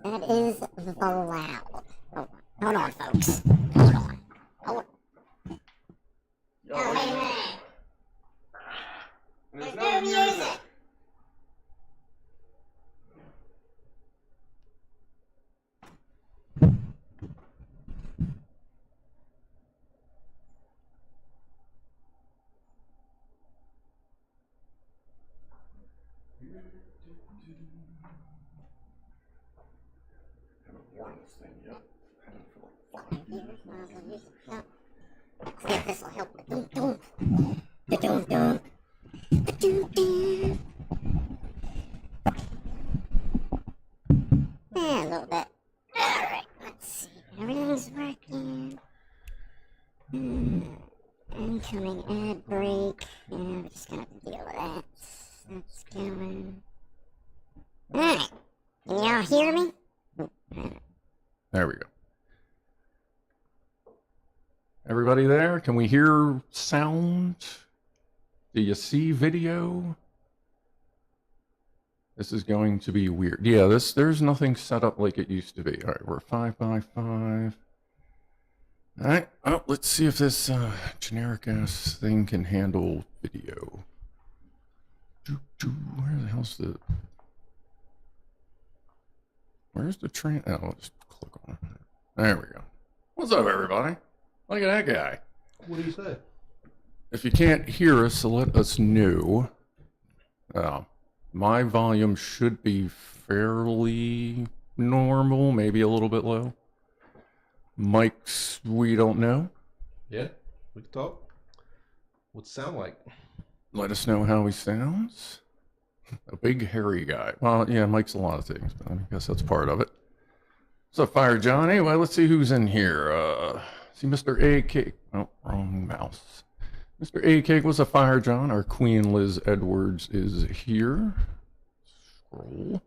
That is the loud. Oh, hold on, folks. Hold on. Oh, wait a minute. There's no music. See if this will help. Yeah, a little bit. Alright, let's see. Everything's working. Incoming ad break. Yeah, we're just gonna have to deal with that. That's going. Alright. Can y'all hear me? There we go. Everybody there? Can we hear sound? Do you see video? This is going to be weird. Yeah, there's nothing set up like it used to be. All right, we're 5x5. All right, well, let's see if this generic ass thing can handle video. Where the hell's the... Where's the train? Oh, I'll just click on it. There we go. What's up, everybody? Look at that guy. What do you say? If you can't hear us, let us know. My volume should be fairly normal, maybe a little bit low. Mics, we don't know. Yeah, we can talk. What's it sound like? Let us know how he sounds. A big hairy guy. Well, yeah, Mike's a lot of things, but I guess that's part of it. What's up, Fire John? Anyway, let's see who's in here. See Mr. A-Cake. Oh, wrong mouse. Mr. A-Cake was a Fire John. Our Queen Liz Edwards is here. Scroll.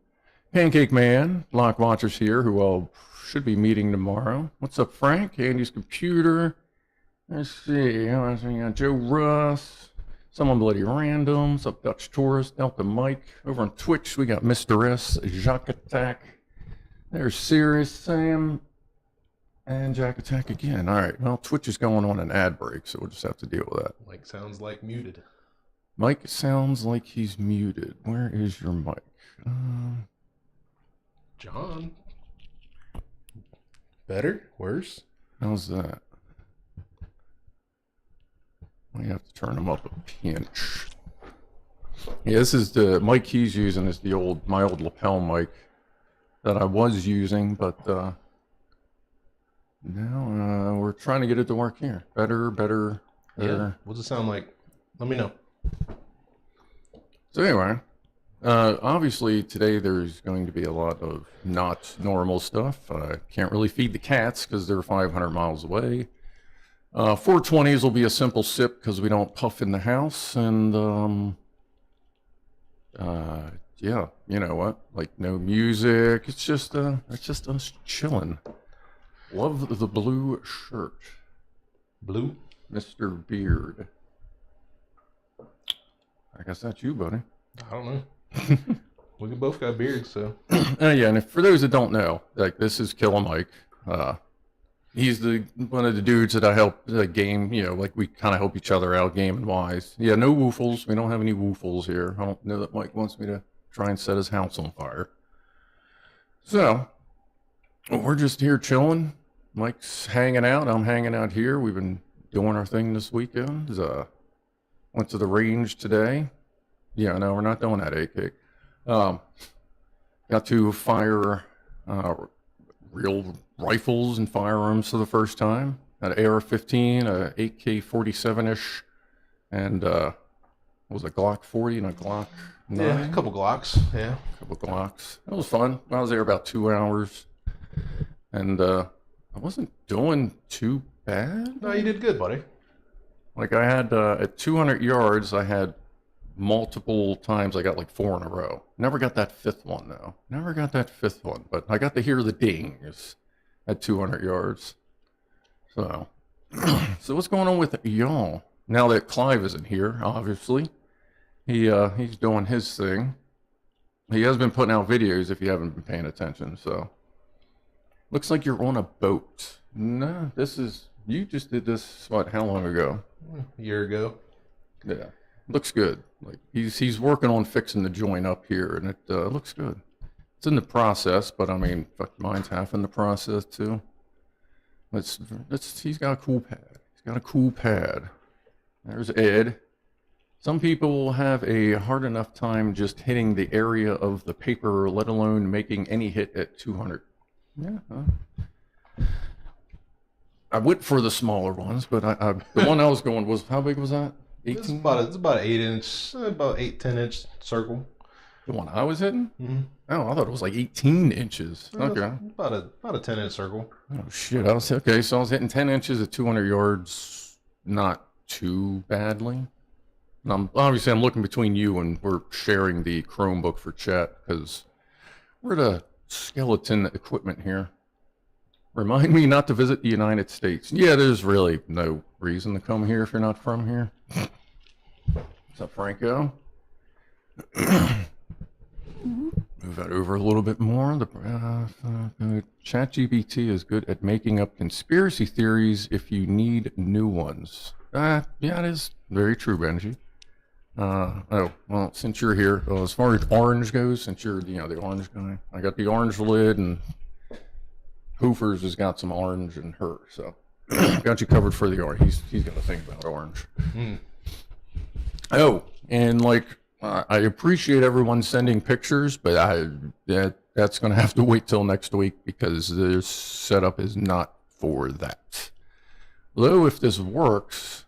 Pancake Man. Lock Watcher's here, who I'll should be meeting tomorrow. What's up, Frank? Andy's Computer. Let's see. We got Joe Russ. Someone Bloody Random. What's up, Dutch Tourist? Delta Mike. Over on Twitch, we got Mr. S. Jacques Attack. There's Sirius Sam. And Jack Attack again. All right. Well, Twitch is going on an ad break, so we'll just have to deal with that. Mike sounds like muted. Mike sounds like he's muted. Where is your mic? John. Better? Worse? How's that? We have to turn him up a pinch. Yeah, this is the mic he's using is my old lapel mic that I was using, but now we're trying to get it to work here. Better. Yeah. What's it sound like? Let me know. So anyway, obviously today there's going to be a lot of not normal stuff. Can't really feed the cats because they're 500 miles away. 420s will be a simple sip because we don't puff in the house. And yeah, you know what? Like no music. It's just us chilling. Love the blue shirt. Blue? Mr. Beard. I guess that's you, buddy. I don't know. We both got beards, so. Yeah, and for those that don't know, like this is Killa Mike. He's one of the dudes that I help game. You know, like we kind of help each other out gaming wise. Yeah, no woofles. We don't have any woofles here. I don't know that Mike wants me to try and set his house on fire. So we're just here chilling. Mike's hanging out. I'm hanging out here. We've been doing our thing this weekend. Went to the range today. Yeah, no, we're not doing that, AK. Got to fire real rifles and firearms for the first time. An AR-15, a AK-47-ish, and was a Glock 40 and a Glock 9. Yeah, a couple Glocks, yeah. A couple Glocks. It was fun. I was there about 2 hours, and I wasn't doing too bad. No, you did good, buddy. Like I had, at 200 yards, I had multiple times I got like 4 in a row. Never got that 5th one though. Never got that 5th one, but I got to hear the dings at 200 yards. So, so what's going on with y'all? now that Clive isn't here, obviously, he's doing his thing. He has been putting out videos if you haven't been paying attention, so. Looks like you're on a boat. No, you just did this, what, how long ago? A year ago. Yeah, looks good. Like, he's working on fixing the joint up here, and it looks good. It's in the process, but I mean, fuck, mine's half in the process, too. He's got a cool pad. He's got a cool pad. There's Ed. Some people will have a hard enough time just hitting the area of the paper, let alone making any hit at 200. Yeah. I went for the smaller ones, but the one I was going was, how big was that? 18? It's about 8 inch, about 10 inch circle. The one I was hitting? Mm-hmm. Oh, I thought it was like 18 inches. Okay. About a 10 inch circle. Oh shit! I was okay. So I was hitting 10 inches at 200 yards, not too badly. And I'm looking between you, and we're sharing the Chromebook for chat because we're the skeleton equipment here. Remind me not to visit the United States. Yeah, there's really no reason to come here if you're not from here. What's up, Franco? Move that over a little bit more. ChatGPT is good at making up conspiracy theories if you need new ones. Yeah, it is very true, Benji. Oh, well, since you're here, as far as orange goes, since you're, the orange guy, I got the orange lid, and Hoofers has got some orange in her, so got you covered for the orange. He's got a thing about orange. Mm. Oh, and I appreciate everyone sending pictures, but that's going to have to wait till next week because this setup is not for that. Though, if this works,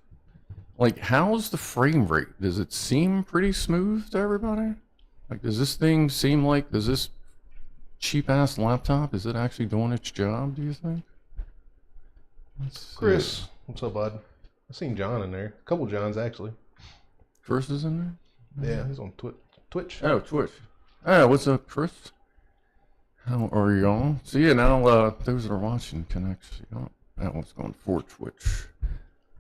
how's the frame rate? Does it seem pretty smooth to everybody? Does this thing seem does this cheap-ass laptop, is it actually doing its job, do you think? Chris, what's up, bud? I seen John in there. A couple Johns, actually. Chris is in there? Yeah, he's on Twitch. Oh, Twitch. Oh, what's up, Chris? How are y'all? So yeah, now those that are watching can actually, that one's going for Twitch.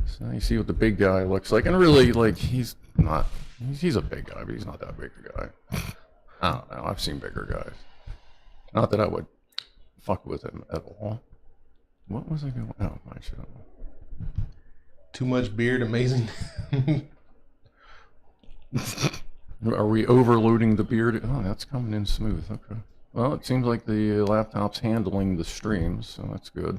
So now you see what the big guy looks like, and really, he's a big guy, but he's not that big a guy. I don't know, I've seen bigger guys. Not that I would fuck with him at all. What was I going? Oh, my shit. Too much beard, amazing. Are we overloading the beard? Oh, that's coming in smooth. Okay. Well, it seems like the laptop's handling the streams, so that's good.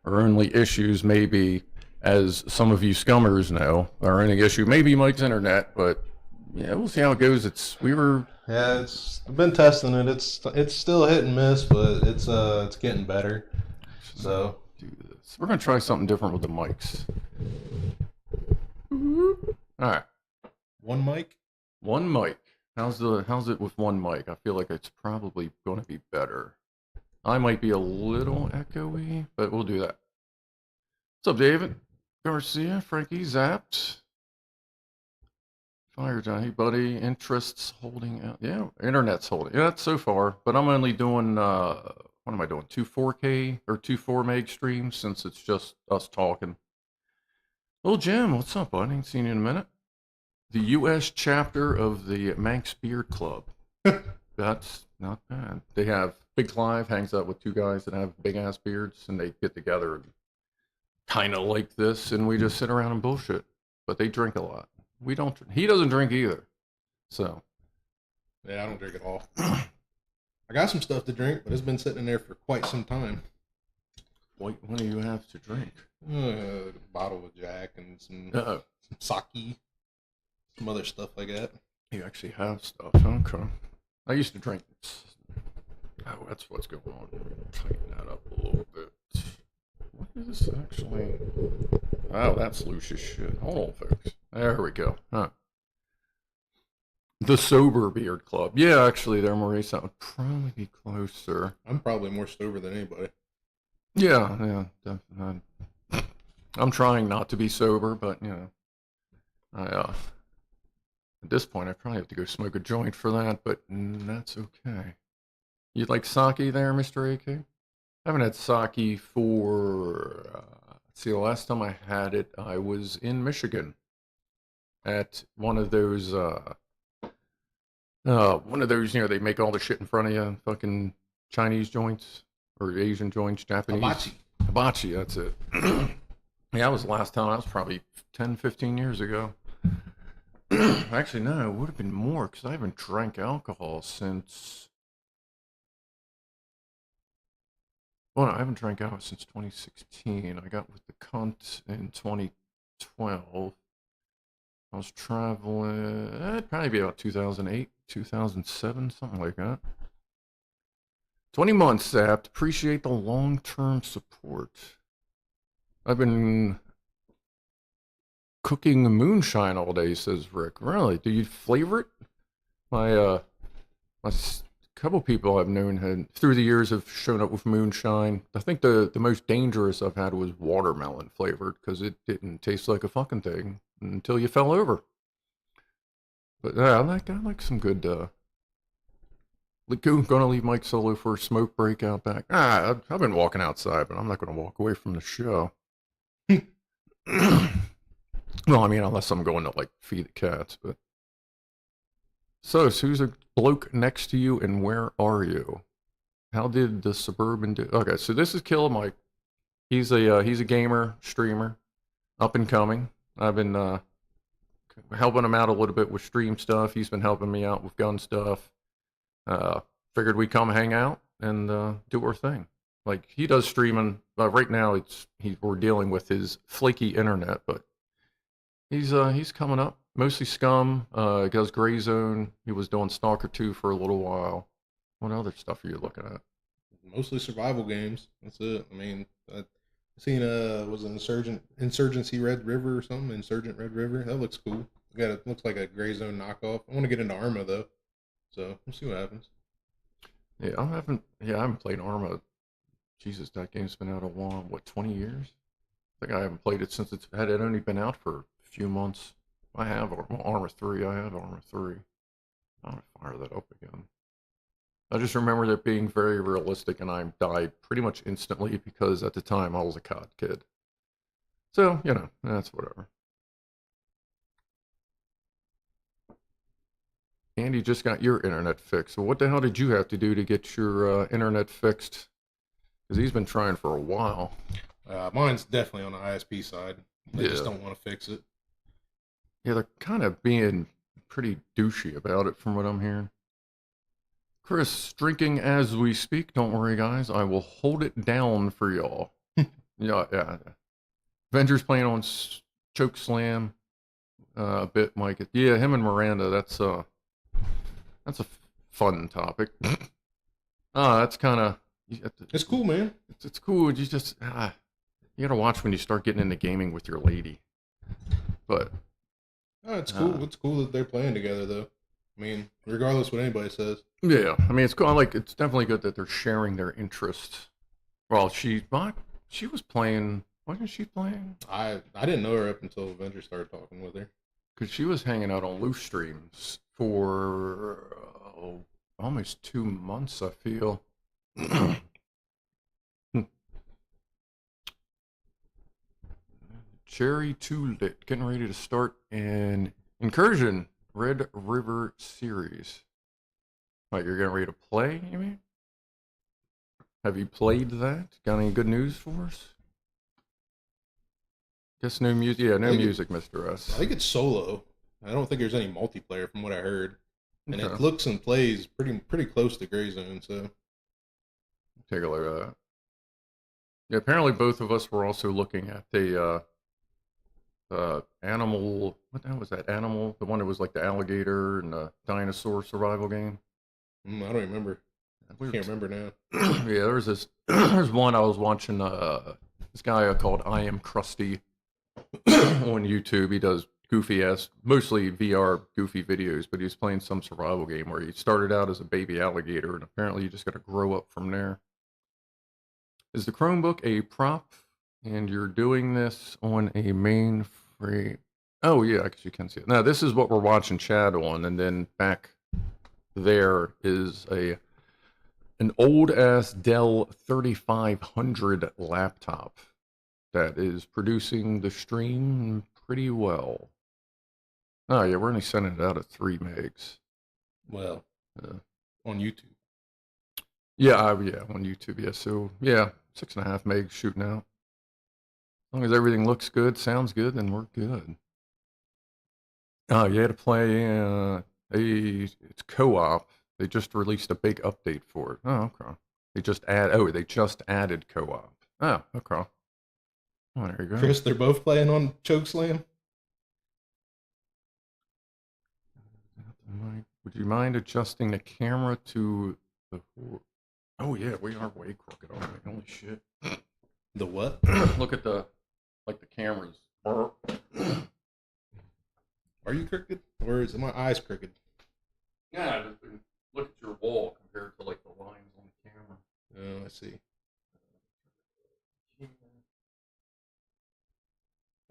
Our only issues may be, as some of you scummers know, our only issue may be Mike's internet, but yeah, we'll see how it goes. Yeah, I've been testing it. It's still hit and miss, but it's getting better. So do this. We're gonna try something different with the mics. All right. One mic. How's it with one mic? I feel like it's probably going to be better. I might be a little echoey, but we'll do that. What's up, David? Garcia, Frankie, Zapped. Fire Johnny, buddy. Interests holding out. Yeah, internet's holding. Yeah, that's so far. But I'm only doing, what am I doing? 2 4K or 2 4 meg streams since it's just us talking. Well, Jim, what's up, bud? Ain't seen you in a minute. The U.S. chapter of the Manx Beard Club. That's not bad. They have BigClive hangs out with 2 guys that have big ass beards, and they get together and kind of like this, and we just sit around and bullshit. But they drink a lot. We don't. He doesn't drink either. So. Yeah, I don't drink at all. I got some stuff to drink, but it's been sitting in there for quite some time. What do you have to drink? A bottle of Jack and some sake, some other stuff like that. You actually have stuff, okay. I used to drink. Oh, that's what's going on. Tighten that up a little bit. What is this actually? Oh, that's loose as shit. Hold on, folks. There we go. Huh. The Sober Beard Club. Yeah, actually, there, Maurice, that would probably be closer. I'm probably more sober than anybody. Yeah, definitely. I'm trying not to be sober, but, at this point, I probably have to go smoke a joint for that, but that's okay. You like sake there, Mr. AK? I haven't had sake for, let's see, the last time I had it, I was in Michigan. at one of those, they make all the shit in front of you, fucking Chinese joints or Asian joints, Japanese. Hibachi. Hibachi, that's it. Yeah, that was the last time. That was probably 10, 15 years ago. Actually, no, it would have been more because I haven't drank alcohol since. Well, I haven't drank alcohol since 2016. I got with the cunt in 2012. I was traveling, it'd probably be about 2008, 2007, something like that. 20 months, Sapped. Appreciate the long-term support. I've been cooking moonshine all day, says Rick. Really? Do you flavor it? My couple people I've known had through the years have shown up with moonshine. I think the most dangerous I've had was watermelon flavored because it didn't taste like a fucking thing until you fell over. But yeah, I like some good. Gonna leave Mike solo for a smoke break out back. I've been walking outside, but I'm not gonna walk away from the show. Well, I mean, unless I'm going to like feed the cats, but. So, who's a bloke next to you, and where are you? How did the Suburban do? Okay, so this is Killa Mike. He's a gamer, streamer, up and coming. I've been helping him out a little bit with stream stuff. He's been helping me out with gun stuff. Figured we'd come hang out and do our thing. Like he does streaming. Right now, we're dealing with his flaky internet, but he's coming up. Mostly Scum, does Gray Zone. He was doing Stalker 2 for a little while. What other stuff are you looking at? Mostly survival games. That's it. I mean, I seen was it Insurgency Red River or something? Insurgent Red River. That looks cool. It looks like a Gray Zone knockoff. I want to get into Arma though, so we'll see what happens. Yeah, I haven't played Arma. Jesus, that game's been out a while. What, 20 years? I think I haven't played it since it had only been out for a few months. I have Arma 3. I have Arma 3. I'm going to fire that up again. I just remember that being very realistic, and I died pretty much instantly because at the time I was a COD kid. So, that's whatever. Andy just got your internet fixed. So what the hell did you have to do to get your internet fixed? Because he's been trying for a while. Mine's definitely on the ISP side. They just don't want to fix it. Yeah, they're kind of being pretty douchey about it from what I'm hearing. Chris, drinking as we speak. Don't worry, guys. I will hold it down for y'all. Yeah. Avengers playing on Choke Slam a bit, Mike. Yeah, him and Miranda. That's a fun topic. That's kind of. It's cool, man. It's cool. You just you gotta watch when you start getting into gaming with your lady. But. Oh, it's cool. It's cool that they're playing together, though. I mean, regardless what anybody says. Yeah, I mean, it's cool. It's definitely good that they're sharing their interests. Well, she was playing. Wasn't she playing? I didn't know her up until Avenger started talking with her. Because she was hanging out on loose streams for almost 2 months, I feel. Cherry 2 Lit, getting ready to start an Incursion Red River series. Like, you're getting ready to play, you mean? Have you played that? Got any good news for us? Guess no music. Yeah, no music, Mr. S. I think it's solo. I don't think there's any multiplayer from what I heard. And it looks and plays pretty close to Gray Zone, so. Take a look at that. Yeah, apparently both of us were also looking at the Animal, what the hell was that? Animal, the one that was like the alligator and the dinosaur survival game. I don't remember. I can't remember now. Yeah, there's one I was watching. This guy called I Am Krusty on YouTube. He does goofy ass, mostly VR goofy videos, but he's playing some survival game where he started out as a baby alligator, and apparently you just got to grow up from there. Is the Chromebook a prop? And you're doing this on a mainframe. Oh, yeah, I guess you can see it. Now, this is what we're watching Chad on, and then back there is an old-ass Dell 3500 laptop that is producing the stream pretty well. Oh yeah, we're only sending it out at 3 megs. Well, on YouTube. Yeah, yeah, on YouTube. Yeah, so yeah, 6.5 megs shooting out. As long as everything looks good, sounds good, then we're good. Oh, you had to play. It's co-op. They just released a big update for it. Oh, okay. They just added co-op. Oh, okay. Oh, there you go. Chris, they're both playing on Chokeslam. Would you mind adjusting the camera to the? Oh yeah, we are way crooked already. Holy shit! The what? Look at the cameras. Are you crooked, or is my eyes crooked? Yeah, look at your wall compared to like the lines on the camera. Oh, I see.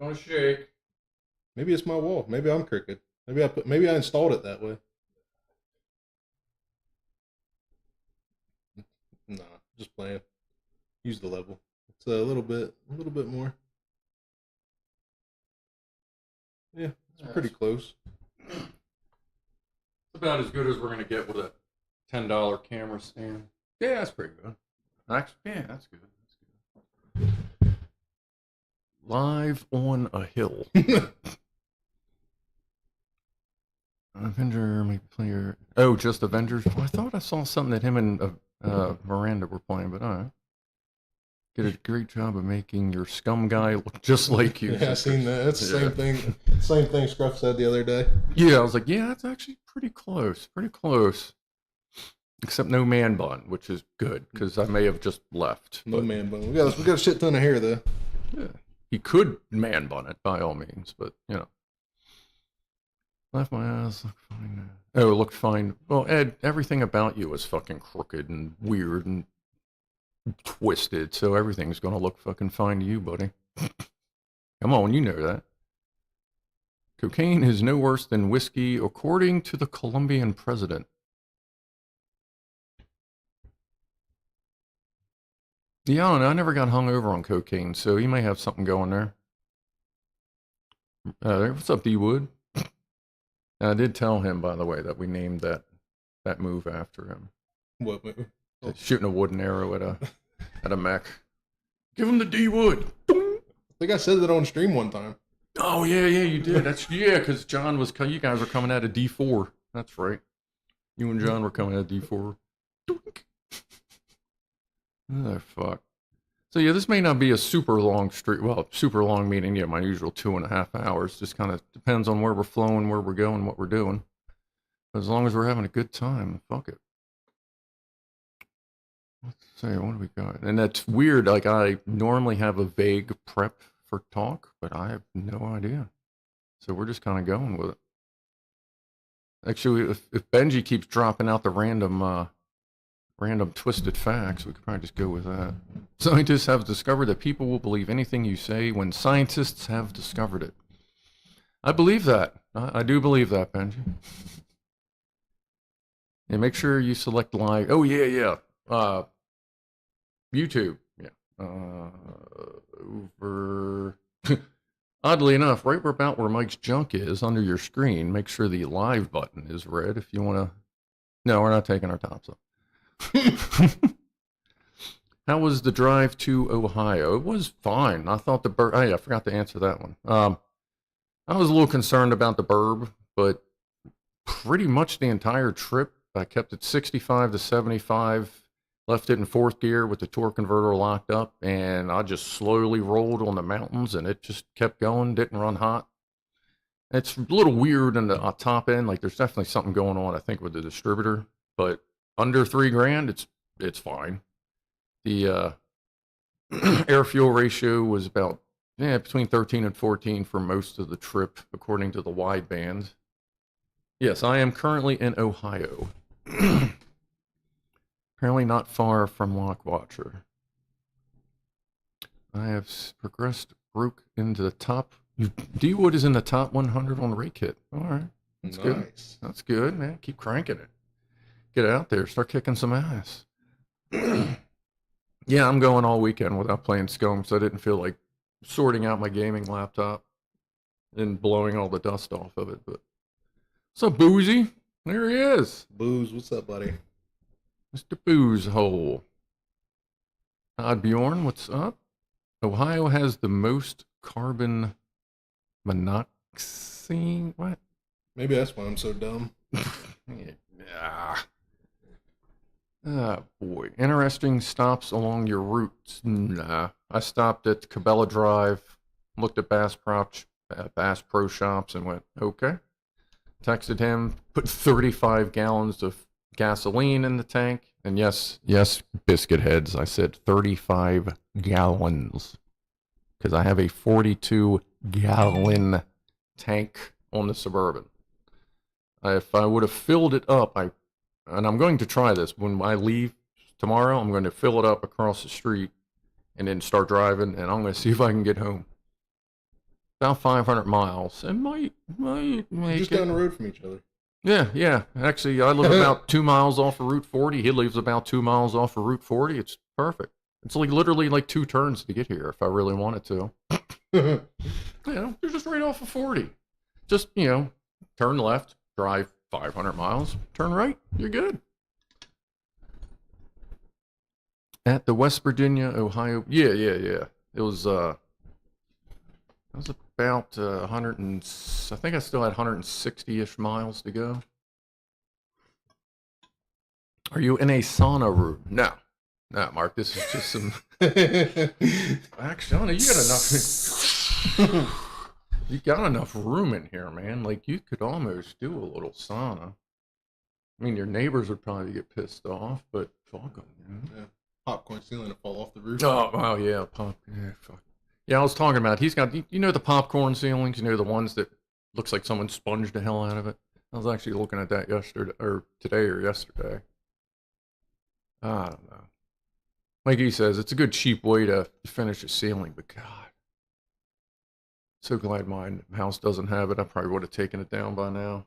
Don't shake. Maybe it's my wall. Maybe I'm crooked. Maybe I installed it that way. Nah, just playing. Use the level. It's a little bit more. Yeah, it's pretty close. It's about as good as we're gonna get with a $10 camera stand. Yeah, that's pretty good. Actually, yeah, that's good. That's good. Live on a hill. Avenger, maybe player. Oh, just Avengers. Well, I thought I saw something that him and Miranda were playing, but did a great job of making your scum guy look just like you. Yeah, I seen that. That's the same thing. Same thing Scruff said the other day. Yeah, I was like, yeah, that's actually pretty close. Pretty close. Except no man bun, which is good because I may have just left. No man bun. We got a shit ton of hair though. Yeah, he could man bun it by all means, but you know. Left my ass, looked fine. Oh, it looked fine. Well, Ed, everything about you is fucking crooked and weird and twisted, so everything's gonna look fucking fine to you, buddy. Come on, you know that. Cocaine is no worse than whiskey, according to the Colombian president. Yeah, I don't know. I never got hung over on cocaine, so he may have something going there. What's up, D-Wood? I did tell him, by the way, that we named that move after him. What move? Oh. Shooting a wooden arrow at a mech. Give him the D-Wood. I think I said that on stream one time. Oh yeah, you did. Because John was. You guys were coming out of D4. That's right. You and John were coming out of D4. Oh fuck. So yeah, this may not be a super long stream. Well, super long meaning, yeah, my usual 2.5 hours. Just kind of depends on where we're flowing, where we're going, what we're doing. But as long as we're having a good time, fuck it. Let's see, what do we got? And that's weird. Like I normally have a vague prep for talk, but I have no idea. So we're just kind of going with it. Actually, if Benji keeps dropping out the random twisted facts, we could probably just go with that. Scientists have discovered that people will believe anything you say when scientists have discovered it. I believe that. I do believe that, Benji. And make sure you select live. Oh, yeah. YouTube. Yeah. Over. Oddly enough, right about where Mike's junk is under your screen, make sure the live button is red if you want to. No, we're not taking our tops off. How was the drive to Ohio? It was fine. I thought the burb. Oh, yeah, I forgot to answer that one. I was a little concerned about the burb, but pretty much the entire trip, I kept it 65 to 75, left it in fourth gear with the torque converter locked up, and I just slowly rolled on the mountains, and it just kept going, didn't run hot. It's a little weird in the top end. Like, there's definitely something going on, I think, with the distributor, but under $3,000, it's fine. The air fuel ratio was about between 13 and 14 for most of the trip, according to the wideband. Yes, I am currently in Ohio. Apparently not far from Lockwatcher. I have progressed, broke into the top. D-Wood is in the top 100 on Rake Hit. All right, that's nice. Good. That's good, man. Keep cranking it. Get out there, start kicking some ass. Yeah, I'm going all weekend without playing Scum, so I didn't feel like sorting out my gaming laptop and blowing all the dust off of it. But What's up, Boozy? There he is. Booze, what's up, buddy? Mr. Booze Hole. Todd Bjorn, what's up? Ohio has the most carbon monoxide. What? Maybe that's why I'm so dumb. Yeah. Ah, boy. Interesting stops along your routes. Nah. I stopped at Cabela Drive, looked at Bass Pro Shops, and went, okay. Texted him, put 35 gallons of gasoline in the tank. And yes, biscuit heads, I said 35 gallons. Because I have a 42-gallon tank on the Suburban. If I would have filled it up, and I'm going to try this. When I leave tomorrow, I'm going to fill it up across the street and then start driving, and I'm going to see if I can get home. About 500 miles. It might make Just down the road from each other. Yeah. Actually, I live about 2 miles off of Route 40. He lives about 2 miles off of Route 40. It's perfect. It's like literally like 2 turns to get here if I really wanted to. You're just right off of 40. Just, turn left, drive 500 miles, turn right, you're good. At the West Virginia, Ohio, yeah. It was about 100 and, I think I still had 160-ish miles to go. Are you in a sauna room? No, Mark, this is just some, actually, you got enough. You got enough room in here, man. Like, you could almost do a little sauna. I mean, your neighbors would probably get pissed off, but fuck them, Yeah. Popcorn ceiling to fall off the roof. Oh, wow, yeah, fuck. Yeah, I was talking about, he's got, the popcorn ceilings, the ones that looks like someone sponged the hell out of it. I was actually looking at that today or yesterday. I don't know. Like he says, it's a good cheap way to finish a ceiling, but God. So glad my house doesn't have it. I probably would have taken it down by now.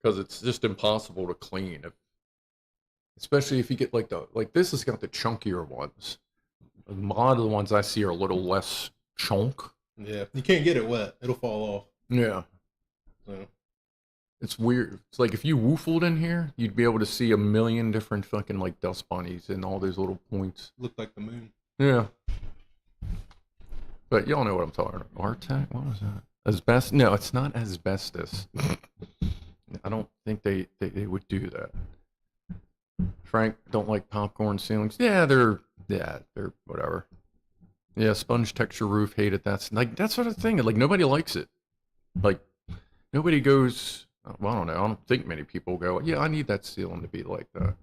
Because it's just impossible to clean. Especially if you get this has got the chunkier ones. A lot of the ones I see are a little less chunk. Yeah, you can't get it wet. It'll fall off. Yeah. So. It's weird. It's like if you woofled in here, you'd be able to see a million different fucking dust bunnies and all those little points. Look like the moon. Yeah. But y'all know what I'm talking about. Artec? What was that? Asbestos? No, it's not asbestos. I don't think they would do that. Frank, don't like popcorn ceilings. Yeah, they're whatever. Yeah, sponge texture roof, hate it. That's sort of thing. Like, nobody likes it. Like, nobody goes, well, I don't know. I don't think many people go, yeah, I need that ceiling to be like that.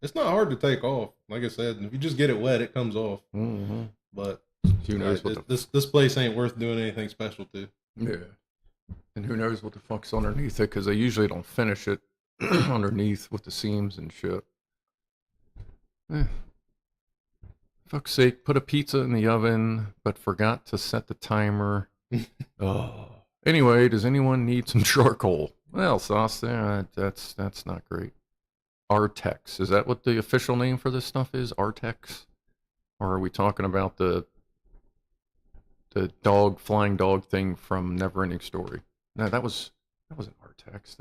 It's not hard to take off. Like I said, if you just get it wet, it comes off. Mm-hmm. But who knows this place ain't worth doing anything special to. Yeah. And who knows what the fuck's underneath it, because they usually don't finish it underneath with the seams and shit. Eh. Fuck's sake, put a pizza in the oven, but forgot to set the timer. Oh. Anyway, does anyone need some charcoal? Well, sauce there, that's not great. Artex, is that what the official name for this stuff is? Artex? Or are we talking about the flying dog thing from Neverending Story? No, that wasn't Artex.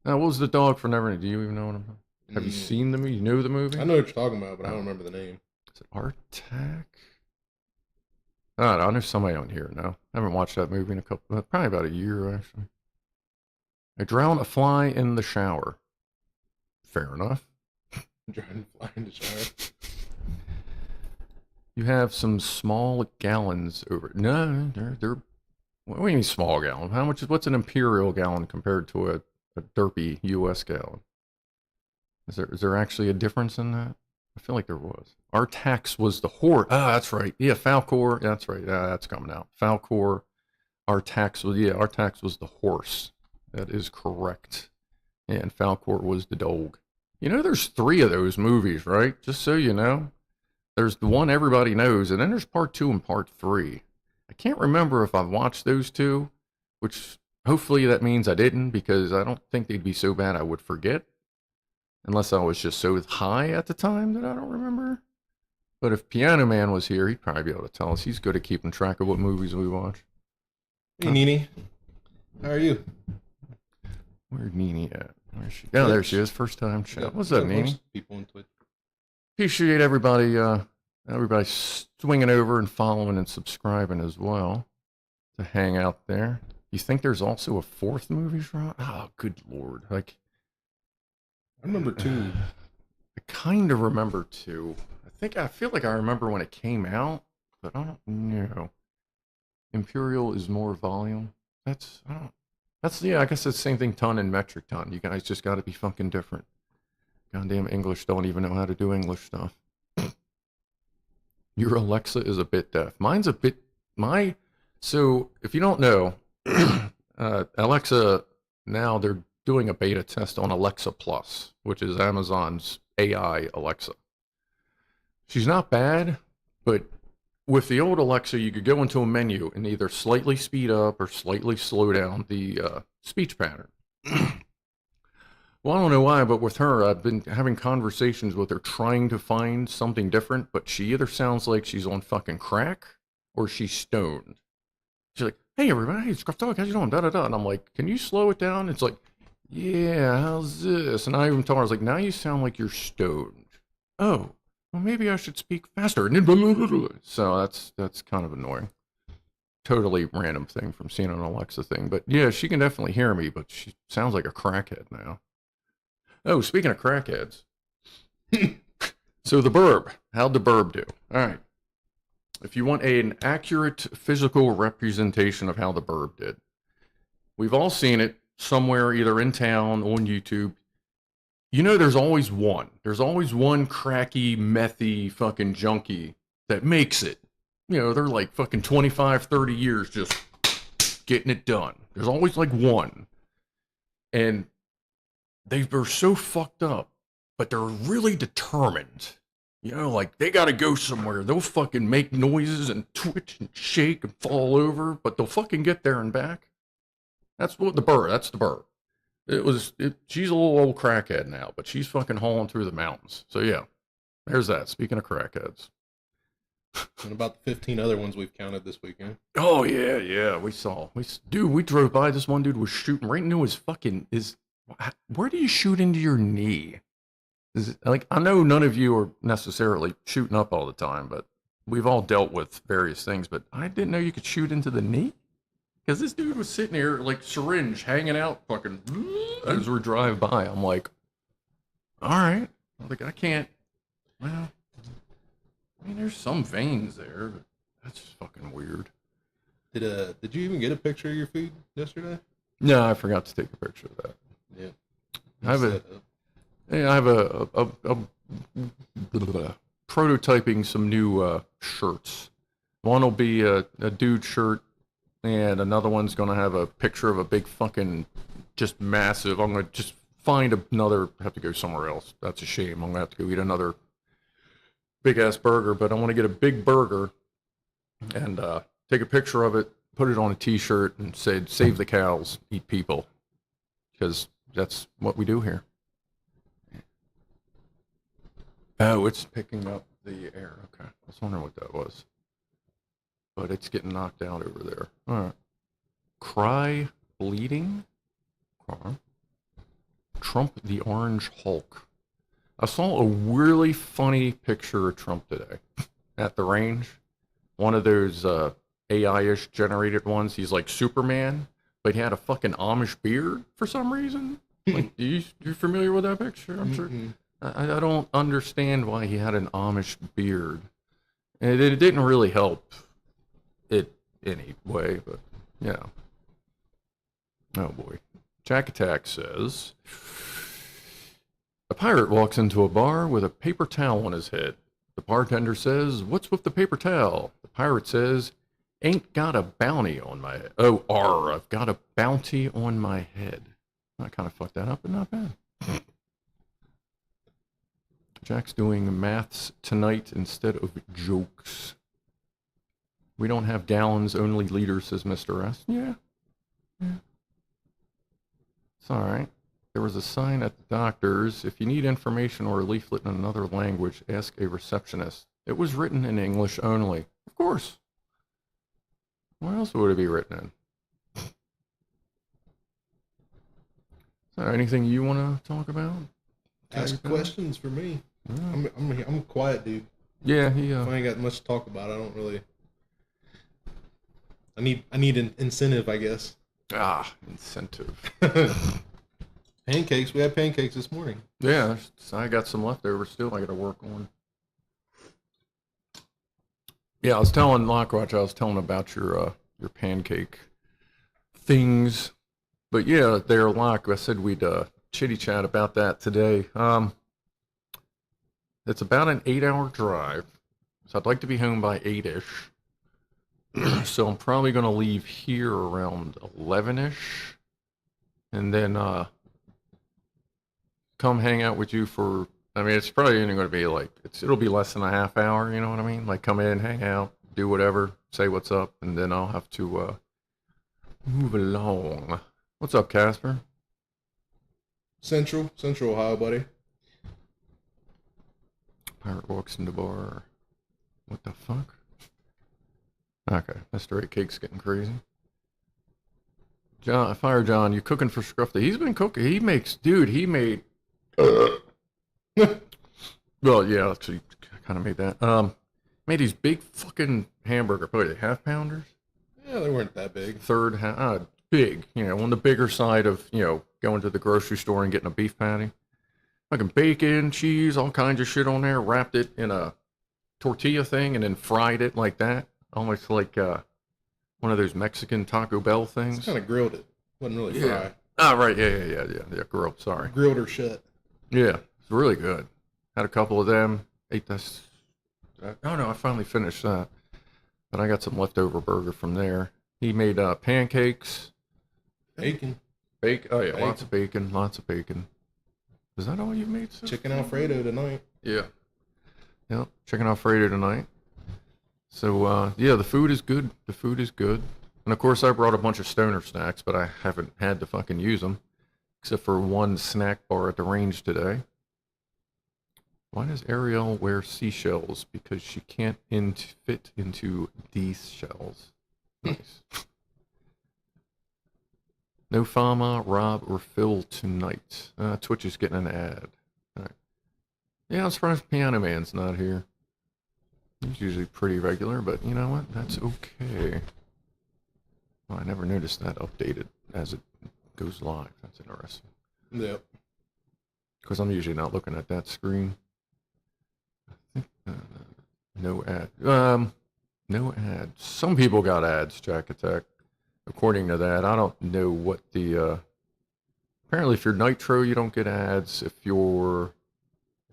What was the dog for Neverending? Do you even know what I'm talking about? Have you seen the movie? You know the movie? I know what you're talking about, but I don't remember the name. Is it Artac? I don't know. I know somebody on here now. I haven't watched that movie in probably about a year, actually. I drowned a fly in the shower. Fair enough. Drowned a fly in the shower. You have some small gallons over. No, they're. What do you mean small gallon? What's an imperial gallon compared to a derpy U.S. gallon? Is there actually a difference in that? I feel like there was. Artax was the horse. Ah, that's right. Yeah, Falcor. That's right. Yeah, that's coming out. Falcor. Artax was the horse. That is correct. And Falcor was the dog. There's 3 of those movies, right? Just so you know. There's the one everybody knows, and then there's part 2 and part 3. I can't remember if I've watched those 2, which hopefully that means I didn't, because I don't think they'd be so bad I would forget. Unless I was just so high at the time that I don't remember. But if Pianoman was here, he'd probably be able to tell us. He's good at keeping track of what movies we watch. Hey, Nene. How are you? Where'd Nene at? Where's she? Oh, there she is. First time chat. What's up, Nene? People in Twitch. Appreciate everybody, everybody swinging over and following and subscribing as well to hang out there. You think there's also a fourth movie shot? Oh, good lord! Like, I remember 2. I kind of remember 2. I feel like I remember when it came out, but I don't know. Imperial is more volume. I guess it's the same thing, ton and metric ton. You guys just got to be fucking different. Goddamn English don't even know how to do English stuff. Your Alexa is a bit deaf. Mine's a bit, so if you don't know, Alexa, now they're doing a beta test on Alexa Plus, which is Amazon's AI Alexa. She's not bad, but with the old Alexa, you could go into a menu and either slightly speed up or slightly slow down the speech pattern. Well, I don't know why, but with her, I've been having conversations with her trying to find something different, but she either sounds like she's on fucking crack or she's stoned. She's like, hey, everybody, hey, Scrufdog, how's you doing? Da-da-da. And I'm like, can you slow it down? It's like, yeah, how's this? And I even told her, I was like, now you sound like you're stoned. Oh, well, maybe I should speak faster. So that's kind of annoying. Totally random thing from seeing an Alexa thing. But yeah, she can definitely hear me, but she sounds like a crackhead now. Oh, speaking of crackheads. So the burb. How'd the burb do? All right. If you want an accurate physical representation of how the burb did, we've all seen it somewhere, either in town, on YouTube. You know, there's always one. There's always one cracky, methy fucking junkie that makes it. You know, they're like fucking 25, 30 years just getting it done. There's always like one. And they're so fucked up, but they're really determined. You know, like they gotta go somewhere. They'll fucking make noises and twitch and shake and fall over, but they'll fucking get there and back. That's the burr. She's a little old crackhead now, but she's fucking hauling through the mountains. So yeah, there's that. Speaking of crackheads. And about the 15 other ones we've counted this weekend. Oh yeah, we drove by. This one dude was shooting right into where do you shoot into your knee? Like, I know none of you are necessarily shooting up all the time, but we've all dealt with various things, but I didn't know you could shoot into the knee. Because this dude was sitting here, like, syringe hanging out, fucking, as we drive by. I'm like, all right. I'm like, I can't, well, I mean, there's some veins there, but that's fucking weird. Did you even get a picture of your food yesterday? No, I forgot to take a picture of that. Yeah. I have a prototyping some new shirts. One will be a dude shirt, and another one's gonna have a picture of a big fucking, just massive. I'm gonna just find another. Have to go somewhere else. That's a shame. I'm gonna have to go eat another big ass burger, but I want to get a big burger and take a picture of it, put it on a T-shirt, and say, "Save the cows, eat people," because that's what we do here. Oh, it's picking up the air. Okay. I was wondering what that was. But it's getting knocked out over there. All right. Cry bleeding? Trump the Orange Hulk. I saw a really funny picture of Trump today at the range. One of those AI-ish generated ones. He's like Superman, but he had a fucking Amish beard for some reason. Like, you're familiar with that picture? I'm sure. I don't understand why he had an Amish beard. And it didn't really help it any way, but yeah. Oh boy. Jack Attack says, a pirate walks into a bar with a paper towel on his head. The bartender says, what's with the paper towel? The pirate says, ain't got a bounty on my head. Oh, I've got a bounty on my head. I kind of fucked that up, but not bad. Jack's doing maths tonight instead of jokes. We don't have gallons, only liters, says Mr. S. Yeah. It's all right. There was a sign at the doctor's. If you need information or a leaflet in another language, ask a receptionist. It was written in English only. Of course. Where else would it be written in? Anything you want to talk about? Ask questions for me. I'm a quiet dude. Yeah, If I ain't got much to talk about, I don't really. I need an incentive, I guess. Incentive. Pancakes. We had pancakes this morning. Yeah, I got some leftovers still I got to work on. Yeah, I was telling Lockwatch, I was telling about your pancake things. But yeah, there, Lock, I said we'd chitty chat about that today. It's about an 8-hour drive, so I'd like to be home by 8-ish. So I'm probably going to leave here around 11-ish, and then come hang out with you for, I mean, it's probably only going to be like, it'll be less than a half hour, you know what I mean? Like come in, hang out, do whatever, say what's up, and then I'll have to move along. What's up, Casper? Central Ohio, buddy. Pirate walks in the bar. What the fuck? Okay, Mr. 8 Cake's getting crazy. Fire John, you cooking for Scrufdog? He's been cooking. He made. Well, yeah, actually, kind of made that. Made these big fucking hamburger, what, half pounders? Yeah, they weren't that big. Third half, big. You know, on the bigger side of going to the grocery store and getting a beef patty. Fucking bacon, cheese, all kinds of shit on there. Wrapped it in a tortilla thing and then fried it like that, almost like one of those Mexican Taco Bell things. Just kind of grilled it. Wasn't really fry. Oh, right. Yeah. Grilled. Sorry. Grilled or shit. Yeah, it's really good. Had a couple of them. Ate this. Oh no, I finally finished that. But I got some leftover burger from there. He made pancakes. Bacon. Oh yeah, lots of bacon. Is that all you made? Chicken Alfredo tonight. Yeah. Yep. Chicken Alfredo tonight. So yeah, the food is good. And of course, I brought a bunch of stoner snacks, but I haven't had to fucking use them, except for one snack bar at the range today. Why does Ariel wear seashells? Because she can't fit into these shells. Nice. No Fama, Rob, or Phil tonight. Twitch is getting an ad. All right. Yeah, I'm surprised Pianoman's not here. He's usually pretty regular, but you know what? That's okay. Well, I never noticed that updated as it goes live. That's interesting. Yep. Because I'm usually not looking at that screen. I think, no ad. No ads. Some people got ads, Jack Attack. According to that, I don't know what the. Apparently, if you're Nitro, you don't get ads. If you're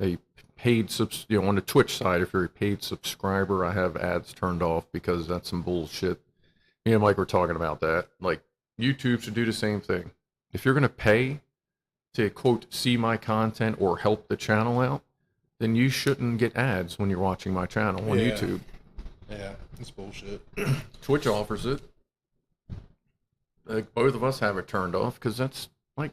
a paid on the Twitch side, if you're a paid subscriber, I have ads turned off because that's some bullshit. Me and Mike were talking about that. Like, YouTube should do the same thing. If you're gonna pay to quote see my content or help the channel out, then you shouldn't get ads when you're watching my channel on YouTube. Yeah, that's bullshit. Twitch offers it. Like, both of us have it turned off because that's like,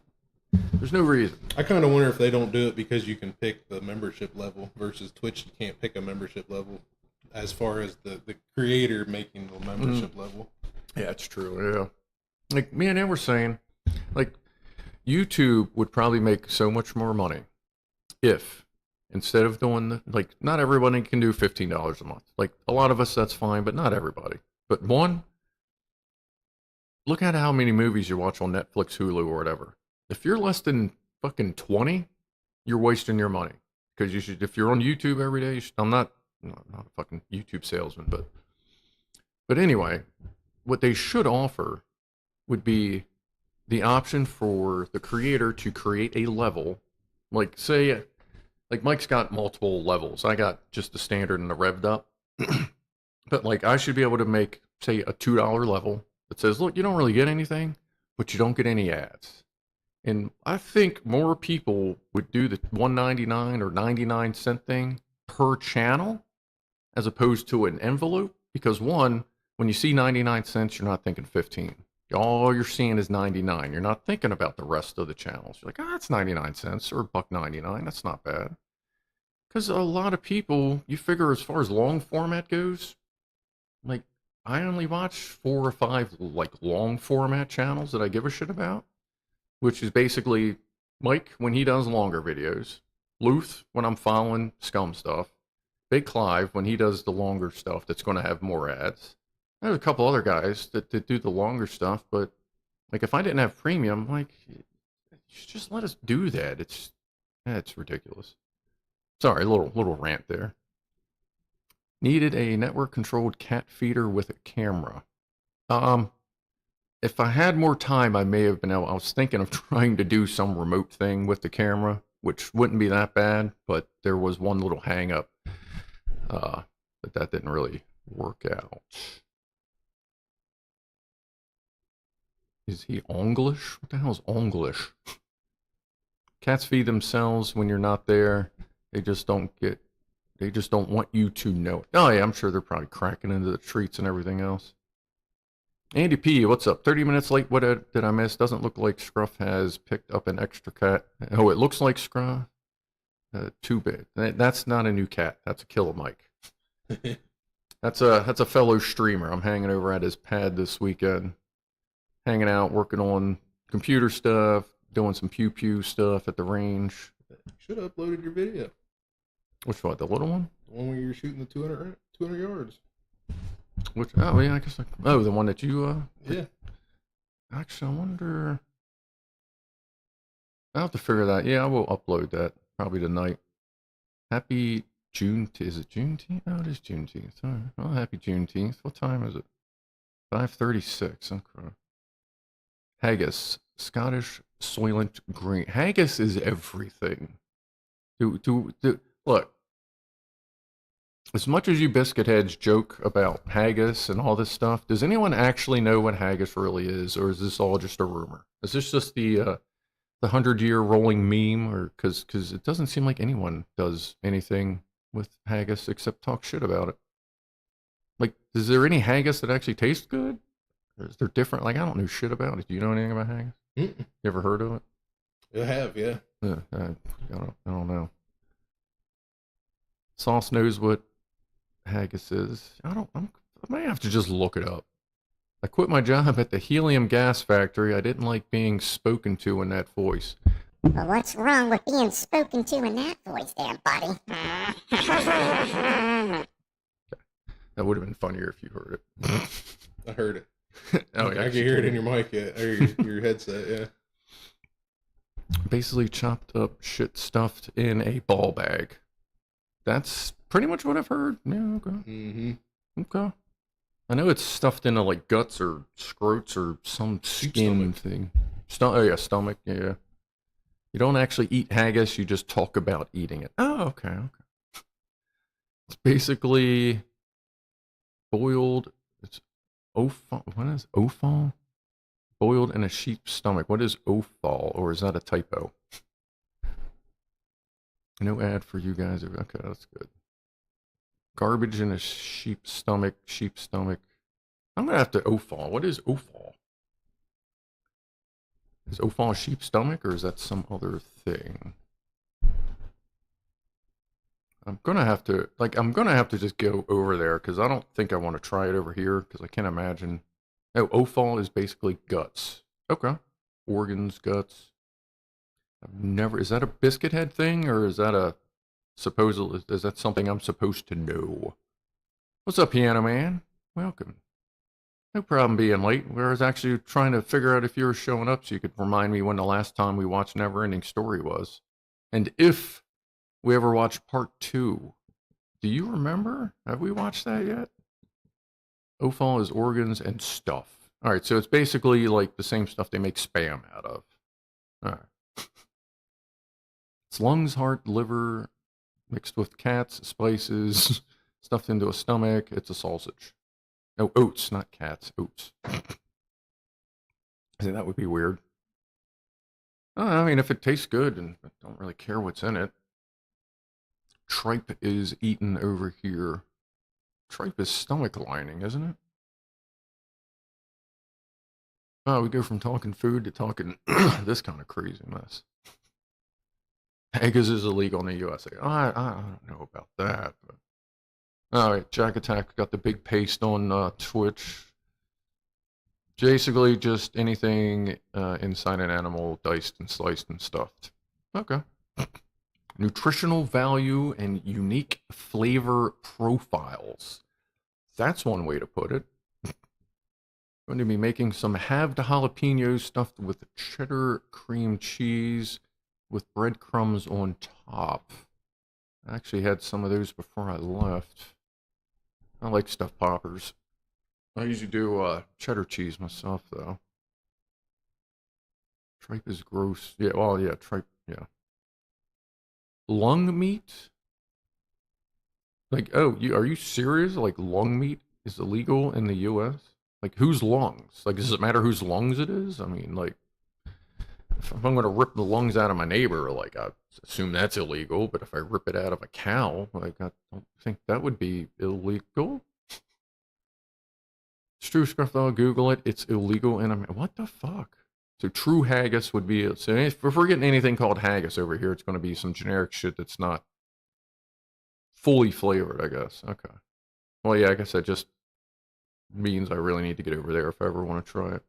there's no reason. I kind of wonder if they don't do it because you can pick the membership level versus Twitch. You can't pick a membership level as far as the creator making the membership level. Yeah, it's true. Yeah. Like me and Ed were saying, like YouTube would probably make so much more money if instead of doing like, not everybody can do $15 a month. Like a lot of us, that's fine, but not everybody. But one, look at how many movies you watch on Netflix, Hulu, or whatever. If you're less than fucking 20, you're wasting your money. Because you should, if you're on YouTube every day, I'm not a fucking YouTube salesman, but anyway, what they should offer would be the option for the creator to create a level. Like, say, like Mike's got multiple levels. I got just the standard and the revved up. But like, I should be able to make, say, a $2 level that says, look, you don't really get anything, but you don't get any ads. And I think more people would do the $1.99 or 99-cent thing per channel as opposed to an envelope. Because one, when you see 99 cents, you're not thinking 15. All you're seeing is 99. You're not thinking about the rest of the channels. You're like, that's 99 cents or $1.99. That's not bad. Because a lot of people, you figure as far as long format goes, like, I only watch 4 or 5 like long format channels that I give a shit about, which is basically Mike when he does longer videos. Luth when I'm following scum stuff. BigClive when he does the longer stuff that's going to have more ads. There's a couple other guys that do the longer stuff, but like if I didn't have premium, like just let us do that. It's ridiculous. Sorry, a little rant there. Needed a network controlled cat feeder with a camera. If I had more time, I may have been able. I was thinking of trying to do some remote thing with the camera, which wouldn't be that bad, but there was one little hang up. But that didn't really work out. Is he English? What the hell is English? Cats feed themselves when you're not there. They just don't want you to know it. Oh yeah, I'm sure they're probably cracking into the treats and everything else. Andy P, what's up? 30 minutes late. What did I miss? Doesn't look like Scruff has picked up an extra cat. Oh, it looks like Scruff. Too bad. That's not a new cat. That's a KILLAMIKE. That's a fellow streamer. I'm hanging over at his pad this weekend. Hanging out, working on computer stuff, doing some pew stuff at the range. You should have uploaded your video. Which one? The little one? The one where you're shooting the 200 yards. Which? Oh yeah, I guess. Oh, the one that you. Yeah. Actually, I wonder. I'll have to figure that. Yeah, I will upload that probably tonight. Happy June. Is it Juneteenth? Oh, it is Juneteenth. All right. Well, happy Juneteenth. What time is it? 5:36. Okay. Haggis, Scottish Soylent Green. Haggis is everything. Look. As much as you biscuit heads joke about haggis and all this stuff, does anyone actually know what haggis really is, or is this all just a rumor? Is this just the 100-year rolling meme, or because it doesn't seem like anyone does anything with haggis except talk shit about it? Like, is there any haggis that actually tastes good? Or is there different? Like, I don't know shit about it. Do you know anything about haggis? You ever heard of it? I have, yeah. I don't know. Sauce knows what haggis is. I might have to just look it up. I quit my job at the helium gas factory. I didn't like being spoken to in that voice. Well, what's wrong with being spoken to in that voice there, buddy? That would have been funnier if you heard it. I heard it. Oh, yeah, I can hear it in your mic, or your headset, yeah. Basically chopped up shit stuffed in a ball bag. That's pretty much what I've heard. Yeah, okay. Mm-hmm. Okay. I know it's stuffed into like guts or scrotes or some skin thing. Oh yeah, stomach, yeah. You don't actually eat haggis, you just talk about eating it. Oh, okay. It's basically boiled. It's offal. What is offal? Boiled in a sheep's stomach. What is offal, or is that a typo? No ad for you guys. Okay, that's good. Garbage in a sheep's stomach. I'm gonna have to offal. What is offal? Is offal sheep's stomach, or is that some other thing? I'm gonna have to just go over there because I don't think I want to try it over here because I can't imagine. Oh, offal is basically guts. Okay, organs, guts. I've never. Is that a biscuit head thing, or is that is that something I'm supposed to know? What's up, Pianoman? Welcome. No problem being late. I was actually trying to figure out if you were showing up so you could remind me when the last time we watched Neverending Story was. And if we ever watched part 2. Do you remember? Have we watched that yet? Offal is organs and stuff. Alright, so it's basically like the same stuff they make Spam out of. Alright. It's lungs, heart, liver, mixed with cats, spices, stuffed into a stomach. It's a sausage. No, oats, not cats. Oats. I think that would be weird. I mean, if it tastes good, and I don't really care what's in it. Tripe is eaten over here. Tripe is stomach lining, isn't it? Oh, we go from talking food to talking this kind of crazy mess. Haggis is illegal in the USA. I don't know about that. But... All right, Jack Attack got the big paste on Twitch. Basically, just anything inside an animal, diced and sliced and stuffed. Okay. Nutritional value and unique flavor profiles. That's one way to put it. Going to be making some halved jalapenos stuffed with cheddar cream cheese with breadcrumbs on top. I actually had some of those before I left. I like stuffed poppers. I usually do cheddar cheese myself, though. Tripe is gross. Yeah, well, yeah, tripe, yeah. Lung meat? Like, oh, are you serious? Like, lung meat is illegal in the U.S.? Like, whose lungs? Like, does it matter whose lungs it is? I mean, like, if I'm going to rip the lungs out of my neighbor, like, I assume that's illegal. But if I rip it out of a cow, like, I don't think that would be illegal. It's true, Scrufdog, Google it. It's illegal in America. What the fuck? So true haggis would be, so if we're getting anything called haggis over here, it's going to be some generic shit that's not fully flavored, I guess. Okay. Well, yeah, I guess that just means I really need to get over there if I ever want to try it.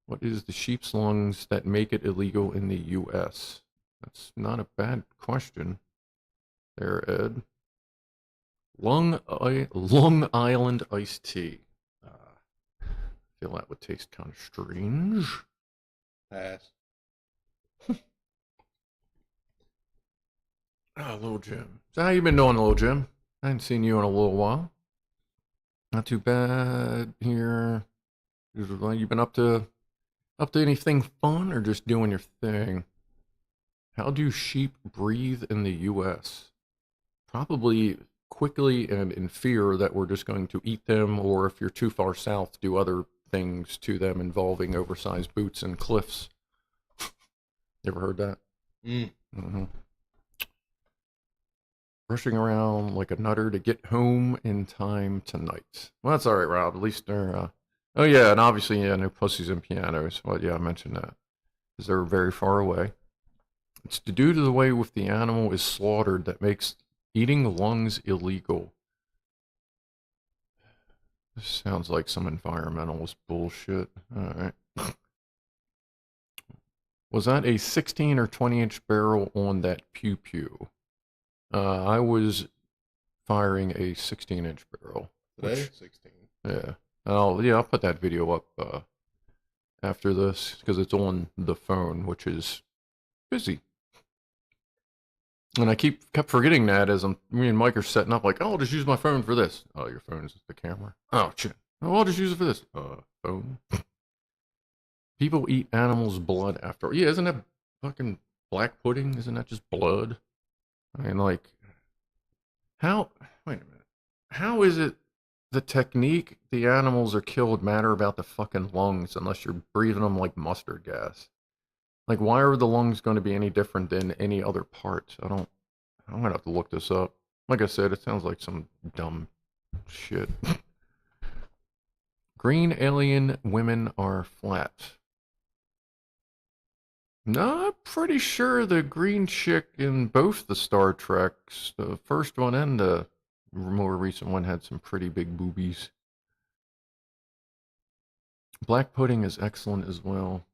What is the sheep's lungs that make it illegal in the U.S.? That's not a bad question there, Ed. Long Island iced tea. I feel that would taste kind of strange. Pass. Little Jim. So how you been doing, Little Jim? I haven't seen you in a little while. Not too bad here. You been up to anything fun or just doing your thing? How do sheep breathe in the U.S.? Probably quickly and in fear that we're just going to eat them, or if you're too far south, do other things to them involving oversized boots and cliffs. You ever heard that? Mm-hmm. Rushing around like a nutter to get home in time tonight. Well, that's all right, Rob. At least they're... Oh, yeah, and obviously, yeah, no pussies and pianos. Well, yeah, I mentioned that. Because they're very far away. It's due to the way with the animal is slaughtered that makes eating lungs illegal. This sounds like some environmentalist bullshit. Alright. Was that a 16 or 20-inch barrel on that pew-pew? I was firing a 16-inch barrel. Today? 16. Yeah. I'll put that video up after this, because it's on the phone, which is busy. And I kept forgetting that as me and Mike are setting up, like, oh, I'll just use my phone for this. Oh, your phone is the camera. Oh, shit. Oh, I'll just use it for this. Phone. People eat animals' blood after. Yeah, isn't that fucking black pudding? Isn't that just blood? I mean, like, wait a minute. How is it the technique the animals are killed matter about the fucking lungs unless you're breathing them like mustard gas? Like, why are the lungs going to be any different than any other part? I'm going to have to look this up. Like I said, it sounds like some dumb shit. Green alien women are flat. No, I'm pretty sure the green chick in both the Star Treks, the first one and the more recent one, had some pretty big boobies. Black pudding is excellent as well.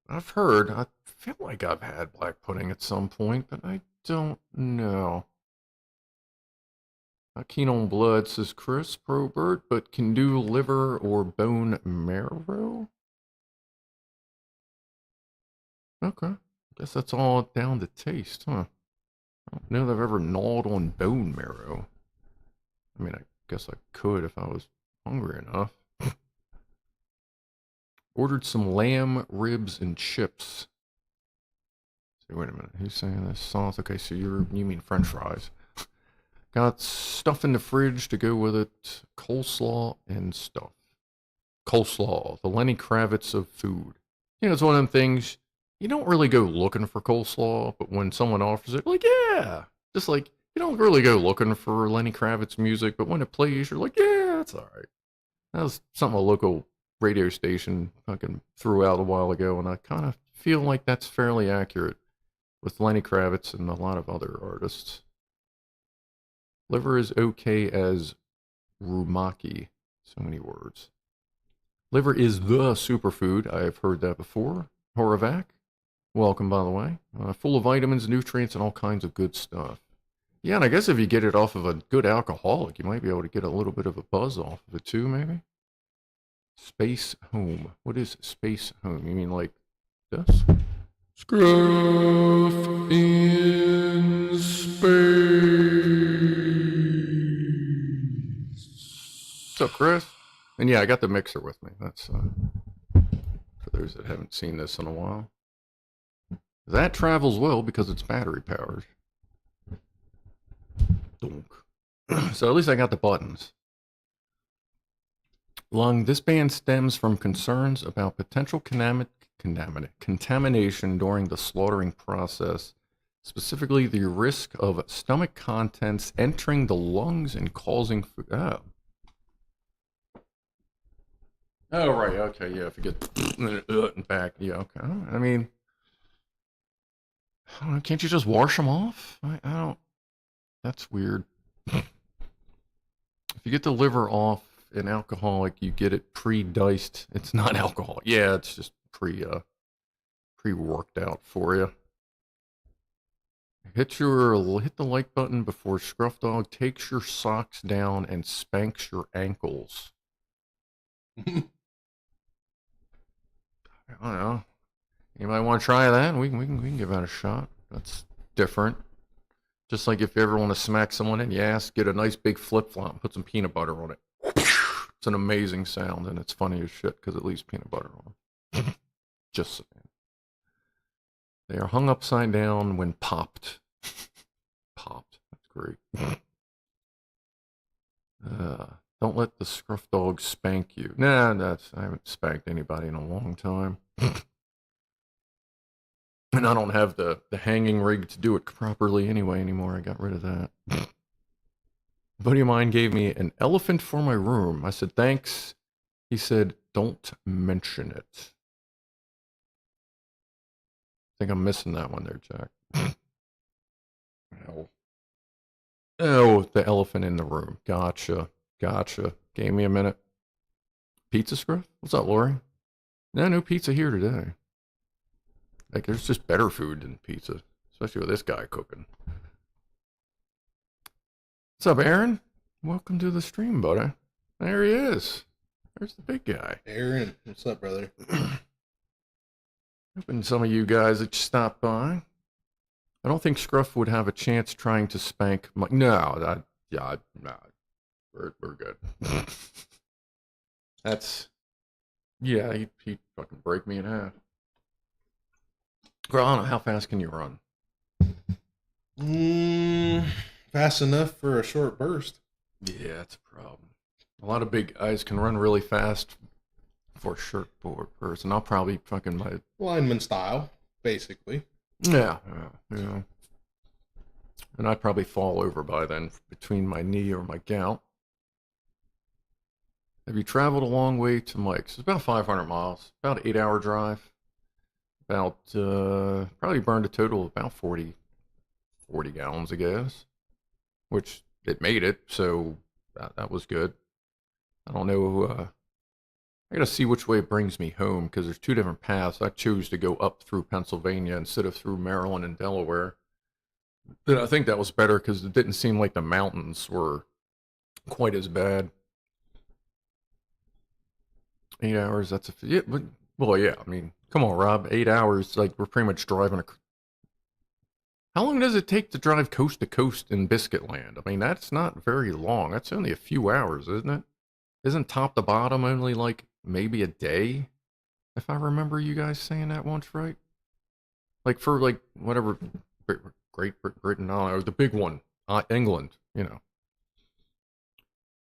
I've heard. I feel like I've had black pudding at some point, but I don't know. Not keen on blood, says Chris Probert, but can do liver or bone marrow? Okay. Guess that's all down to taste, huh? I don't know that I've ever gnawed on bone marrow. I mean, I guess I could if I was hungry enough. Ordered some lamb ribs and chips. So wait a minute, who's saying this? Sauce? Okay, so you mean French fries. Got stuff in the fridge to go with it. Coleslaw and stuff. Coleslaw, the Lenny Kravitz of food. You know, it's one of them things, you don't really go looking for coleslaw, but when someone offers it, like, yeah. Just like, you don't really go looking for Lenny Kravitz music, but when it plays, you're like, yeah, that's all right. That was something a local radio station fucking threw out a while ago, and I kind of feel like that's fairly accurate with Lenny Kravitz and a lot of other artists. Liver is okay as rumaki. So many words. Liver is the superfood. I've heard that before. Horovac, welcome, by the way. Full of vitamins, nutrients, and all kinds of good stuff. Yeah, and I guess if you get it off of a good alcoholic, you might be able to get a little bit of a buzz off of it too, maybe. Space Home. What is Space Home? You mean like this? Scruff in space. What's up, Chris? And yeah, I got the mixer with me. That's for those that haven't seen this in a while. That travels well because it's battery powered. So at least I got the buttons. Lung, this ban stems from concerns about potential contamination during the slaughtering process, specifically the risk of stomach contents entering the lungs and causing food. Oh, right. Okay. Yeah. If you get and back. Yeah. Okay. I mean, I don't know, can't you just wash them off? I don't. That's weird. If you get the liver off an alcoholic, you get it pre-diced. It's not alcohol. Yeah, it's just pre-worked out for you. Hit the like button before Scrufdog takes your socks down and spanks your ankles. I don't know. Anybody want to try that? We can give that a shot. That's different. Just like if you ever want to smack someone in the ass, get a nice big flip-flop and put some peanut butter on it. It's an amazing sound, and it's funny as shit because it leaves peanut butter on them. Just saying. They are hung upside down when popped. Popped. That's great. Don't let the scruff dog spank you. Nah, I haven't spanked anybody in a long time. And I don't have the hanging rig to do it properly anymore. I got rid of that. A buddy of mine gave me an elephant for my room. I said, thanks. He said, don't mention it. I think I'm missing that one there, Jack. Oh, the elephant in the room. Gotcha. Gave me a minute. Pizza Scruff? What's up, Lori? No pizza here today. Like, there's just better food than pizza, especially with this guy cooking. What's up, Aaron? Welcome to the stream, buddy. There he is. There's the big guy. Aaron, what's up, brother? Hoping some of you guys that stopped by. I don't think Scruff would have a chance trying to spank my... No, we're good. That's... Yeah, he'd fucking break me in half. Girl, I don't know, how fast can you run? Fast enough for a short burst. Yeah, that's a problem. A lot of big guys can run really fast for a short burst, and I'll probably fucking my... Lineman style, basically. Yeah. And I'd probably fall over by then between my knee or my gout. Have you traveled a long way to Mike's? It's about 500 miles, about an 8-hour drive. About, probably burned a total of about 40 gallons of gas, which it made it, so that was good. I don't know, I gotta see which way it brings me home, because there's two different paths. I chose to go up through Pennsylvania instead of through Maryland and Delaware. But I think that was better, because it didn't seem like the mountains were quite as bad. 8 hours, that's a... Yeah, but, well, yeah, I mean... Come on, Rob. 8 hours, like, we're pretty much driving How long does it take to drive coast to coast in Biscuit Land? I mean, that's not very long. That's only a few hours, isn't it? Isn't top to bottom only, like, maybe a day? If I remember you guys saying that once, right? Like, for, like, whatever, Great Britain, I don't know, the big one, England, you know.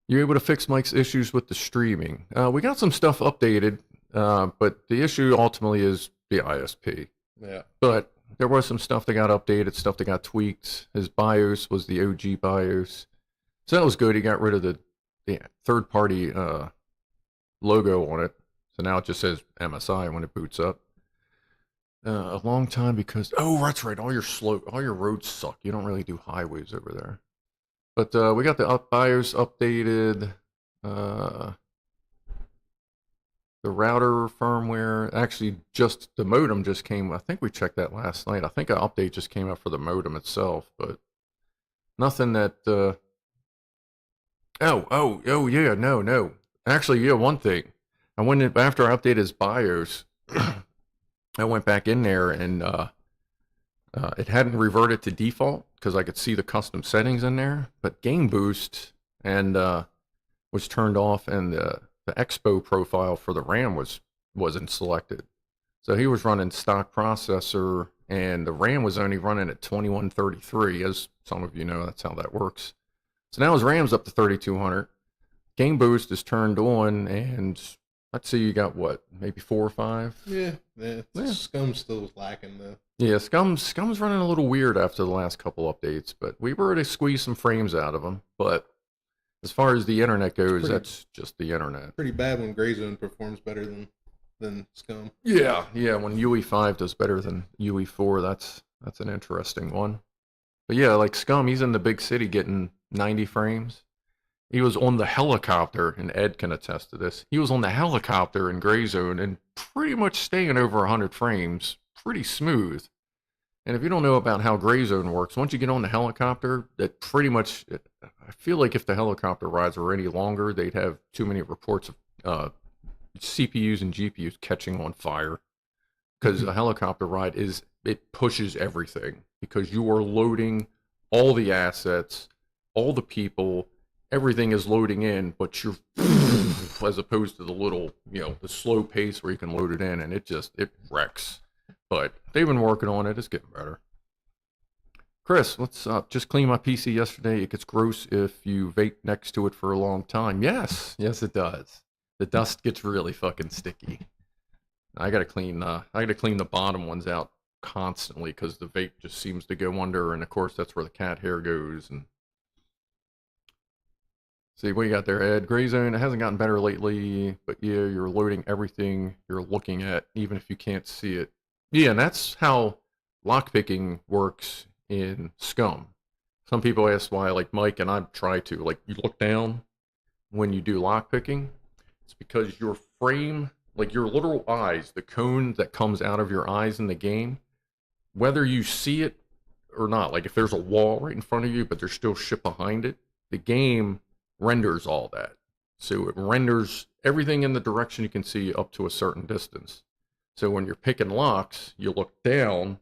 You're able to fix Mike's issues with the streaming. We got some stuff updated. But the issue ultimately is the ISP. Yeah. But there was some stuff that got updated, stuff that got tweaked. His BIOS was the OG BIOS. So that was good. He got rid of the third-party logo on it. So now it just says MSI when it boots up. A long time because... Oh, that's right. All your roads suck. You don't really do highways over there. But we got the BIOS updated. the router firmware. Actually, just the modem just came. I think we checked that last night. I think an update just came out for the modem itself, but nothing that. Oh, yeah, no. Actually, yeah, one thing. I went in, after I updated his BIOS. I went back in there and it hadn't reverted to default because I could see the custom settings in there. But Game Boost and was turned off, and the Expo profile for the RAM wasn't selected. So he was running stock processor, and the RAM was only running at 2133. As some of you know, that's how that works. So now his RAM's up to 3200. Game Boost is turned on, and let's see, you got what, maybe 4 or 5? Yeah. Scum still was lacking though. Yeah, Scum's running a little weird after the last couple updates, but we were able to squeeze some frames out of him. But as far as the internet goes, that's just the internet. Pretty bad when Gray Zone performs better than Scum. Yeah, when UE5 does better than UE4, that's an interesting one. But yeah, like Scum, he's in the big city getting 90 frames. He was on the helicopter, and Ed can attest to this. He was on the helicopter in Gray Zone and pretty much staying over 100 frames, pretty smooth. And if you don't know about how Gray Zone works, once you get on the helicopter, that pretty much, I feel like if the helicopter rides were any longer, they'd have too many reports of CPUs and GPUs catching on fire. Because a helicopter ride it pushes everything, because you are loading all the assets, all the people, everything is loading in, but you're as opposed to the little, the slow pace where you can load it in, and it wrecks. But they've been working on it. It's getting better. Chris, what's up? Just cleaned my PC yesterday. It gets gross if you vape next to it for a long time. Yes, it does. The dust gets really fucking sticky. I gotta clean the bottom ones out constantly because the vape just seems to go under, and of course that's where the cat hair goes. And see what you got there, Ed. Gray Zone, it hasn't gotten better lately, but yeah, you're loading everything you're looking at, even if you can't see it. Yeah, and that's how lockpicking works in Scum. Some people ask why, like Mike and I try to, like, you look down when you do lockpicking. It's because your frame, like your literal eyes, the cone that comes out of your eyes in the game, whether you see it or not, like if there's a wall right in front of you, but there's still shit behind it, the game renders all that. So it renders everything in the direction you can see up to a certain distance. So when you're picking locks, you look down,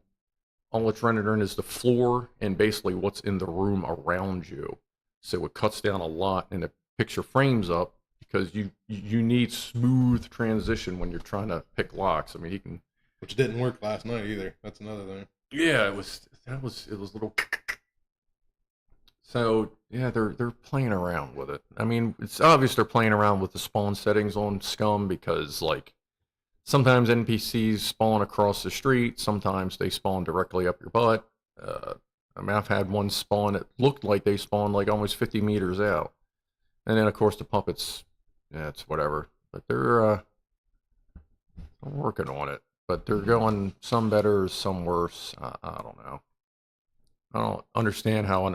all it's rendering is the floor and basically what's in the room around you. So it cuts down a lot, and it picks your frames up, because you need smooth transition when you're trying to pick locks. I mean, you can... Which didn't work last night either. That's another thing. Yeah, it was a little... So, yeah, they're playing around with it. I mean, it's obvious they're playing around with the spawn settings on Scum, because, like, sometimes NPCs spawn across the street, sometimes they spawn directly up your butt. I mean, I've had one spawn, it looked like they spawned like almost 50 meters out. And then, of course, the puppets, yeah, it's whatever. But they're working on it. But they're going some better, some worse. I don't know. I don't understand how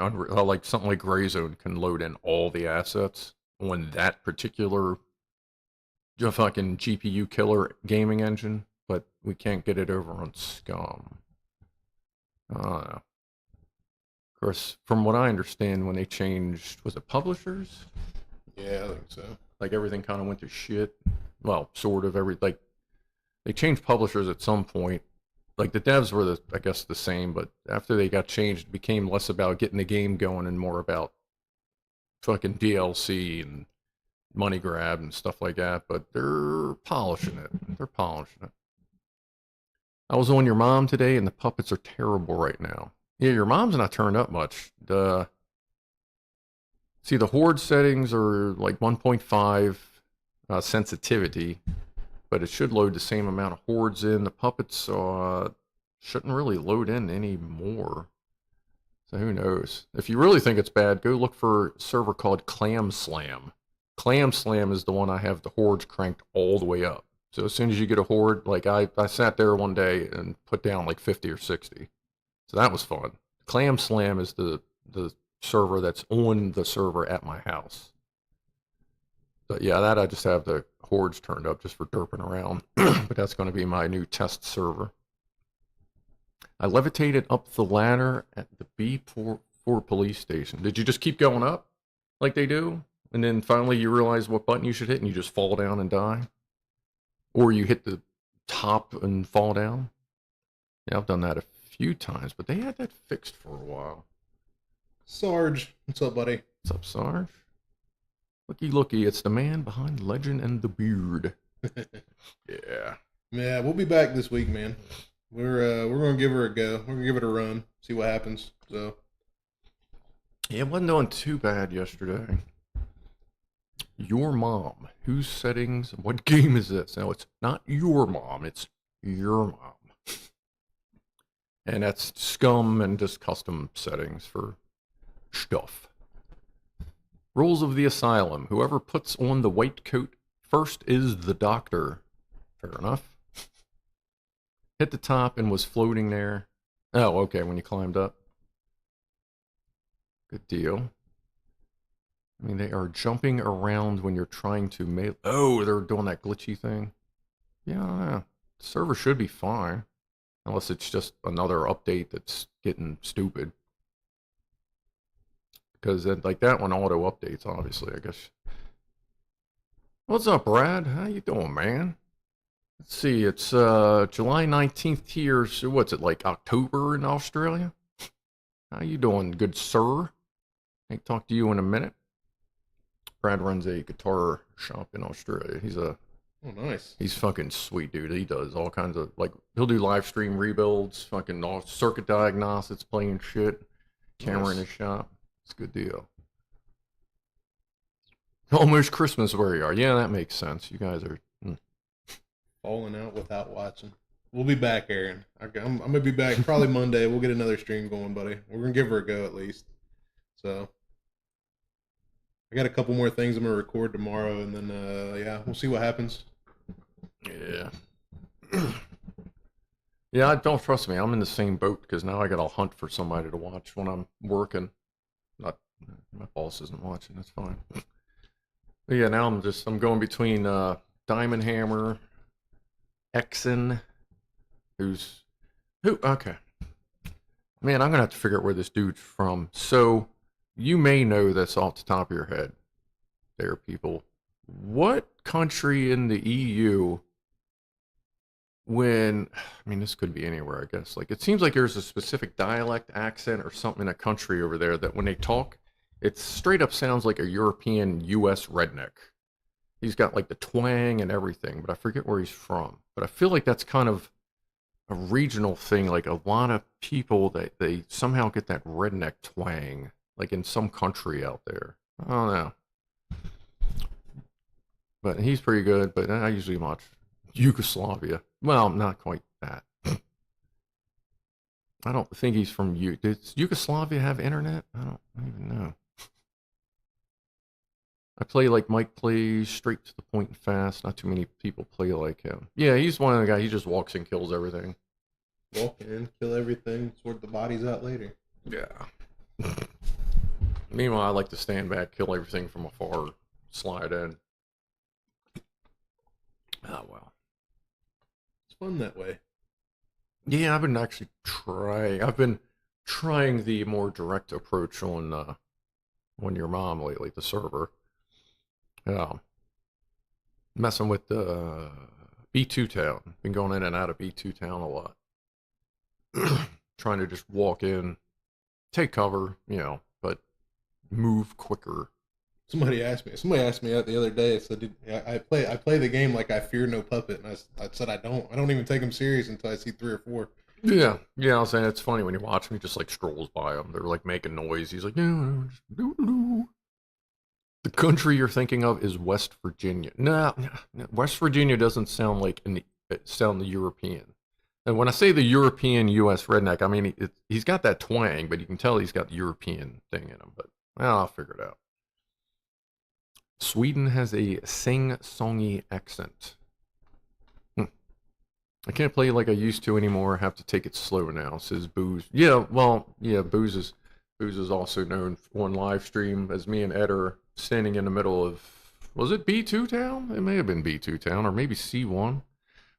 like something like Gray Zone can load in all the assets on that particular fucking GPU killer gaming engine, but we can't get it over on Scum. I don't know. Of course, from what I understand, when they changed, was it publishers? Yeah, I think so. Like everything kind of went to shit. Well, sort of like they changed publishers at some point. Like the devs were I guess the same, but after they got changed, it became less about getting the game going and more about fucking DLC and money grab and stuff like that. But they're polishing it. I was on your mom today, and the puppets are terrible right now. Yeah, your mom's not turned up much. See, the horde settings are like 1.5 sensitivity, but it should load the same amount of hordes in. The puppets shouldn't really load in any more. So who knows? If you really think it's bad, go look for a server called Clam Slam. Clam Slam is the one I have the hordes cranked all the way up. So as soon as you get a horde, like I sat there one day and put down like 50 or 60. So that was fun. Clam Slam is the server that's on the server at my house. But yeah, that I just have the hordes turned up just for derping around. But that's going to be my new test server. I levitated up the ladder at the B4 police station. Did you just keep going up like they do? And then finally you realize what button you should hit and you just fall down and die? Or you hit the top and fall down? Yeah, I've done that a few times, but they had that fixed for a while. Sarge, what's up, buddy? What's up, Sarge? Looky, looky, it's the man behind Legend and the Beard. Yeah. Yeah, we'll be back this week, man. We're gonna give her a go. We're gonna give it a run, see what happens. So yeah, it wasn't doing too bad yesterday. Your mom. Whose settings? What game is this? No, it's not your mom. It's your mom. And that's scum and just custom settings for stuff. Rules of the asylum. Whoever puts on the white coat first is the doctor. Fair enough. Hit the top and was floating there. Oh, okay, when you climbed up. Good deal. I mean, they are jumping around when you're trying to mail. Oh, they're doing that glitchy thing. Yeah, I don't know. The server should be fine. Unless it's just another update that's getting stupid. Because like that one auto updates, obviously, I guess. What's up, Brad? How you doing, man? Let's see, it's July 19th here, so what's it, like October in Australia? How you doing, good sir? I talk to you in a minute. Brad runs a guitar shop in Australia. Oh, nice. He's fucking sweet, dude. He does all kinds of, like, he'll do live stream rebuilds, fucking all circuit diagnostics, playing shit, camera in his shop. It's a good deal. Almost Christmas where you are. Yeah, that makes sense. You guys are falling out without watching. We'll be back, Aaron. I'm gonna be back probably Monday. We'll get another stream going, buddy. We're gonna give her a go at least. So I got a couple more things I'm gonna record tomorrow, and then yeah, we'll see what happens. Yeah. Yeah, don't trust me. I'm in the same boat because now I gotta hunt for somebody to watch when I'm working. Not my boss isn't watching. That's fine. But yeah, now I'm going between Diamond Hammer, Exon, who? Okay. Man, I'm gonna have to figure out where this dude's from. So you may know this off the top of your head. There, people. What country in the EU? I mean, this could be anywhere, I guess. Like, it seems like there's a specific dialect, accent, or something in a country over there that when they talk, it straight up sounds like a European U.S. redneck. He's got like the twang and everything, but I forget where he's from. But I feel like that's kind of a regional thing. Like a lot of people, they somehow get that redneck twang, like in some country out there. I don't know. But he's pretty good, but I usually watch Yugoslavia. Well, not quite that. I don't think he's from Does Yugoslavia have internet? I don't even know. I play like Mike plays, straight to the point and fast. Not too many people play like him. Yeah, he's one of the guys. He just walks and kills everything. Walk in, kill everything, sort the bodies out later. Yeah. Meanwhile, I like to stand back, kill everything from afar, slide in. Oh, well. It's fun that way. Yeah, I've been trying the more direct approach on your mom lately, the server. Messing with the B2 town. Been going in and out of B2 town a lot. Trying to just walk in, take cover, but move quicker. Somebody asked me that the other day. I said, I play the game like I fear no puppet, and I said I don't even take them serious until I see 3 or 4. Yeah, I was saying it's funny when you watch him, he just like strolls by them. They're like making noise. He's like, no. The country you're thinking of is West Virginia. No, West Virginia doesn't sound like sound the European. And when I say the European U.S. redneck, I mean he's got that twang, but you can tell he's got the European thing in him. But I'll figure it out. Sweden has a sing-songy accent. I can't play like I used to anymore. I have to take it slow now, says Booze. Yeah, Booze is also known on live stream as me and Ed are standing in the middle of Was it B2 Town? It may have been B2 Town, or maybe C1.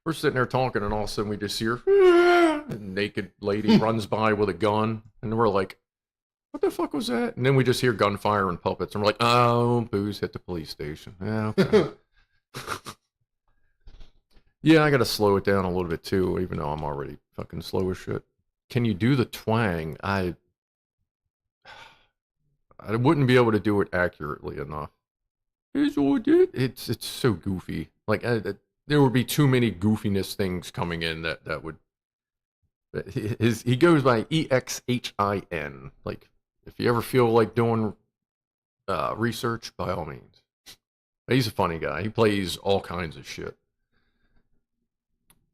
We're sitting there talking, and all of a sudden we just hear a naked lady runs by with a gun, and we're like, what the fuck was that? And then we just hear gunfire and puppets, and we're like, oh, booze hit the police station. Yeah, okay. Yeah, I gotta slow it down a little bit too, even though I'm already fucking slow as shit. Can you do the twang? I wouldn't be able to do it accurately enough. It's so goofy. Like there would be too many goofiness things coming in that would. He goes by EXHIN. Like if you ever feel like doing research, by all means. He's a funny guy. He plays all kinds of shit.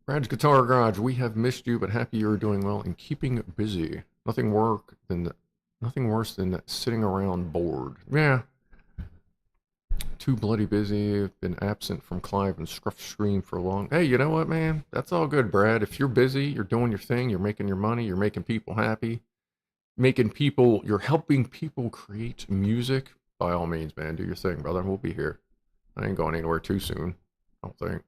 Brad's Guitar Garage, we have missed you, but happy you're doing well and keeping busy. Nothing worse than sitting around bored. Yeah. Too bloody busy. Been absent from Clive and Scruff Scream for long. Hey, you know what, man? That's all good, Brad. If you're busy, you're doing your thing, you're making your money, you're making people happy, you're helping people create music. By all means, man, do your thing, brother. We'll be here. I ain't going anywhere too soon, I don't think.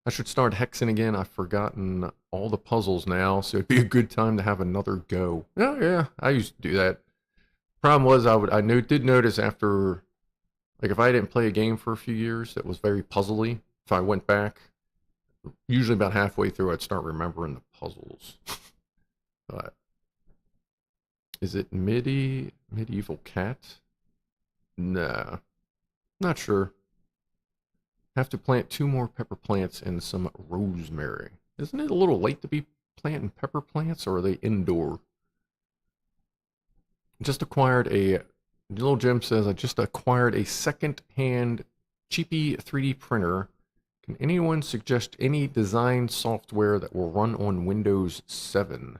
I should start hexing again. I've forgotten all the puzzles now, so it'd be a good time to have another go. Yeah, I used to do that. Problem was, I did notice after, like, if I didn't play a game for a few years that was very puzzly, if I went back, usually about halfway through, I'd start remembering the puzzles. But is it medieval cat? Nah, not sure. Have to plant 2 more pepper plants and some rosemary. Isn't it a little late to be planting pepper plants, or are they indoor? Just acquired Little Jim says, I just acquired a second-hand cheapy 3D printer. Can anyone suggest any design software that will run on Windows 7?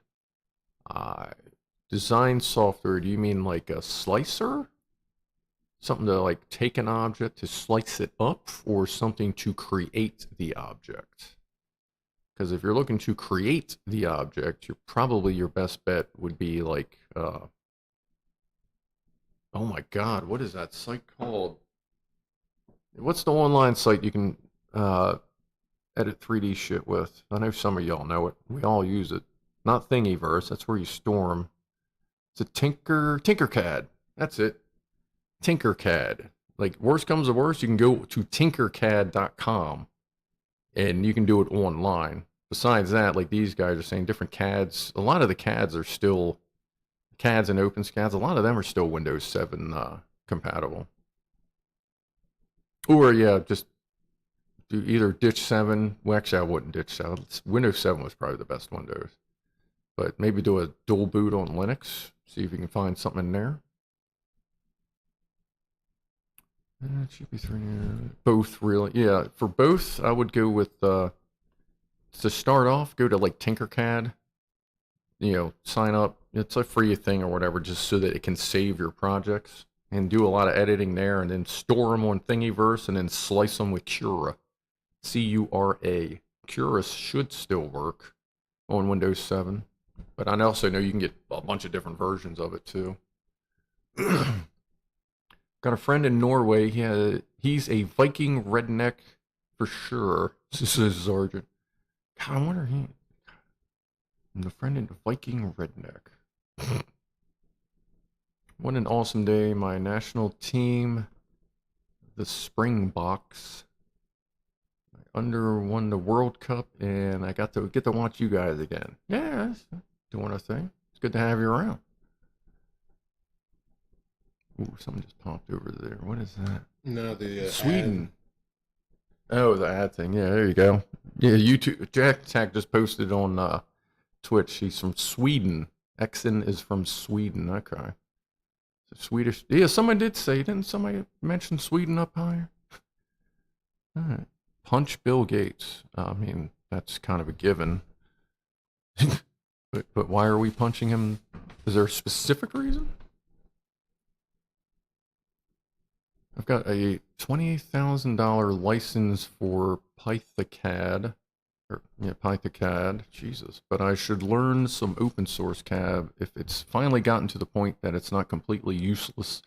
Design software, do you mean like a slicer? Something to like take an object to slice it up, or something to create the object? Because if you're looking to create the object, your best bet would be like, oh my god, what is that site called? What's the online site you can edit 3D shit with? I know some of y'all know it. We all use it. Not Thingiverse, that's where you store them. It's a Tinkercad. That's it. Tinkercad. Like, worst comes to worst, you can go to tinkercad.com and you can do it online. Besides that, like these guys are saying, different CADs. A lot of the CADs are still CADs and OpenSCADs. A lot of them are still Windows 7 compatible. Or yeah, just do either ditch 7. Well, actually, I wouldn't ditch 7. Windows 7 was probably the best Windows. But maybe do a dual boot on Linux. See if you can find something in there. GP3, both really. Yeah, for both, I would go with, to start off, go to like Tinkercad. You know, sign up. It's a free thing or whatever, just so that it can save your projects. And do a lot of editing there, and then store them on Thingiverse, and then slice them with Cura. C-U-R-A. Cura should still work on Windows 7. But I also know you can get a bunch of different versions of it, too. Got a friend in Norway. He's a Viking redneck for sure. This is Sergeant. God, I wonder I'm the friend in Viking redneck. What an awesome day. My national team, the Springboks, won the World Cup, and I get to watch you guys again. Yeah, doing a thing. It's good to have you around. Ooh, something just popped over there. What is that? No, the Sweden. Ad. Oh, the ad thing. Yeah, there you go. Yeah, YouTube. Jack Tack just posted on Twitch. He's from Sweden. Exon is from Sweden. Okay. So Swedish. Yeah, someone did say. Didn't somebody mention Sweden up higher? All right. Punch Bill Gates. I mean, that's kind of a given. but why are we punching him? Is there a specific reason? I've got a $20,000 license for PythonCAD, PythonCAD, Jesus. But I should learn some open source CAD if it's finally gotten to the point that it's not completely useless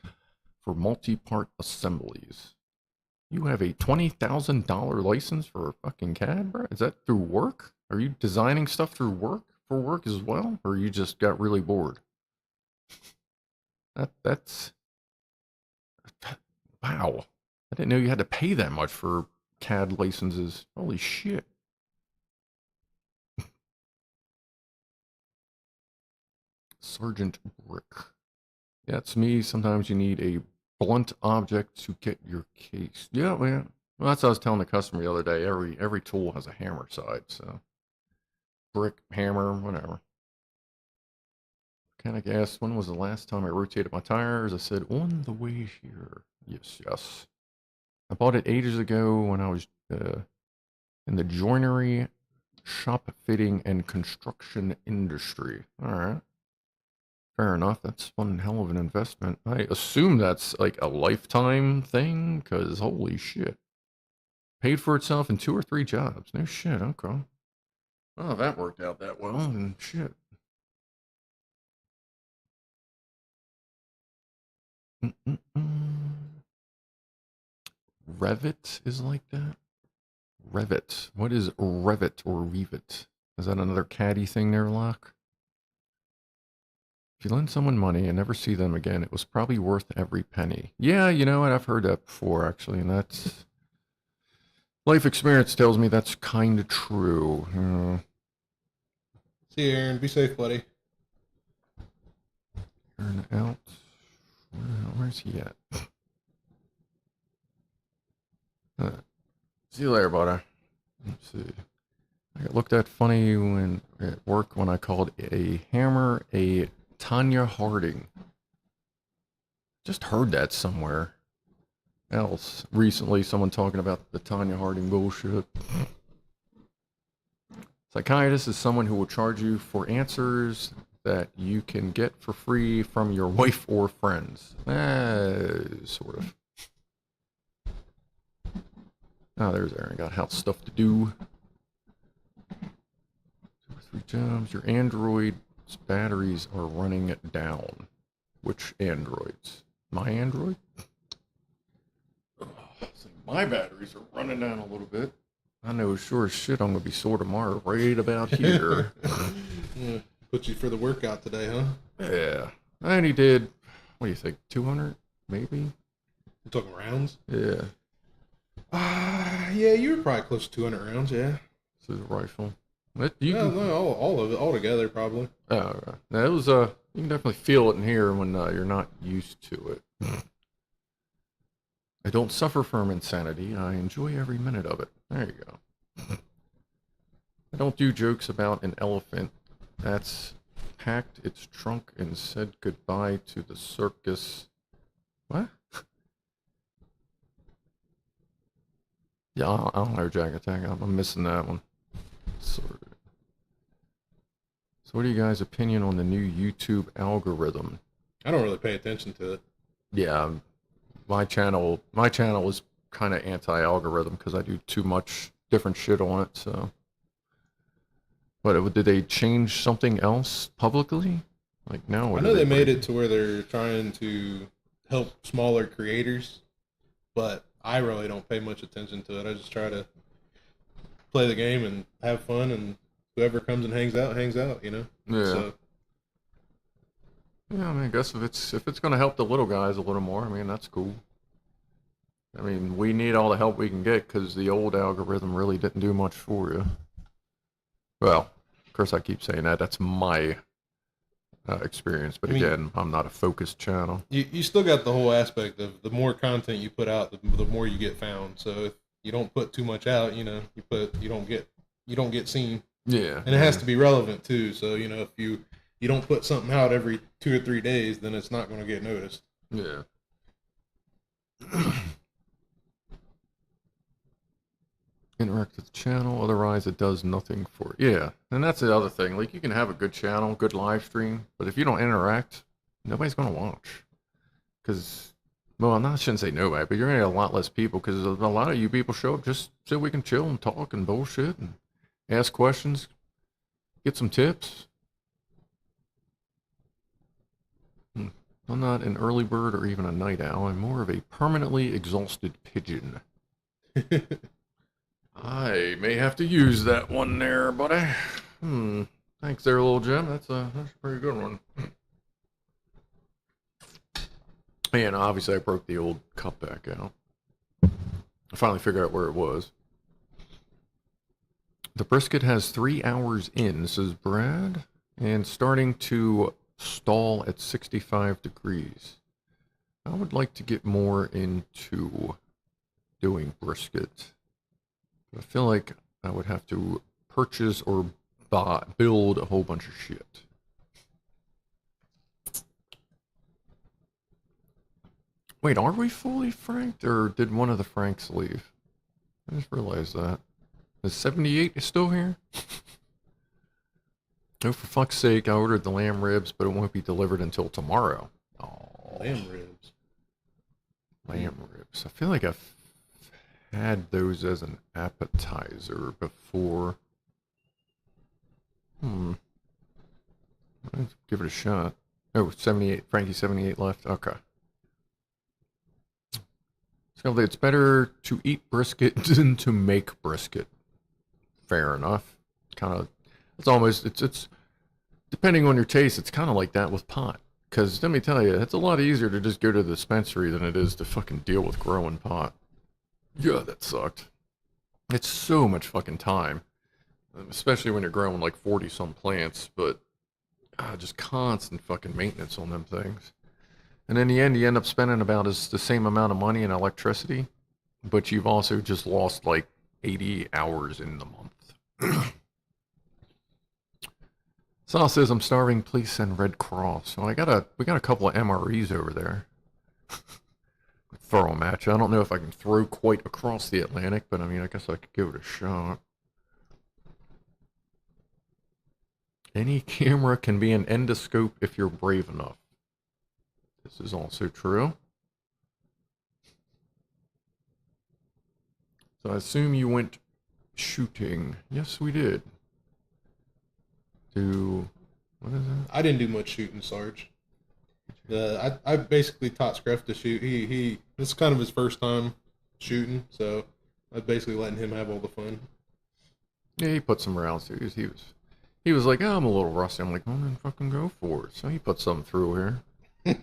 for multi-part assemblies. You have a $20,000 license for a fucking CAD, bro? Is that through work? Are you designing stuff through work for work as well? Or you just got really bored? That's wow. I didn't know you had to pay that much for CAD licenses. Holy shit. Sergeant Brick. Yeah, it's me. Sometimes you need a blunt object to get your case. Yeah, well, that's what I was telling the customer the other day. Every tool has a hammer side, so brick, hammer, whatever. Mechanic asked, when was the last time I rotated my tires? I said, on the way here. Yes. I bought it ages ago when I was in the joinery, shop fitting, and construction industry. All right. Fair enough. That's one hell of an investment. I assume that's like a lifetime thing, because holy shit. Paid for itself in 2 or 3 jobs. No shit, okay. Oh, that worked out that well, and shit. Revit is like that? Revit. What is Revit or Revit? Is that another caddy thing there, Locke? If you lend someone money and never see them again, it was probably worth every penny. Yeah, you know what? I've heard that before, actually, and that's... Life experience tells me that's kind of true. See you, Aaron. Be safe, buddy. Turn out. Where's he at? See you later, buddy. Let's see. I got looked at funny when at work when I called a hammer a Tanya Harding. Just heard that somewhere else recently. Someone talking about the Tanya Harding bullshit. Psychiatrist is someone who will charge you for answers that you can get for free from your wife or friends. Sort of. Oh, there's Aaron. Got house stuff to do. 2 or 3 jobs. Your Android's batteries are running down. Which Androids? My Android? Oh, my batteries are running down a little bit. I know sure as shit I'm going to be sore tomorrow right about here. Yeah, put you for the workout today, huh? Yeah. I only did, what do you think, 200 maybe? You talking rounds? Yeah. Yeah, you were probably close to 200 rounds, yeah. This is a rifle. No, all of it, all together, probably. Oh, right. That was, you can definitely feel it in here when you're not used to it. I don't suffer from insanity. I enjoy every minute of it. There you go. I don't do jokes about an elephant that's packed its trunk and said goodbye to the circus. What? Yeah, I don't know, Jack Attack. I'm missing that one. So what are you guys' opinion on the new YouTube algorithm? I don't really pay attention to it. Yeah, my channel is kind of anti-algorithm because I do too much different shit on it. So, but did they change something else publicly? Like now? I know they made it to where they're trying to help smaller creators, but I really don't pay much attention to it. I just try to play the game and have fun, and whoever comes and hangs out, you know? Yeah. So, yeah, I mean, I guess if it's going to help the little guys a little more, I mean, that's cool. I mean, we need all the help we can get because the old algorithm really didn't do much for you. Well, of course, I keep saying that. That's my experience, but again, I'm not a focused channel. You still got the whole aspect of the more content you put out, the more you get found. So if you don't put too much out, you know, you don't get seen. Yeah. And it has to be relevant too. So, you know, if you don't put something out every 2 or 3 days, then it's not going to get noticed. Yeah. Interact with the channel, otherwise it does nothing for it. Yeah, and that's the other thing. Like, you can have a good channel, good live stream, but if you don't interact, nobody's going to watch. Because, well, I shouldn't say nobody, but you're going to get a lot less people because a lot of you people show up just so we can chill and talk and bullshit and ask questions, get some tips. I'm not an early bird or even a night owl. I'm more of a permanently exhausted pigeon. I may have to use that one there, buddy. Thanks there, little Jim. That's a pretty good one. And obviously I broke the old cup back out. I finally figured out where it was. The brisket has 3 hours in, says Brad, and starting to stall at 65 degrees. I would like to get more into doing brisket. I feel like I would have to purchase or build a whole bunch of shit. Wait, are we fully franked, or did one of the Franks leave? I just realized that. Is 78 still here? Oh, for fuck's sake, I ordered the lamb ribs, but it won't be delivered until tomorrow. Oh, Lamb ribs. Lamb ribs. I feel like I've had those as an appetizer before. Let's give it a shot. Oh, 78. Frankie 78 left. Okay. So it's better to eat brisket than to make brisket. Fair enough. Kind of, it's almost, it's depending on your taste, it's kind of like that with pot. Because let me tell you, it's a lot easier to just go to the dispensary than it is to fucking deal with growing pot. Yeah, that sucked. It's so much fucking time. Especially when you're growing like 40 some plants, but just constant fucking maintenance on them things. And in the end, you end up spending about the same amount of money in electricity, but you've also just lost like 80 hours in the month. Sal says, I'm starving, please send Red Cross. So we got a couple of MREs over there. Throw them at you. I don't know if I can throw quite across the Atlantic, but I mean, I guess I could give it a shot. Any camera can be an endoscope if you're brave enough. This is also true. So I assume you went shooting. Yes, we did. What is it? I didn't do much shooting, Sarge. I basically taught Scruff to shoot. This is kind of his first time shooting, so I was basically letting him have all the fun. Yeah, he put some rounds through. He was like, oh, I'm a little rusty. I'm like, well, then fucking go for it. So he put something through here. I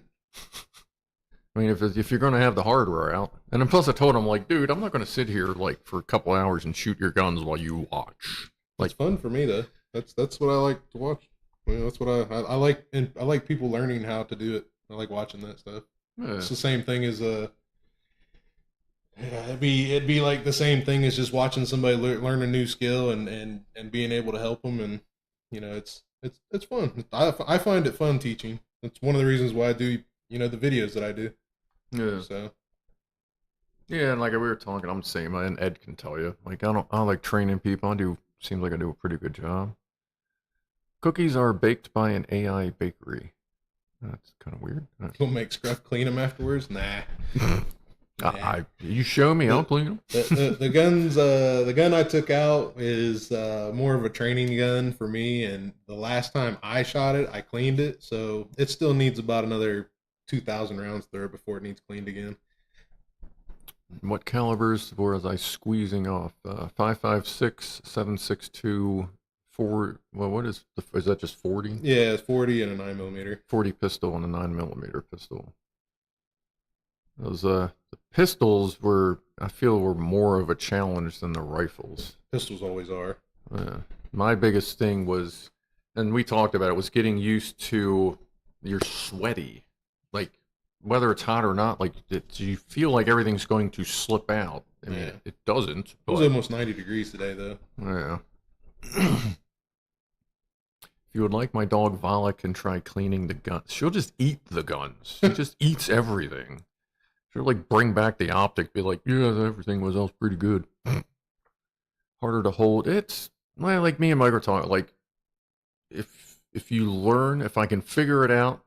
mean, if you're going to have the hardware out. And then plus I told him, like, dude, I'm not going to sit here, like, for a couple hours and shoot your guns while you watch. Like, it's fun for me, though. That's what I like to watch. I mean, that's what I like, and I like people learning how to do it. I like watching that stuff. yeah. It's the same thing as it'd be like the same thing as just watching somebody learn a new skill and being able to help them, and you know, it's fun. I find it fun teaching. That's one of the reasons why I do, you know, the videos that I do. Yeah. So. Yeah, and like we were talking, I'm the same, and Ed can tell you. Like, I like training people. Seems like I do a pretty good job. Cookies are baked by an AI bakery. That's kind of weird. You'll make Scruff clean them afterwards? Nah. You show me, I'll clean them. The gun I took out is more of a training gun for me, and the last time I shot it, I cleaned it, so it still needs about another 2,000 rounds through it before it needs cleaned again. What calibers was I squeezing off? 5.56, 7.62, 4. Well, what is that? Just 40? Yeah, it's 40 and a 9mm. 40 pistol and a 9mm pistol. Those the pistols I feel were more of a challenge than the rifles. Pistols always are. My biggest thing was, and we talked about it, was getting used to you're sweaty, like. Whether it's hot or not, like you feel like everything's going to slip out. I mean, it doesn't. It was almost 90 degrees today, though. Yeah. If you would like, my dog Vala can try cleaning the guns. She'll just eat the guns. She just eats everything. She'll like bring back the optic, be like, yeah, everything was else pretty good. Harder to hold. It's like me and Mike were talking. Like, if you learn, if I can figure it out.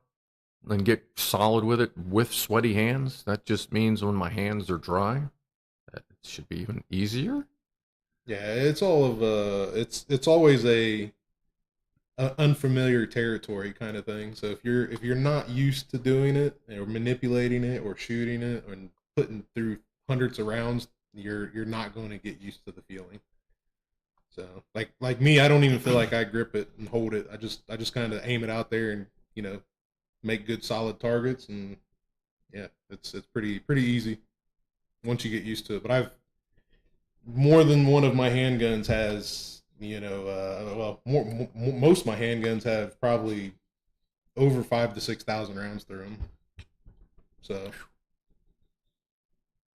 And get solid with it with sweaty hands. That just means when my hands are dry, that it should be even easier. Yeah, it's all of it's always a unfamiliar territory kind of thing. So if you're not used to doing it or manipulating it or shooting it and putting through hundreds of rounds you're not going to get used to the feeling. So like me, I don't even feel like I grip it and hold it. I just kind of aim it out there and make good solid targets, and yeah, it's pretty easy once you get used to it. But I've more than one of my handguns has most of my handguns have probably over 5,000 to 6,000 rounds through them. So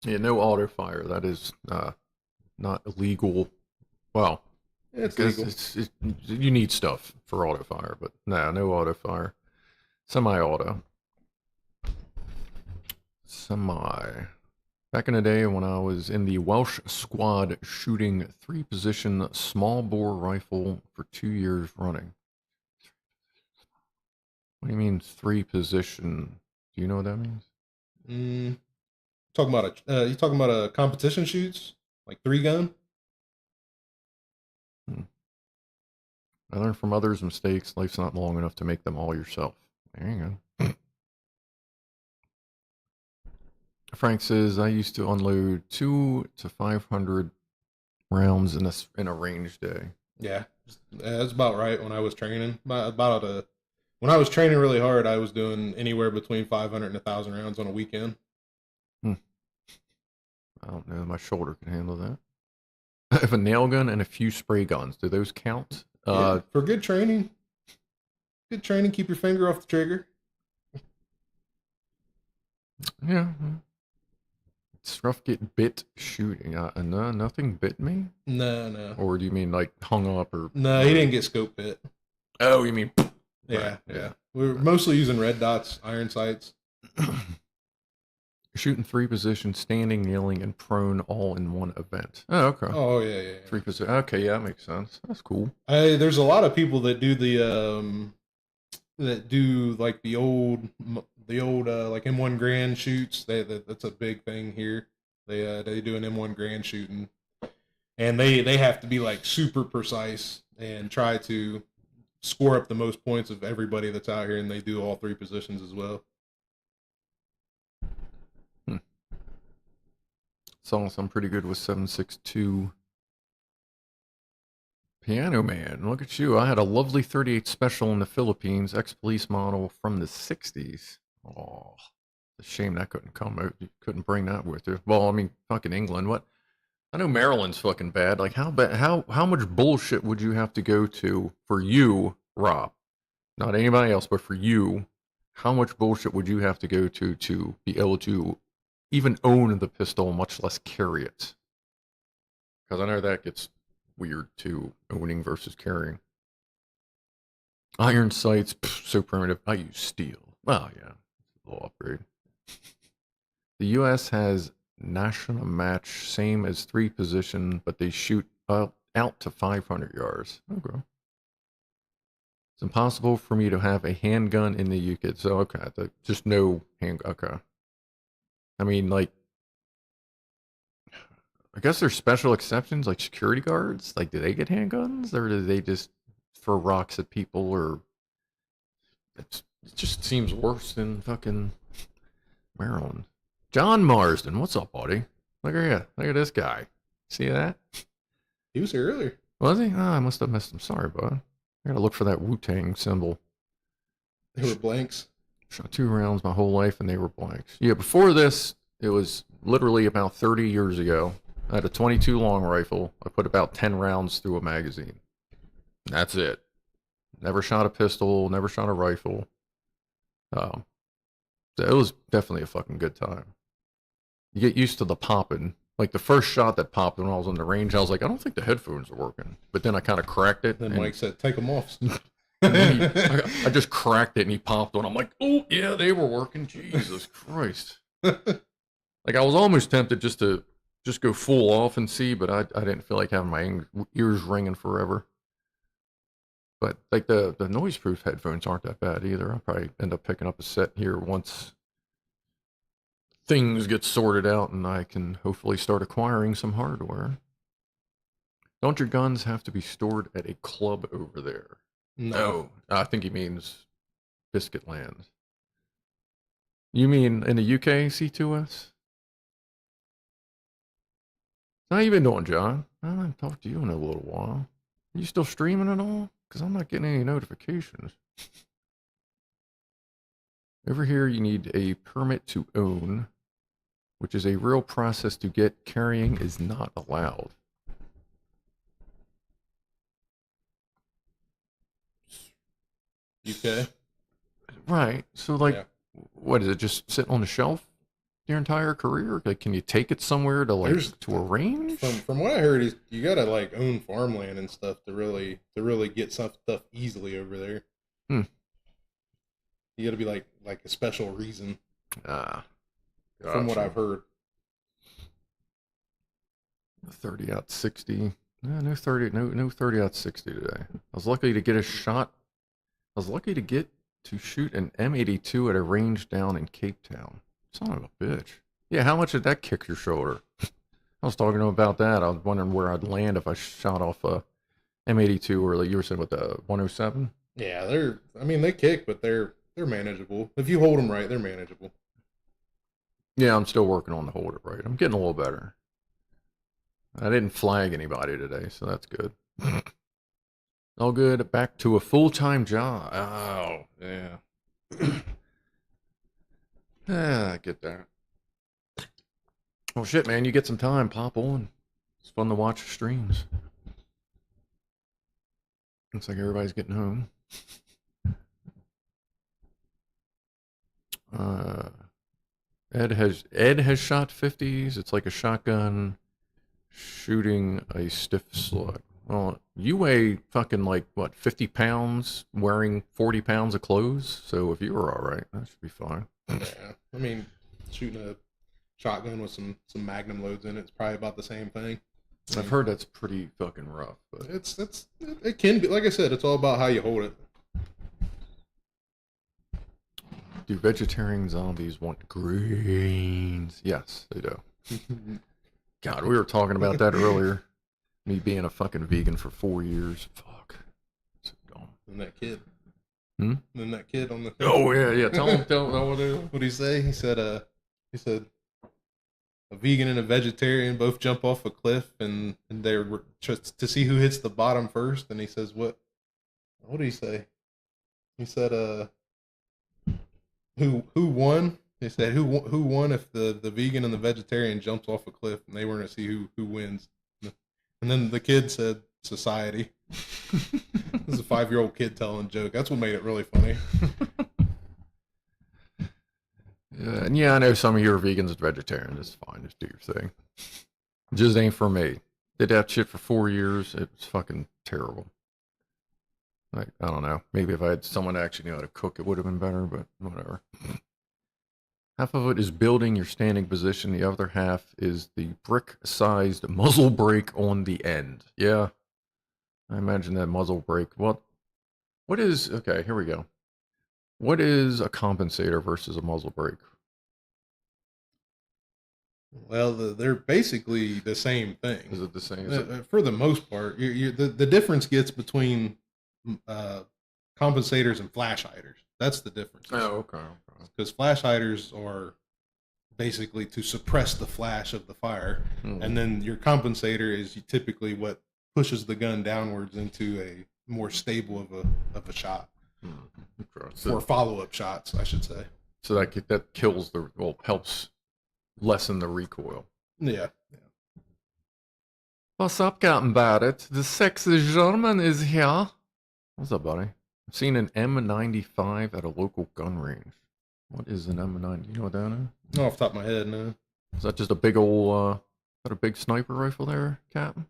yeah, no auto fire. That is not illegal. Well, it's legal. You need stuff for auto fire, but no auto fire. Semi-auto. Back in the day when I was in the Welsh squad shooting 3-position small bore rifle for 2 years running. What do you mean 3-position? Do you know what that means? You talking about a competition shoots? Like 3-gun? I learned from others' mistakes. Life's not long enough to make them all yourself. There you go. Frank says, I used to unload 200 to 500 rounds in a range day. Yeah, that's about right when I was training. When I was training really hard, I was doing anywhere between 500 and 1,000 rounds on a weekend. I don't know. My shoulder can handle that. I have a nail gun and a few spray guns. Do those count? Yeah, for good training. Good training. Keep your finger off the trigger. Yeah. It's rough get bit shooting. No, nothing bit me? No. Or do you mean like hung up or? No, he didn't get scope bit. Oh, you mean? Yeah, right, yeah. We're mostly using red dots, iron sights. Shooting 3 positions, standing, kneeling, and prone all in one event. Oh, okay. Oh, yeah. 3 positions. Okay, yeah, that makes sense. That's cool. There's a lot of people that do like the old like M1 Grand shoots. That's a big thing here. They do an M1 Grand shooting, and they have to be like super precise and try to score up the most points of everybody that's out here, and they do all 3 positions as well. Songs I'm pretty good with 7.62. Pianoman, look at you. I had a lovely 38 special in the Philippines, ex-police model from the 60s. Oh, it's a shame that couldn't come out. You couldn't bring that with you. Well, I mean, fucking England. What? I know Maryland's fucking bad. Like, how bad? How much bullshit would you have to go to for you, Rob? Not anybody else, but for you, how much bullshit would you have to go to be able to even own the pistol, much less carry it? Because I know that gets weird too, owning versus carrying. Iron sights, so primitive. I use steel. Well, yeah, a little upgrade. The U.S. has national match, same as 3-position, but they shoot out to 500 yards. Okay. It's impossible for me to have a handgun in the UK. So, okay, just no hand. Okay. I mean, like, I guess there's special exceptions, like security guards. Like, do they get handguns, or do they just throw rocks at people? Or it just seems worse than fucking Maryland. John Marsden, what's up, buddy? Look at you. Look at this guy. See that? He was here earlier. Was he? Oh, I must have missed him. Sorry, bud. I gotta look for that Wu-Tang symbol. They were blanks. Shot 2 rounds my whole life, and they were blanks. Yeah, before this, it was literally about 30 years ago. I had a 22 long rifle. I put about 10 rounds through a magazine. That's it. Never shot a pistol, never shot a rifle. So it was definitely a fucking good time. You get used to the popping. Like the first shot that popped when I was on the range, I was like, I don't think the headphones are working. But then I kind of cracked it. Then Mike said, take them off. I just cracked it and he popped one. I'm like, oh, yeah, they were working. Jesus Christ. Like I was almost tempted just to go full off and see, but I didn't feel like having my ears ringing forever. But like the noise-proof headphones aren't that bad either. I'll probably end up picking up a set here once things get sorted out and I can hopefully start acquiring some hardware. Don't your guns have to be stored at a club over there? No. I think he means Biscuit Land. You mean in the UK, C2S? How you been doing, John? I haven't talked to you in a little while. Are you still streaming at all? Because I'm not getting any notifications. Over here, you need a permit to own, which is a real process to get. Carrying is not allowed. UK. Right. So, like, Yeah. what is it? Just sit on the shelf your entire career? Like, can you take it somewhere to to arrange? From what I heard, is you gotta like own farmland and stuff to really get some stuff easily over there. Hmm. You gotta be like a special reason. Ah. From what I've heard. 30 out 60. No 30, no 30 out 60 today. I was lucky to get a shot. I was lucky to get to shoot an M82 at a range down in Cape Town. Son of a bitch. Yeah, how much did that kick your shoulder? I was talking to him about that. I was wondering where I'd land if I shot off a M82 or like you were saying with the 107. Yeah, they kick, but they're manageable. If you hold them right, they're manageable. Yeah, I'm still working on the hold it right. I'm getting a little better. I didn't flag anybody today, so that's good. All good. Back to a full-time job. Oh, yeah. I get that. Well, shit, man. You get some time, pop on. It's fun to watch streams. Looks like everybody's getting home. Ed has shot 50s. It's like a shotgun shooting a stiff slug. Well, you weigh fucking like what, 50 pounds, wearing 40 pounds of clothes. So if you were all right, that should be fine. Yeah, I mean, shooting a shotgun with some magnum loads in it's probably about the same thing. I've heard that's pretty fucking rough, but it can be. Like I said, it's all about how you hold it. Do vegetarian zombies want greens? Yes, they do. God, we were talking about that earlier. Me being a fucking vegan for 4 years. Fuck. So dumb. And that kid. And then that kid on the. Oh yeah. Tell him what What'd he say? He said a vegan and a vegetarian both jump off a cliff and they're just to see who hits the bottom first. And he says, what did he say? He said, who won? They said who won if the vegan and the vegetarian jumps off a cliff, and they were going to see who wins. And then the kid said society. This is a 5-year-old kid telling a joke. That's what made it really funny. Yeah, I know some of you are vegans and vegetarians. It's fine. Just do your thing. It just ain't for me. Did that shit for 4 years. It was fucking terrible. Like, I don't know. Maybe if I had someone that actually knew how to cook, it would have been better, but whatever. Half of it is building your standing position. The other half is the brick-sized muzzle brake on the end. Yeah. I imagine that muzzle brake. What is... Okay, here we go. What is a compensator versus a muzzle brake? Well, they're basically the same thing. Is it the same? For the most part. The difference gets between compensators and flash hiders. That's the difference. Oh, okay. Because flash hiders are basically to suppress the flash of the fire, and then your compensator is typically what pushes the gun downwards into a more stable of a shot, or follow-up shots, I should say. So that kills helps lessen the recoil. Yeah. What's up, Captain Barrett? The sexy gentleman is here. What's up, buddy? I've seen an M95 at a local gun range. What is an M90? You know what that is? Not off the top of my head, no. Is that just a big old, got a big sniper rifle there, Captain?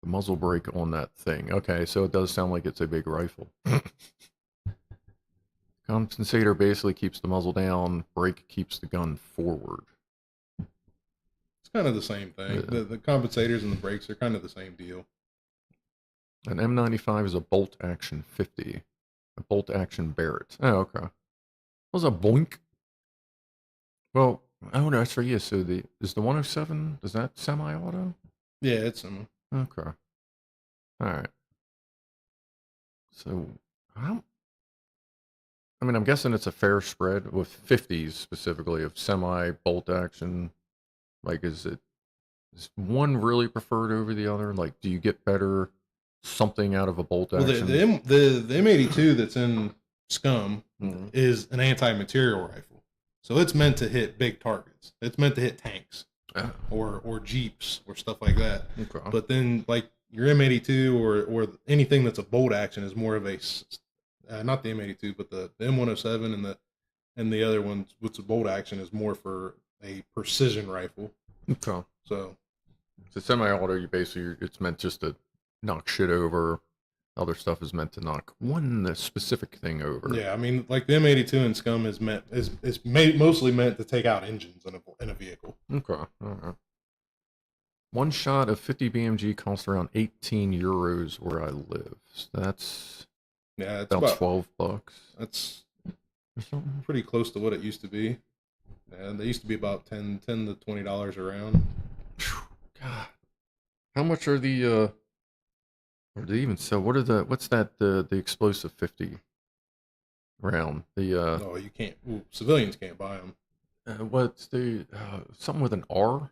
The muzzle brake on that thing. Okay, so it does sound like it's a big rifle. Compensator basically keeps the muzzle down, brake keeps the gun forward. It's kind of the same thing. Yeah. The compensators and the brakes are kind of the same deal. An M95 is a bolt action 50. A bolt action Barrett. Oh, okay. What's a boink? Well, oh no, that's for you. So is the 107, is that semi-auto? Yeah, it's semi. Okay. Alright. So, I'm guessing it's a fair spread with 50s specifically of semi, bolt action, Like, is one really preferred over the other? Like, do you get better something out of a bolt Well, action? the M82 that's in Scum Mhm. is an anti-material rifle, so it's meant to hit big targets. It's meant to hit tanks or jeeps or stuff like that. Okay. But then, like your M82 or anything that's a bolt action is more of a not the M82, but the M107 and the other ones with the bolt action is more for a precision rifle. Okay. So So semi-auto, you basically, it's meant just to knock shit over. Other stuff is meant to knock one specific thing over. yeah, I mean, like the M82 in Scum is mostly meant to take out engines in a vehicle. Okay. All right. One shot of 50 BMG costs around 18 euros where I live. So that's Yeah, it's about $12. That's Or something. pretty close to what it used to be. And they used to be about $10 to $20 around. God. How much are the or do they even sell? What's the explosive 50 round? The No, you can't. Ooh, civilians can't buy them. what's the something with an R?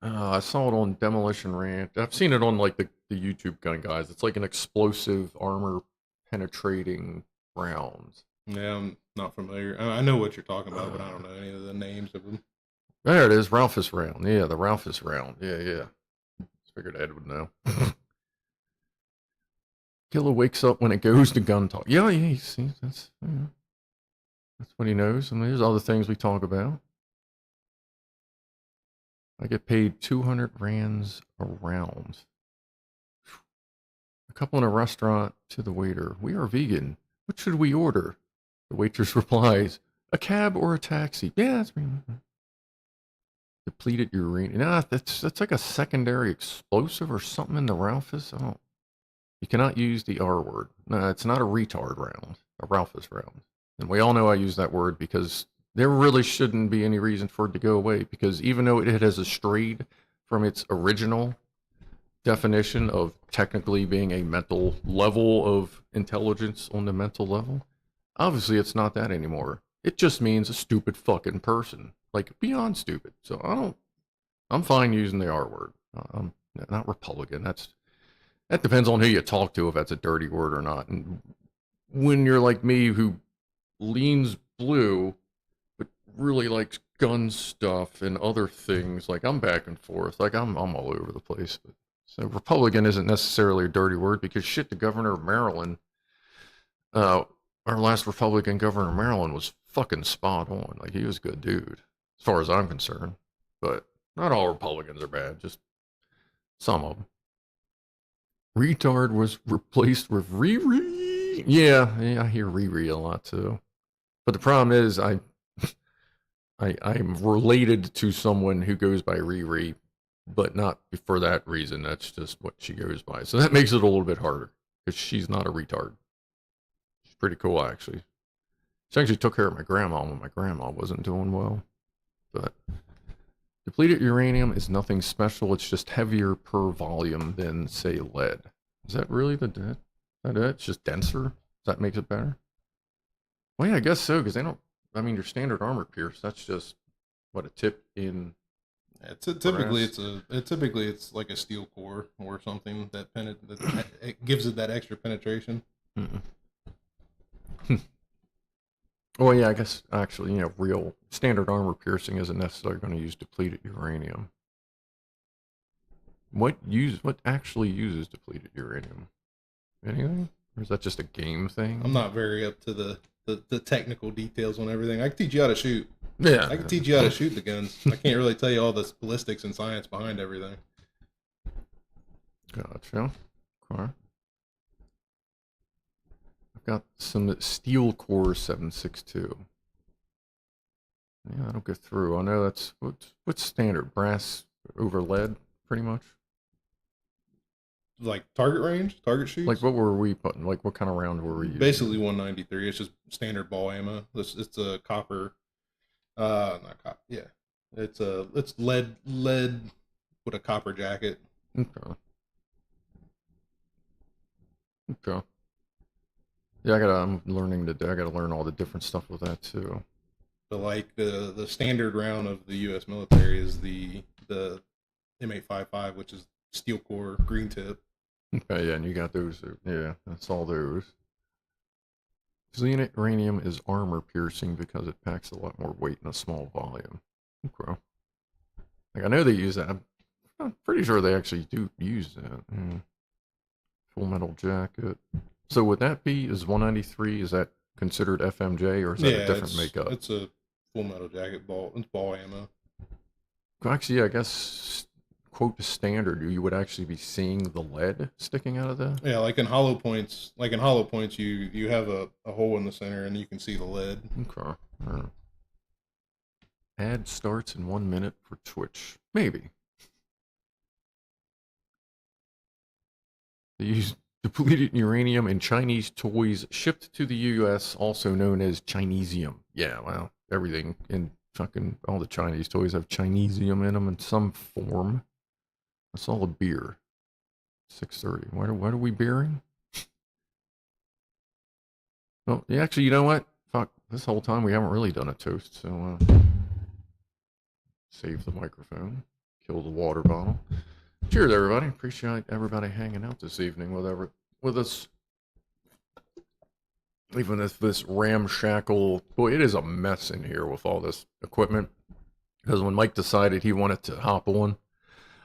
I saw it on Demolition Ranch. I've seen it on like the YouTube gun guys. It's like an explosive armor penetrating round. Yeah, I'm not familiar. I know what you're talking about, but I don't know any of the names of them. There it is, Ralphus round. Yeah, the Ralphus round. Yeah. Figured Ed would know. Killa wakes up when it goes to gun talk. Yeah, he sees that's what he knows. I mean, there's other things we talk about. I get paid 200 rands a round. A couple in a restaurant to the waiter. We are vegan. What should we order? The waitress replies, a cab or a taxi. Yeah, that's pretty much. Depleted uranium. Nah, that's like a secondary explosive or something in the Ralphus. Oh, you cannot use the R word. No, it's not a retard round. A Ralphus round. And we all know I use that word because there really shouldn't be any reason for it to go away, because even though it has strayed from its original definition of technically being a mental level of intelligence on the mental level, obviously it's not that anymore. It just means a stupid fucking person, like beyond stupid. So I'm fine using the R word. I'm not Republican. That depends on who you talk to, if that's a dirty word or not. And when you're like me, who leans blue but really likes gun stuff and other things, like I'm back and forth. Like I'm all over the place. But so Republican isn't necessarily a dirty word, because shit, the governor of Maryland, our last Republican governor of Maryland was fucking spot on. Like he was a good dude, as far as I'm concerned. But not all Republicans are bad, just some of them. Retard was replaced with Riri. Yeah, I hear Riri a lot too. But the problem is, I'm related to someone who goes by Riri, but not for that reason. That's just what she goes by. So that makes it a little bit harder, because she's not a retard. She's pretty cool, actually. She actually took care of my grandma when my grandma wasn't doing well. But depleted uranium is nothing special. It's just heavier per volume than, say, lead. Is that really it's just denser? Does that make it better? Well, yeah, I guess so, because they don't, I mean, your standard armor pierce, that's just, what, a tip in... Yeah, typically it's like a steel core or something that it gives it that extra penetration. Well, yeah, I guess actually, real standard armor piercing isn't necessarily going to use depleted uranium. What actually uses depleted uranium? Anything? Or is that just a game thing? I'm not very up to the technical details on everything. I can teach you how to shoot. Yeah. I can teach you how to shoot the guns. I can't really tell you all the ballistics and science behind everything. Gotcha. Okay. I've got some steel core 7.62. Yeah, that'll go through. I know that's what's standard, brass over lead, pretty much. Like target range, target shoots. Like what were we putting? Like what kind of round were we using? Basically 193. It's just standard ball ammo. It's a copper. Not copper. Yeah, it's lead with a copper jacket. Okay. Okay. Yeah, I'm learning I gotta learn all the different stuff with that too. But like the standard round of the U.S. military is the M855, which is steel core green tip. Okay, yeah, and you got those. Yeah, that's all those. Zenit uranium is armor piercing because it packs a lot more weight in a small volume. Okay. Like I know they use that. I'm pretty sure they actually do use that. Yeah. Full metal jacket. So would that be, is 193, is that considered FMJ or is that a different makeup? It's a full metal jacket ball. It's ball ammo. Actually, I guess, quote the standard, you would actually be seeing the lead sticking out of that? Yeah, like in hollow points, you have a hole in the center and you can see the lead. Okay. Ad starts in 1 minute for Twitch. Maybe. They use depleted uranium in Chinese toys shipped to the U.S., also known as Chinesium. Yeah, well, everything in fucking all the Chinese toys have Chinesium in them in some form. I saw a beer. 6:30. What are we beering? Well, yeah, actually, you know what? Fuck, this whole time we haven't really done a toast, so save the microphone, kill the water bottle. Cheers, everybody. Appreciate everybody hanging out this evening with us. Even if this ramshackle, boy, it is a mess in here with all this equipment. Because when Mike decided he wanted to hop on,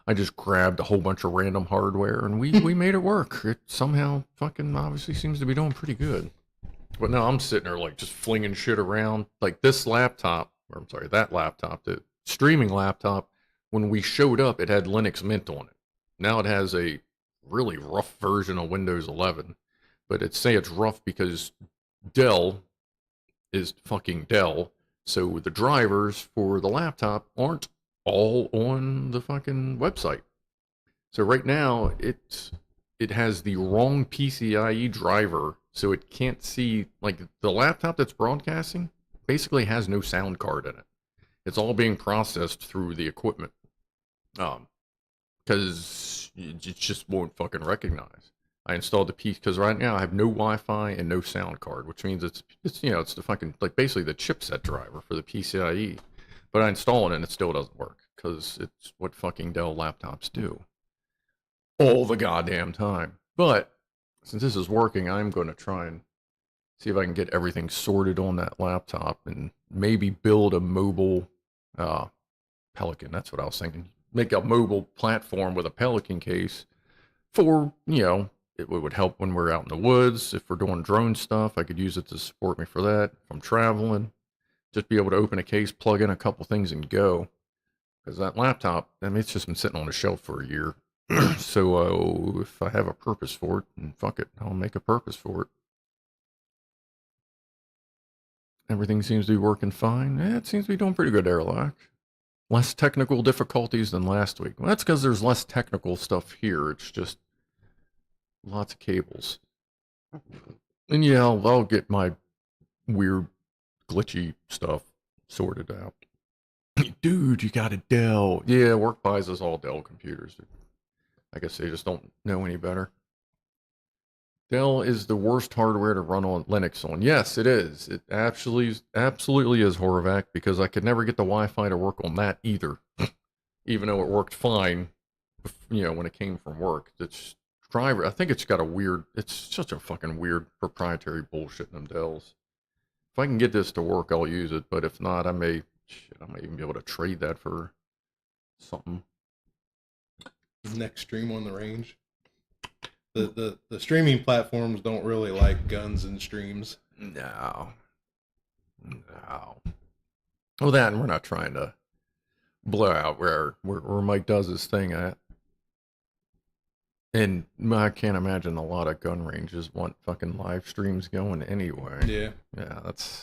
I just grabbed a whole bunch of random hardware and we made it work. It somehow fucking obviously seems to be doing pretty good. But now I'm sitting there like just flinging shit around. Like this laptop, or I'm sorry, that laptop, the streaming laptop, when we showed up, it had Linux Mint on it. Now it has a really rough version of Windows 11. But it's rough because Dell is fucking Dell. So the drivers for the laptop aren't all on the fucking website. So right now it has the wrong PCIe driver, so it can't see, like the laptop that's broadcasting basically has no sound card in it. It's all being processed through the equipment. Because it just won't fucking recognize. I installed the piece because right now I have no Wi-Fi and no sound card, which means it's it's the fucking, like basically the chipset driver for the PCIe. But I install it and it still doesn't work because it's what fucking Dell laptops do all the goddamn time. But since this is working, I'm going to try and see if I can get everything sorted on that laptop and maybe build a mobile Pelican. That's what I was thinking. Make a mobile platform with a Pelican case for, it would help when we're out in the woods. If we're doing drone stuff, I could use it to support me for that. If I'm traveling, just be able to open a case, plug in a couple things and go. Because that laptop, I mean, it's just been sitting on a shelf for a year. So if I have a purpose for it, and fuck it, I'll make a purpose for it. Everything seems to be working fine. It seems to be doing pretty good, Airlock. Less technical difficulties than last week. Well, that's because there's less technical stuff here. It's just lots of cables. And yeah, I'll get my weird, glitchy stuff sorted out. Dude, you got a Dell. Yeah, work buys us all Dell computers. I guess they just don't know any better. Dell is the worst hardware to run on Linux on. Yes, it is. It absolutely is, Horvath, because I could never get the Wi-Fi to work on that either. Even though it worked fine, when it came from work. It's driver, I think it's such a fucking weird proprietary bullshit in them Dells. If I can get this to work, I'll use it, but if not, I may even be able to trade that for something. Next stream on the range. The streaming platforms don't really like guns and streams. No. Well, that, and we're not trying to blow out where Mike does his thing at. And I can't imagine a lot of gun ranges want fucking live streams going anyway. Yeah. Yeah,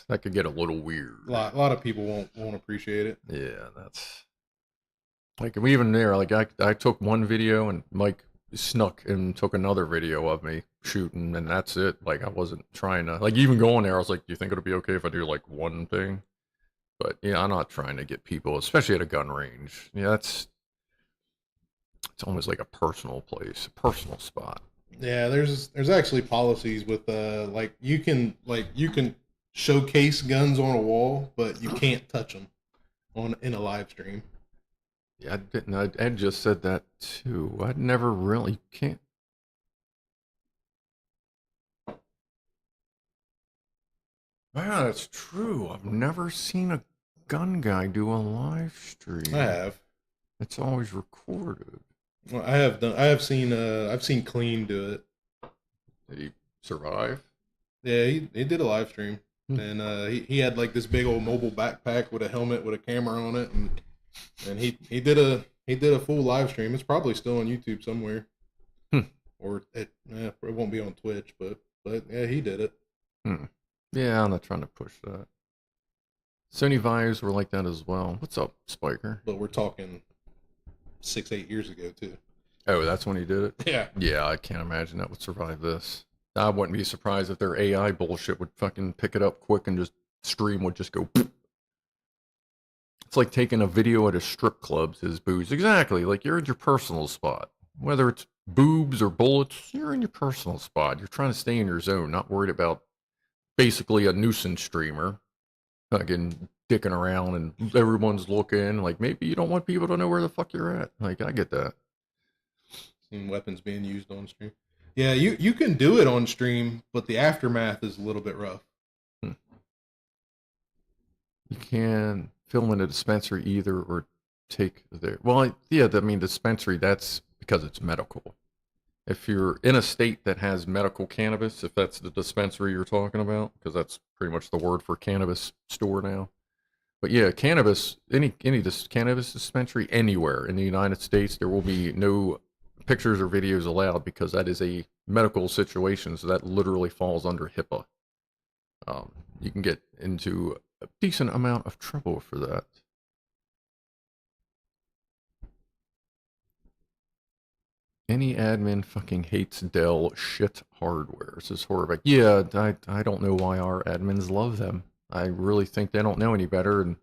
that could get a little weird. A lot of people won't appreciate it. Yeah, that's like, even there, like I took one video and Mike snuck and took another video of me shooting, and that's it. Like, I wasn't trying to, like, even going there, I was like, do you think it'll be okay if I do like one thing? But yeah, I'm not trying to get people, especially at a gun range. Yeah, it's almost like a personal place, a personal spot. Yeah, there's actually policies with you can showcase guns on a wall, but you can't touch them in a live stream. Yeah, I didn't. Ed just said that too. I'd never really can't. Wow, that's true. I've never seen a gun guy do a live stream. I have. It's always recorded. Well, I have done. I have seen. I've seen Clean do it. Did he survive? Yeah, he did a live stream, and he had like this big old mobile backpack with a helmet with a camera on it, and he did a full live stream. It's probably still on YouTube somewhere, or it won't be on Twitch, but yeah, he did it. Yeah, I'm not trying to push that. Sony Vibes were like that as well. What's up, Spiker? But we're talking 6-8 years ago too. Oh, that's when he did it? Yeah. Yeah, I can't imagine that would survive this. I wouldn't be surprised if their AI bullshit would fucking pick it up quick and just stream would just go. It's like taking a video at a strip club, says Booze. Exactly. Like you're in your personal spot. Whether it's boobs or bullets, you're in your personal spot. You're trying to stay in your zone, not worried about basically a nuisance streamer fucking dicking around and everyone's looking. Like maybe you don't want people to know where the fuck you're at. Like I get that. Seen weapons being used on stream. Yeah, you can do it on stream, but the aftermath is a little bit rough. You can film in a dispensary either or take there. Well, yeah, I mean, dispensary, that's because it's medical. If you're in a state that has medical cannabis, if that's the dispensary you're talking about, because that's pretty much the word for cannabis store now. But yeah, cannabis, any cannabis dispensary anywhere in the United States, there will be no pictures or videos allowed because that is a medical situation. So that literally falls under HIPAA. You can get into a decent amount of trouble for that. Any admin fucking hates Dell shit hardware. This is horrific. Yeah, I don't know why our admins love them. I really think they don't know any better. And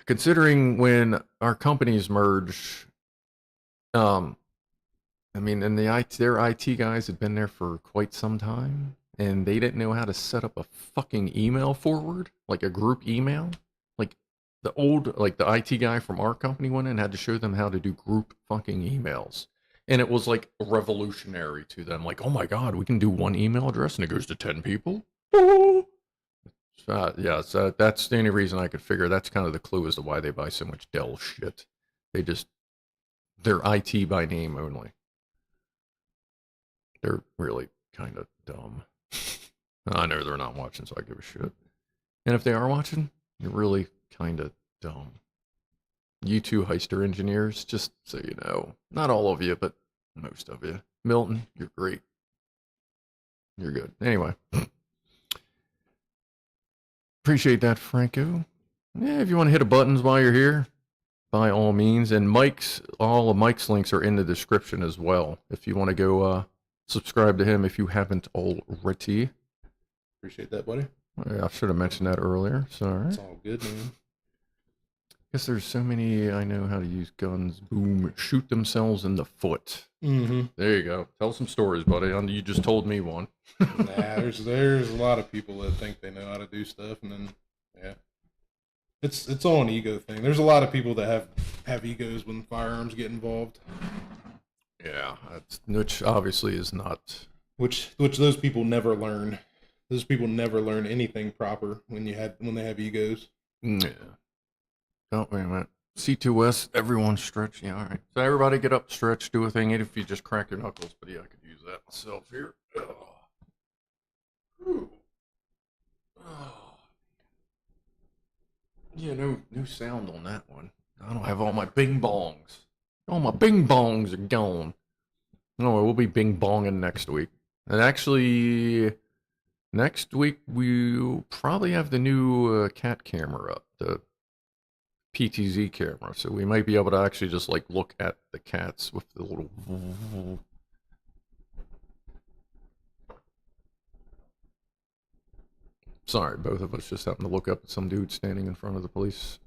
considering when our companies merge, I mean, and their IT guys had been there for quite some time, and they didn't know how to set up a fucking email forward, like a group email. Like the IT guy from our company went in and had to show them how to do group fucking emails. And it was like revolutionary to them. Like, oh my God, we can do one email address and it goes to 10 people. Yeah, so that's the only reason I could figure. That's kind of the clue as to why they buy so much Dell shit. They're IT by name only. They're really kind of dumb. I know they're not watching, so I give a shit. And if they are watching, you're really kind of dumb. You two Heister engineers, just so you know. Not all of you, but most of you. Milton, you're great. You're good. Anyway. Appreciate that, Franco. Yeah, if you want to hit the buttons while you're here, by all means. And all of Mike's links are in the description as well. If you want to go subscribe to him if you haven't already. Appreciate that, buddy. I should have mentioned that earlier. Sorry. It's all good, man. Guess there's so many I know how to use guns. Boom. Shoot themselves in the foot. Mm-hmm. There you go. Tell some stories, buddy. You just told me one. Nah, there's a lot of people that think they know how to do stuff, and then yeah, it's all an ego thing. There's a lot of people that have egos when firearms get involved. Yeah, which obviously is not. Which those people never learn. Those people never learn anything proper when they have egos. Yeah. Oh, wait a minute. C2S, everyone stretch. Yeah, all right. So everybody get up, stretch, do a thing. Even if you just crack your knuckles. But yeah, I could use that myself here. Oh. Yeah, no sound on that one. I don't have all my bing bongs. All my bing bongs are gone. No, we'll be bing bonging next week. And actually, next week we'll probably have the new cat camera up, the PTZ camera, so we might be able to actually just like look at the cats with the little. Sorry, both of us just happened to look up at some dude standing in front of the police.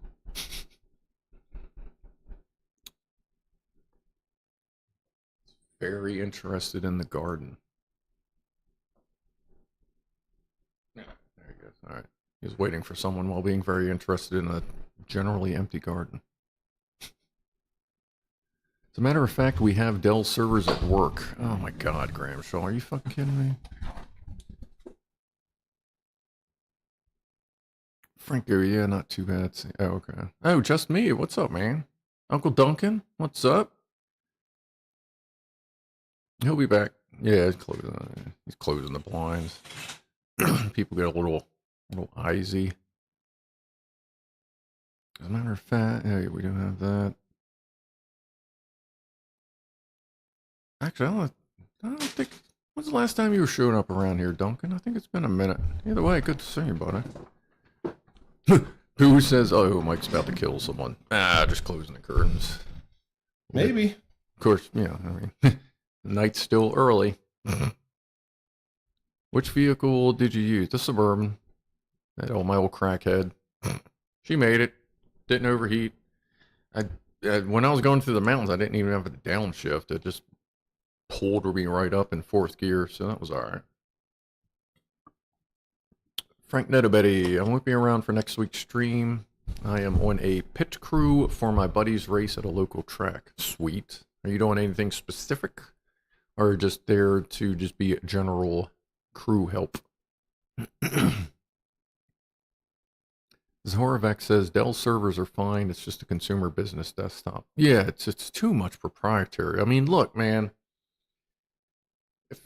Very interested in the garden. There you All right. He's waiting for someone while being very interested in a generally empty garden. As a matter of fact, we have Dell servers at work. Oh my god, Graham Shaw, are you fucking kidding me? Franco, yeah, not too bad. Oh, okay. Oh, just me. What's up, man? Uncle Duncan, what's up? He'll be back. Yeah, he's closing the blinds. People get a little icy. As a matter of fact, yeah, we do have that. Actually, I don't think. When's the last time you were showing up around here, Duncan? I think it's been a minute. Either way, good to see you, buddy. Who says, oh, Mike's about to kill someone? Ah, just closing the curtains. Maybe. Of course, yeah, I mean, the night's still early. Which vehicle did you use? The Suburban. My old crackhead. She made it. Didn't overheat. When I was going through the mountains, I didn't even have a downshift. It just pulled me right up in 4th gear, so that was alright. Frank Nettobetty, I won't be around for next week's stream. I am on a pit crew for my buddy's race at a local track. Sweet. Are you doing anything specific? Or just there to just be general crew help? Zhorovac says Dell servers are fine. It's just a consumer business desktop. Yeah, it's too much proprietary. I mean, look, man.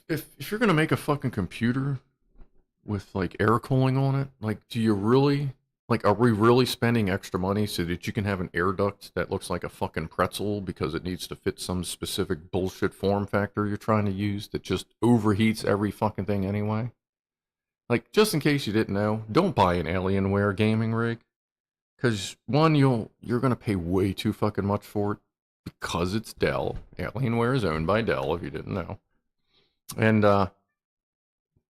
If you're gonna make a fucking computer with like air cooling on it, like, do you really like? Are we really spending extra money so that you can have an air duct that looks like a fucking pretzel because it needs to fit some specific bullshit form factor you're trying to use that just overheats every fucking thing anyway? Like, just in case you didn't know, don't buy an Alienware gaming rig. Because, one, you're going to pay way too fucking much for it because it's Dell. Alienware is owned by Dell, if you didn't know. And,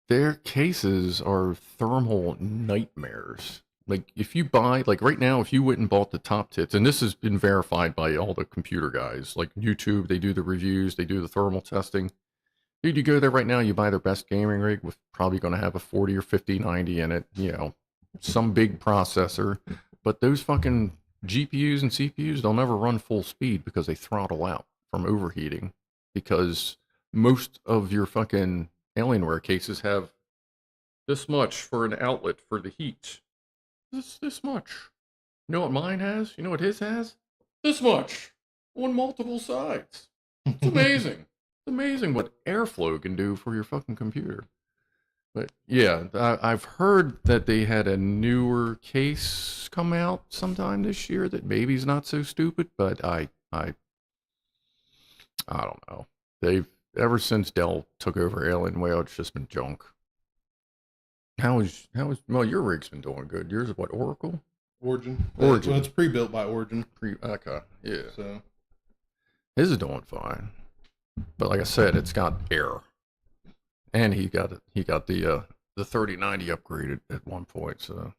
their cases are thermal nightmares. Like, if you buy, like right now, if you went and bought the top tits, and this has been verified by all the computer guys, like YouTube, they do the reviews, they do the thermal testing. Dude, you go there right now, you buy their best gaming rig with probably going to have a 40 or 50 90 in it, you know, some big processor. But those fucking GPUs and CPUs, they'll never run full speed because they throttle out from overheating. Because most of your fucking Alienware cases have this much for an outlet for the heat. This much. You know what mine has? You know what his has? This much. On multiple sides. It's amazing. It's amazing what airflow can do for your fucking computer. But yeah, I've heard that they had a newer case come out sometime this year that maybe is not so stupid, but I don't know. They've ever since Dell took over Alienware, it's just been junk. Well, your rig's been doing good. Yours is what, Oracle? Origin. Origin. Well, it's pre-built by Origin. Okay, yeah. So His is doing fine. But like I said, it's got air. And he got the 3090 upgraded at one point, so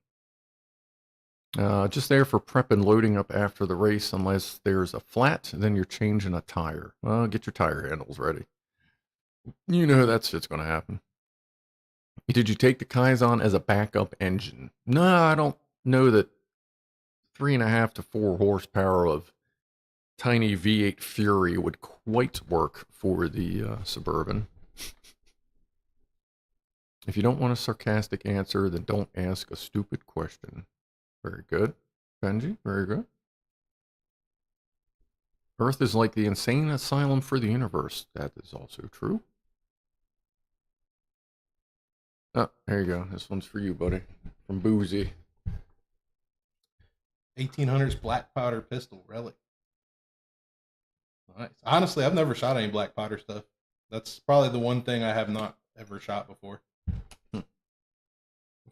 just there for prep and loading up after the race. Unless there's a flat, then you're changing a tire. Well, get your tire handles ready. You know that shit's gonna happen. Did you take the Kaizen as a backup engine? No, I don't know that 3.5 to 4 horsepower of tiny V8 Fury would quite work for the Suburban. If you don't want a sarcastic answer, then don't ask a stupid question. Very good. Benji, very good. Earth is like the insane asylum for the universe. That is also true. Oh, there you go. This one's for you, buddy. From Boozy. 1800s black powder pistol relic. Nice. Honestly, I've never shot any black powder stuff. That's probably the one thing I have not ever shot before. I've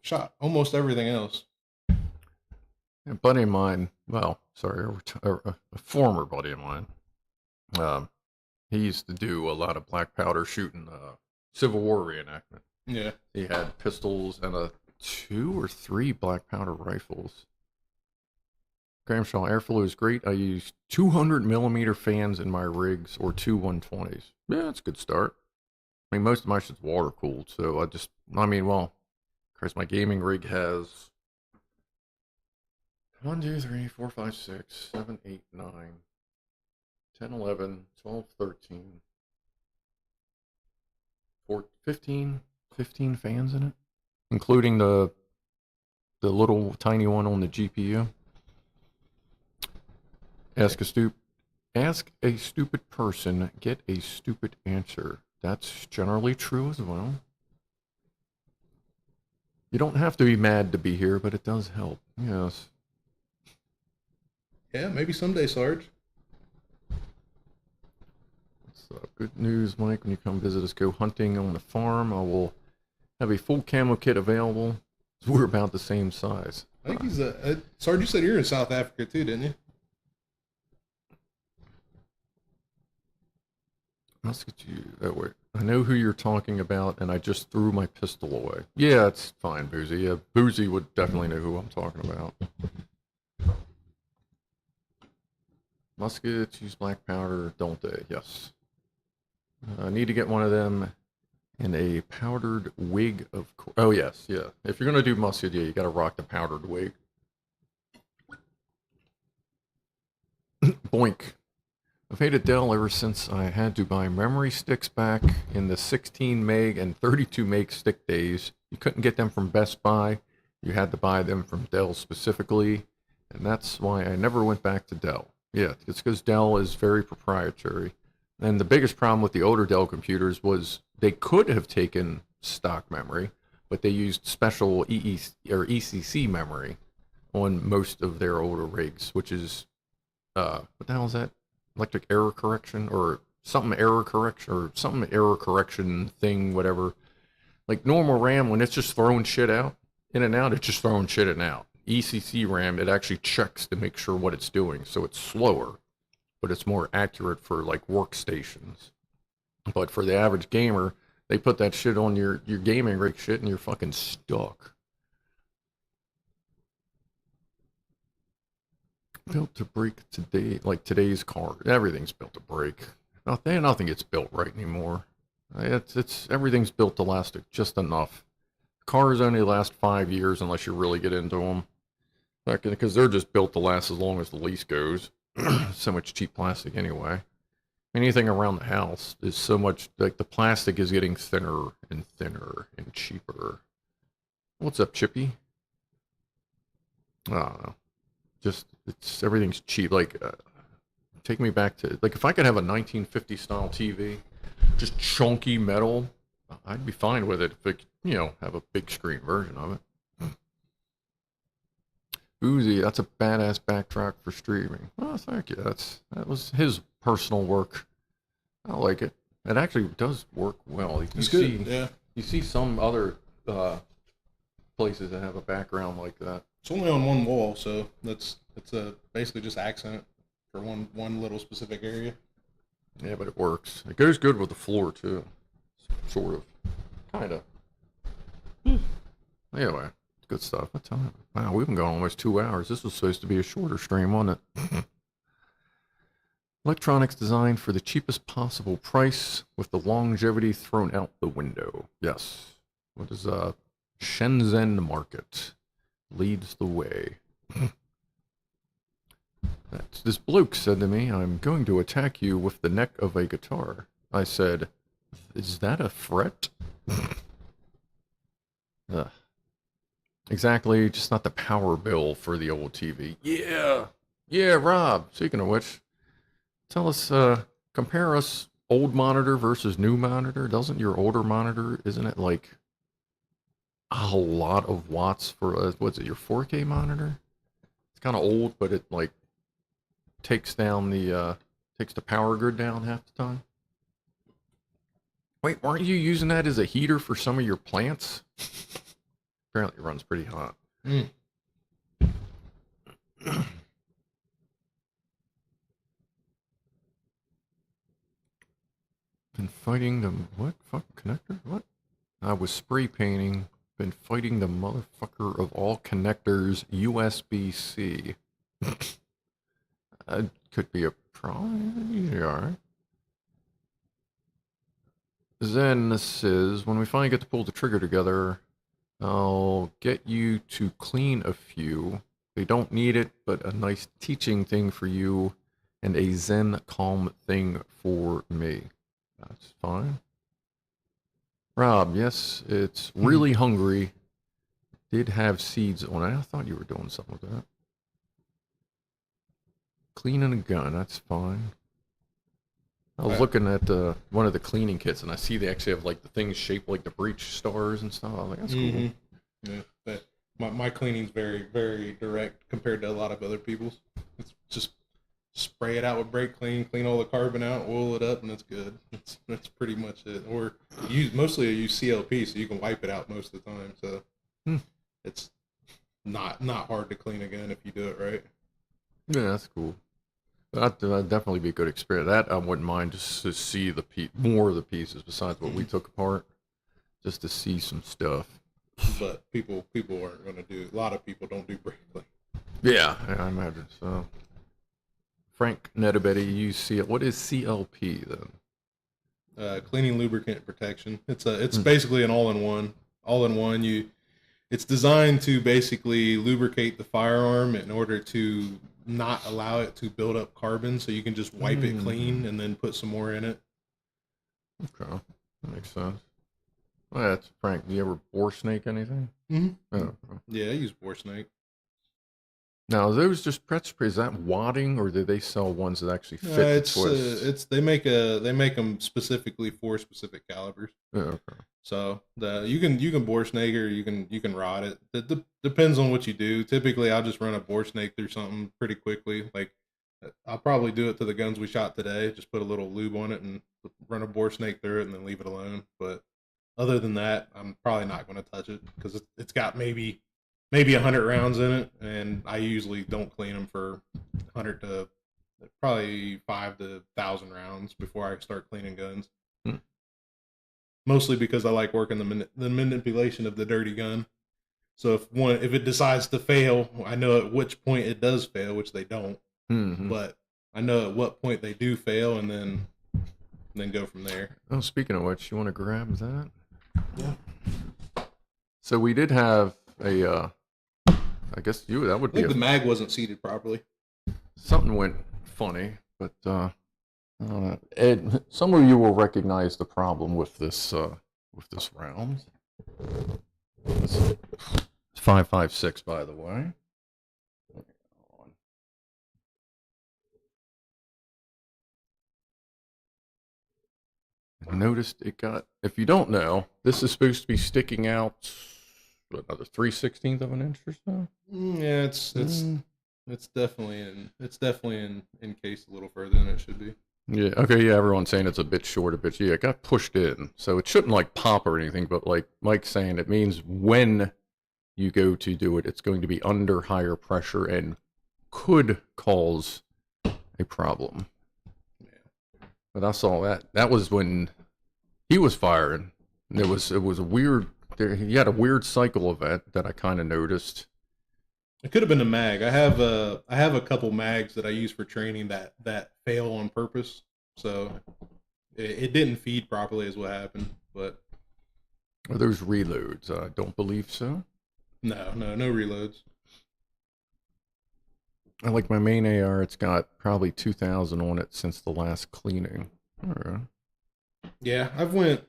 shot almost everything else. A buddy of mine, well, sorry, a former buddy of mine, he used to do a lot of black powder shooting Civil War reenactment. Yeah. He had pistols and 2 or 3 black powder rifles. Gramshaw, airflow is great. I use 200 millimeter fans in my rigs or 2 120s. Yeah, that's a good start. I mean, most of my shit's water cooled, so well, Because my gaming rig has 1, 2, 3, 4, 5, 6, 7, 8, 9, 10, 11, 12, 13, 14, 15 fans in it, including the little tiny one on the GPU. Ask a stupid person, get a stupid answer. That's generally true as well. You don't have to be mad to be here, but it does help. Yes. Yeah, maybe someday, Sarge. So, good news, Mike. When you come visit us, go hunting on the farm. I will have a full camo kit available. We're about the same size. I think he's Sarge, you said you're in South Africa too, didn't you? Let's get you that way. I know who you're talking about, and I just threw my pistol away. Yeah, it's fine, Boozy. Yeah, Boozy would definitely know who I'm talking about. Muskets use black powder, don't they? Yes. I need to get one of them in a powdered wig of... Oh, yes, yeah. If you're going to do musket, yeah, you got to rock the powdered wig. Boink. I've hated Dell ever since I had to buy memory sticks back in the 16 meg and 32 meg stick days. You couldn't get them from Best Buy. You had to buy them from Dell specifically, and that's why I never went back to Dell. Yeah, it's because Dell is very proprietary. And the biggest problem with the older Dell computers was they could have taken stock memory, but they used special ECC memory on most of their older rigs, which is, what the hell is that? Electric error correction or something error correction thing, whatever. Like normal RAM, when it's just throwing shit out, in and out, it's just throwing shit in and out. ECC RAM, it actually checks to make sure what it's doing, so it's slower, but it's more accurate for like workstations. But for the average gamer, they put that shit on your gaming rig shit and you're fucking stuck. Built to break today, like today's car. Everything's built to break. Nothing gets built right anymore. It's everything's built to last just enough. Cars only last 5 years unless you really get into them. Because they're just built to last as long as the lease goes. So much cheap plastic anyway. Anything around the house is so much, like the plastic is getting thinner and cheaper. What's up, Chippy? I don't know. Just, everything's cheap. Like, take me back to, like, if I could have a 1950 style TV, just chunky metal, I'd be fine with it if it, have a big screen version of it. Boozy, that's a badass backtrack for streaming. Oh, thank you. That was his personal work. I like it. It actually does work well. It's good, yeah. You see some other places that have a background like that. It's only on one wall, so it's basically just accent for one little specific area. Yeah, but it works. It goes good with the floor too, sort of, kind of. Anyway, good stuff. What time? Wow, we've been going almost 2 hours. This was supposed to be a shorter stream, wasn't it? Electronics designed for the cheapest possible price with the longevity thrown out the window. Yes. What is Shenzhen market leads the way. This bloke said to me, "I'm going to attack you with the neck of a guitar." I said, "Is that a fret?" Exactly, just not the power bill for the old TV. Yeah, Rob. Speaking of which, tell us, compare us old monitor versus new monitor. Doesn't your older monitor, isn't it like a lot of watts for, what's it, your 4K monitor? It's kind of old, but it like takes down the, takes the power grid down half the time. Wait, weren't you using that as a heater for some of your plants? Apparently it runs pretty hot. Been fighting the, what? Fuck, connector? What? I was spray painting. Been fighting the motherfucker of all connectors, USB-C. Could be a problem. Yeah. Zen says, when we finally get to pull the trigger together, I'll get you to clean a few. They don't need it, but a nice teaching thing for you and a zen calm thing for me. That's fine. Rob, yes, it's really hungry. Did have seeds on it. I thought you were doing something with that. Cleaning a gun, that's fine. I was looking at one of the cleaning kits, and I see they actually have like the things shaped like the breech stars and stuff. I was like, that's cool. Yeah, but my cleaning's very, very direct compared to a lot of other people's. It's just spray it out with brake clean all the carbon out, oil it up, and it's good. That's pretty much it. Or mostly I use CLP, so you can wipe it out most of the time. So it's not hard to clean a gun if you do it right. Yeah, that's cool. That'd definitely be a good experience. That I wouldn't mind just to see more of the pieces besides what we took apart, just to see some stuff. But people aren't going to do. A lot of people don't do brake clean. Yeah, I imagine so. Frank Netabetty, you see it. What is CLP then? Cleaning lubricant protection. It's basically an all-in-one. It's designed to basically lubricate the firearm in order to not allow it to build up carbon, so you can just wipe it clean and then put some more in it. Okay, that makes sense. Well, that's Frank. Do you ever bore snake anything? Mm-hmm. Oh. Yeah, I use bore snake. Now, are those just pret spray? Is that wadding, or do they sell ones that actually fit the twist? They make them specifically for specific calibers. Yeah, okay. So you can bore snake or you can rod it. It depends on what you do. Typically, I'll just run a bore snake through something pretty quickly. Like I'll probably do it to the guns we shot today. Just put a little lube on it and run a bore snake through it, and then leave it alone. But other than that, I'm probably not going to touch it because it's got maybe 100 rounds in it, and I usually don't clean them for 100 to probably 5 to 1,000 rounds before I start cleaning guns. Mostly because I like working the manipulation of the dirty gun. So if it decides to fail, I know at which point it does fail, which they don't. But I know at what point they do fail, and then go from there. Oh, speaking of which, you want to grab that? Yeah. So we did have a. I guess that would be. I think the mag wasn't seated properly. Something went funny, but Ed, some of you will recognize the problem with this round. It's 5.56, by the way. I noticed it got. If you don't know, this is supposed to be sticking out another 3/16 of an inch or so. Yeah, it's definitely encased a little further than it should be. Yeah. Okay. Yeah. Everyone's saying it's a bit short, Yeah. It got pushed in, so it shouldn't like pop or anything. But like Mike's saying, it means when you go to do it, it's going to be under higher pressure and could cause a problem. Yeah. But I saw that. That was when he was firing. It was a weird. He had a weird cycle event that I kind of noticed. It could have been a mag. I have a couple mags that I use for training that fail on purpose. So it didn't feed properly is what happened. But are those reloads? I don't believe so. No reloads. I like my main AR. It's got probably 2,000 on it since the last cleaning. All right. Yeah, I've went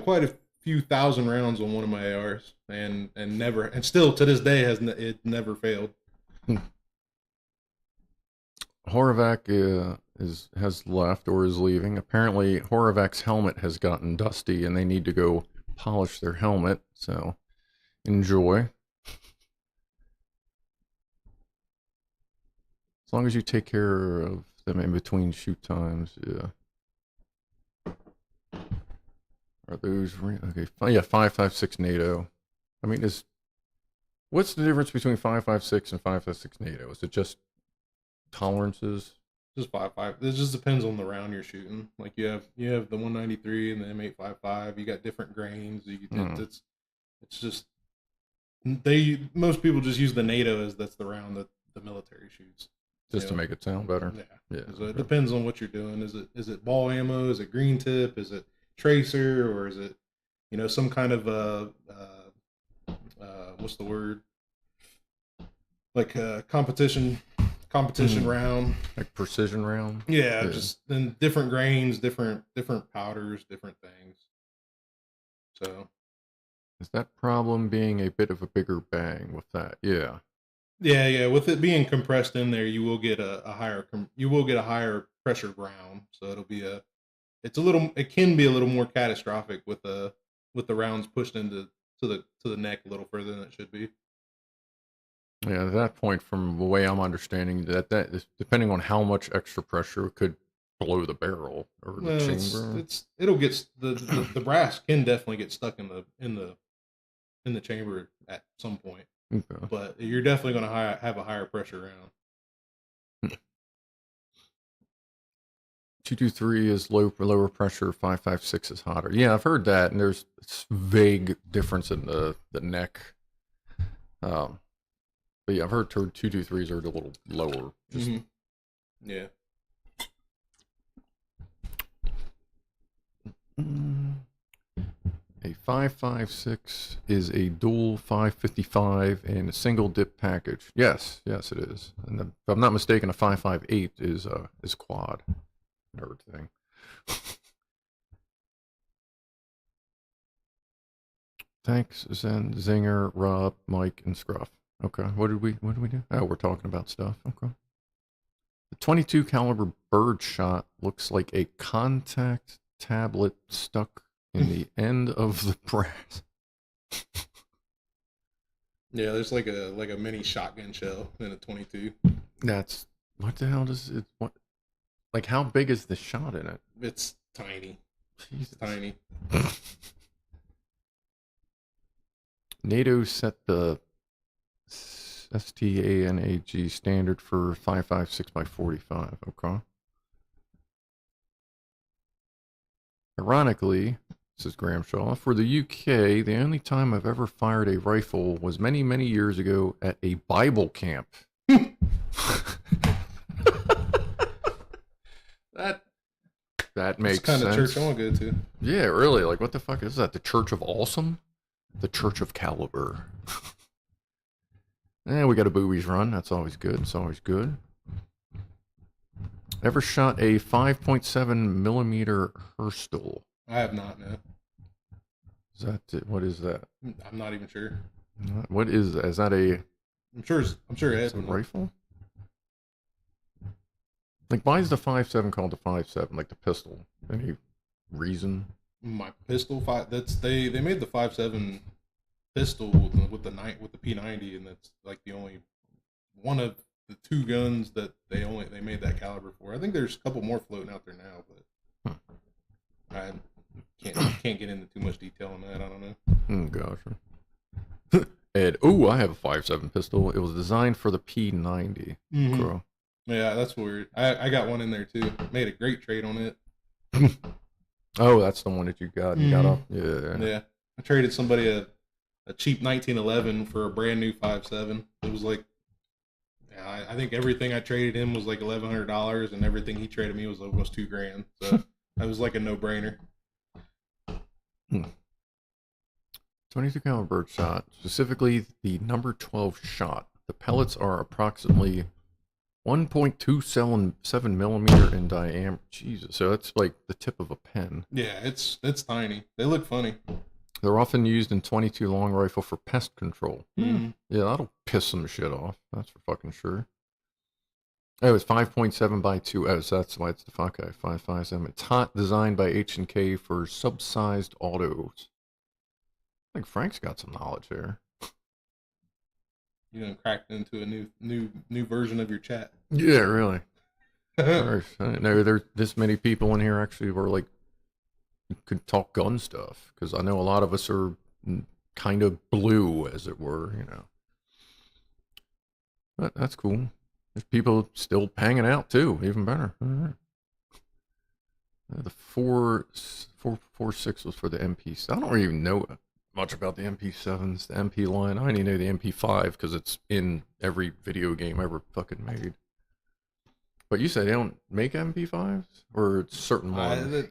quite a few thousand rounds on one of my ARs, and still to this day it never failed. Horovak has left or is leaving. Apparently, Horovak's helmet has gotten dusty, and they need to go polish their helmet. So, enjoy. As long as you take care of them in between shoot times, yeah. Are those okay? Yeah, 5.56 NATO. I mean, what's the difference between 5.56 and 5.56 NATO? Is it just tolerances? Just 5.5. It just depends on the round you're shooting. Like you have the 193 and the M855. You got different grains. It's just most people just use the NATO as that's the round that the military shoots. Just to make it sound better. Yeah. So it depends on what you're doing. Is it ball ammo? Is it green tip? Is it tracer, or is it some kind of what's the word? Like competition round. Like precision round. Yeah, just then different grains, different powders, different things. So is that problem being a bit of a bigger bang with that? Yeah. Yeah. With it being compressed in there, you will get a higher pressure ground. So it'll be it can be a little more catastrophic with the rounds pushed into the neck a little further than it should be. Yeah, at that point, from the way I'm understanding that is, depending on how much extra pressure could blow the barrel or the chamber. It'll get the brass can definitely get stuck in the chamber at some point. Okay. But you're definitely going to have a higher pressure round. 223 is lower pressure. 556 is hotter. Yeah, I've heard that, and there's vague difference in the neck. But yeah, I've heard 223s are a little lower. Just... Yeah. A 556 is a dual 555 and a single dip package. Yes, it is. And if I'm not mistaken, a 558 is quad. Nerd thing. Thanks, Zen, Zinger, Rob, Mike, and Scruff. Okay, what did we do? Oh, we're talking about stuff. Okay. The 22 caliber bird shot looks like a contact tablet stuck in the end of the brass. Yeah, there's like a mini shotgun shell in a 22. That's what the hell does it? What? Like, how big is the shot in it? It's tiny. Jesus. It's tiny. NATO set the STANAG standard for 556 by 45. Okay. Ironically, says Graham Shaw, for the UK, the only time I've ever fired a rifle was many, many years ago at a Bible camp. That makes sense. That's the kind of church I want to go to. Yeah, really. Like, what the fuck is that? The Church of Awesome? The Church of Caliber. And we got a boobies run. That's always good. It's always good. Ever shot a 5.7 millimeter Herstal? I have not, no. Is that it? What is that? I'm not even sure. What is that? Is that a... I'm sure it is. A rifle? Like, why is the 5.7 called the 5.7? Like the pistol? Any reason? My pistol, they made the 5.7 pistol with the P90, and that's like the only one of the two guns that they made that caliber for. I think there's a couple more floating out there now, but I can't get into too much detail on that. I don't know. Gosh. Ed, I have a 5.7 pistol. It was designed for the P90. Mm-hmm. Yeah, that's weird. I got one in there too. Made a great trade on it. Oh, that's the one that you got. You got off. Yeah. Yeah. I traded somebody a cheap 1911 for a brand new 5.7. It was like, I think everything I traded him was like $1,100, and everything he traded me was almost $2,000. So that was like a no-brainer. 22 caliber bird shot, specifically the number 12 shot. The pellets are approximately 1.27 millimeter in diameter. Jesus, so that's like the tip of a pen. Yeah, it's tiny. They look funny. They're often used in 22 long rifle for pest control. Mm-hmm. Yeah, that'll piss some shit off. That's for fucking sure. Oh, it's 5.7 by 2. Oh, so that's why it's the 5.57. It's hot, designed by H&K for subsized autos. I think Frank's got some knowledge there. You know, cracked into a new version of your chat. Yeah, really. I didn't know there's this many people in here actually were like could talk gun stuff, because I know a lot of us are kind of blue, as it were, you know. But that's cool. There's people still hanging out too, even better. All right. The 4.46 was for the MP. I don't even know much about the MP7s, the MP line. I only know the MP5 because it's in every video game ever fucking made. But you say they don't make MP5s, or it's certain ones?